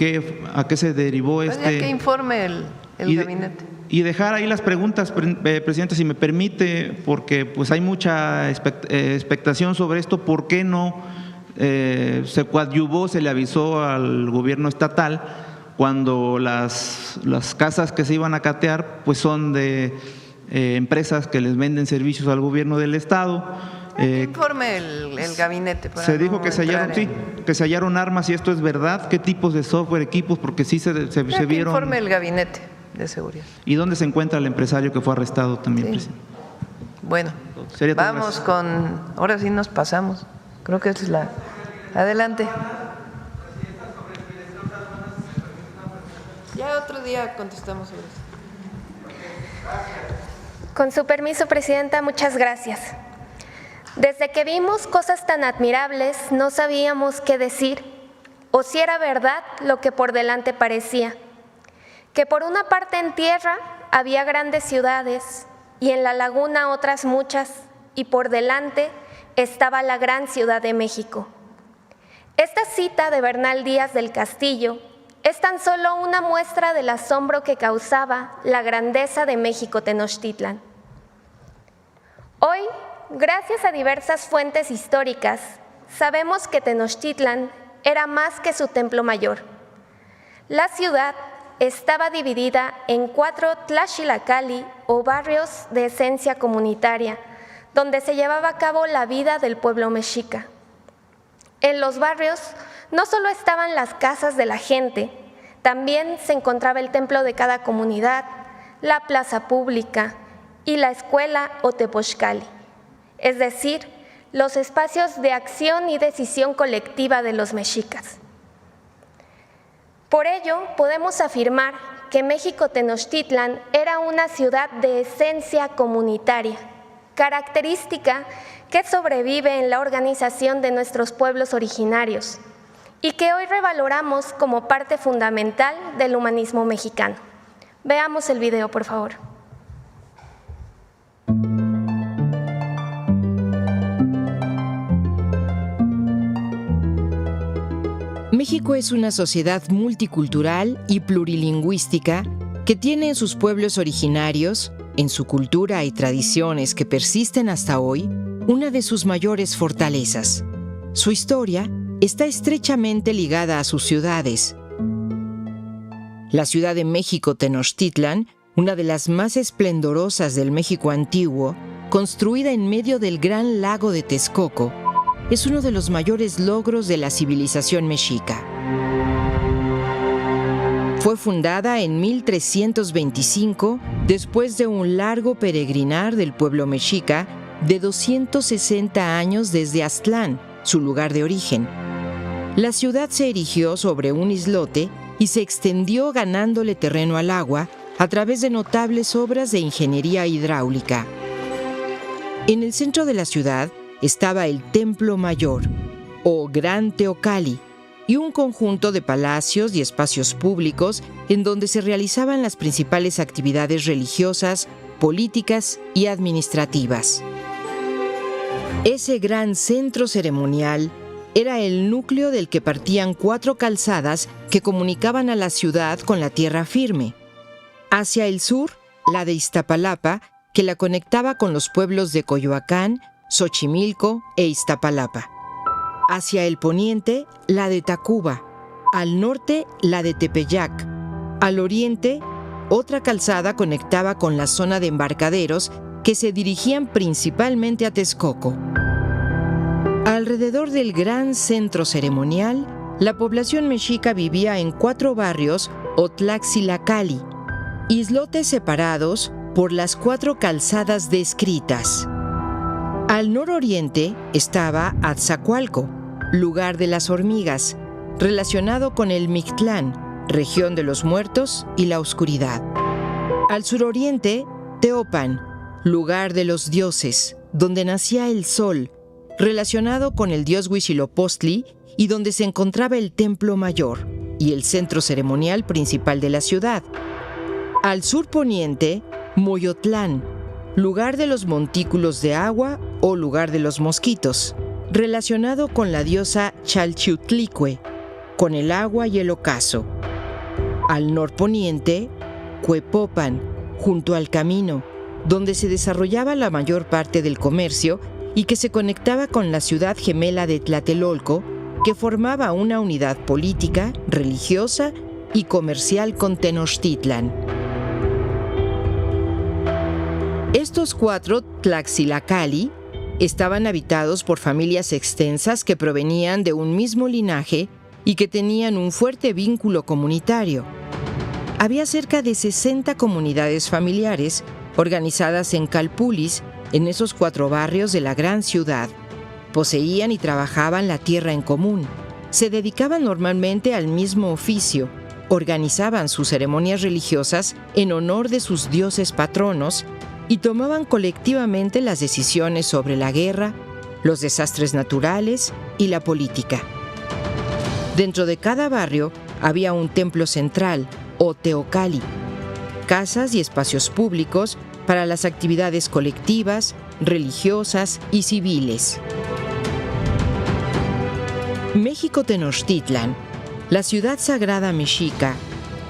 a qué se derivó pues ya que informe el gabinete. Y dejar ahí las preguntas, Presidenta, si me permite, porque pues hay mucha expectación sobre esto. ¿Por qué no se coadyuvó, se le avisó al gobierno estatal cuando las casas que se iban a catear pues son de empresas que les venden servicios al gobierno del Estado? Que informe el gabinete. Se dijo que se hallaron armas, y esto es verdad. ¿Qué tipos de software, equipos? Porque sí se vieron. Que informe el gabinete de seguridad. ¿Y dónde se encuentra el empresario que fue arrestado también, sí. Presidente? Bueno, vamos con… Ahora sí nos pasamos. Creo que es Adelante. Ya otro día contestamos sobre eso. Con su permiso, Presidenta, muchas gracias. Desde que vimos cosas tan admirables, no sabíamos qué decir, o si era verdad lo que por delante parecía. Que por una parte en tierra había grandes ciudades, y en la laguna otras muchas, y por delante estaba la gran Ciudad de México. Esta cita de Bernal Díaz del Castillo es tan solo una muestra del asombro que causaba la grandeza de México Tenochtitlan. Hoy, gracias a diversas fuentes históricas, sabemos que Tenochtitlan era más que su templo mayor. La ciudad estaba dividida en 4 tlaxilacali o barrios de esencia comunitaria, donde se llevaba a cabo la vida del pueblo mexica. En los barrios no solo estaban las casas de la gente, también se encontraba el templo de cada comunidad, la plaza pública y la escuela o tepochcali, es decir, los espacios de acción y decisión colectiva de los mexicas. Por ello, podemos afirmar que México Tenochtitlan era una ciudad de esencia comunitaria, característica que sobrevive en la organización de nuestros pueblos originarios, y que hoy revaloramos como parte fundamental del humanismo mexicano. Veamos el video, por favor. México es una sociedad multicultural y plurilingüística que tiene en sus pueblos originarios, en su cultura y tradiciones que persisten hasta hoy, una de sus mayores fortalezas. Su historia está estrechamente ligada a sus ciudades. La Ciudad de México Tenochtitlan, una de las más esplendorosas del México antiguo, construida en medio del gran lago de Texcoco, es uno de los mayores logros de la civilización mexica. Fue fundada en 1325 después de un largo peregrinar del pueblo mexica de 260 años desde Aztlán, su lugar de origen. La ciudad se erigió sobre un islote y se extendió ganándole terreno al agua a través de notables obras de ingeniería hidráulica. En el centro de la ciudad estaba el Templo Mayor, o Gran Teocalli, y un conjunto de palacios y espacios públicos en donde se realizaban las principales actividades religiosas, políticas y administrativas. Ese gran centro ceremonial era el núcleo del que partían 4 calzadas que comunicaban a la ciudad con la tierra firme. Hacia el sur, la de Iztapalapa, que la conectaba con los pueblos de Coyoacán, Xochimilco e Iztapalapa. Hacia el poniente, la de Tacuba. Al norte, la de Tepeyac. Al oriente, otra calzada conectaba con la zona de embarcaderos que se dirigían principalmente a Texcoco. Alrededor del gran centro ceremonial, la población mexica vivía en 4 barrios o Tlaxilacalli, islotes separados por las 4 calzadas descritas. Al nororiente estaba Atzacoalco, lugar de las hormigas, relacionado con el Mictlán, región de los muertos y la oscuridad. Al suroriente, Teopan, lugar de los dioses, donde nacía el sol, relacionado con el dios Huitzilopochtli y donde se encontraba el Templo Mayor y el centro ceremonial principal de la ciudad. Al surponiente, Moyotlán, lugar de los montículos de agua o lugar de los mosquitos, relacionado con la diosa Chalchiutlicue, con el agua y el ocaso. Al norponiente, Cuepopan, junto al camino, donde se desarrollaba la mayor parte del comercio y que se conectaba con la ciudad gemela de Tlatelolco, que formaba una unidad política, religiosa y comercial con Tenochtitlan. Estos 4 Tlaxilacalli estaban habitados por familias extensas que provenían de un mismo linaje y que tenían un fuerte vínculo comunitario. Había cerca de 60 comunidades familiares organizadas en calpulis en esos 4 barrios de la gran ciudad. Poseían y trabajaban la tierra en común. Se dedicaban normalmente al mismo oficio. Organizaban sus ceremonias religiosas en honor de sus dioses patronos y tomaban colectivamente las decisiones sobre la guerra, los desastres naturales y la política. Dentro de cada barrio había un templo central, o teocalli, casas y espacios públicos para las actividades colectivas, religiosas y civiles. México Tenochtitlan, la ciudad sagrada mexica,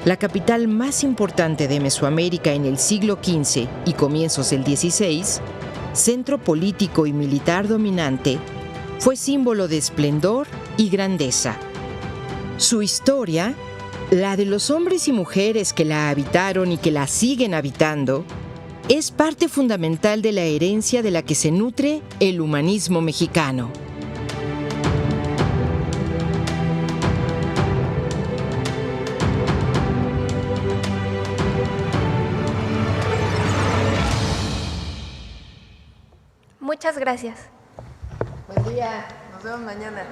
la capital más importante de Mesoamérica en el siglo XV y comienzos del XVI, centro político y militar dominante, fue símbolo de esplendor y grandeza. Su historia, la de los hombres y mujeres que la habitaron y que la siguen habitando, es parte fundamental de la herencia de la que se nutre el humanismo mexicano. Muchas gracias. Buen día, nos vemos mañana.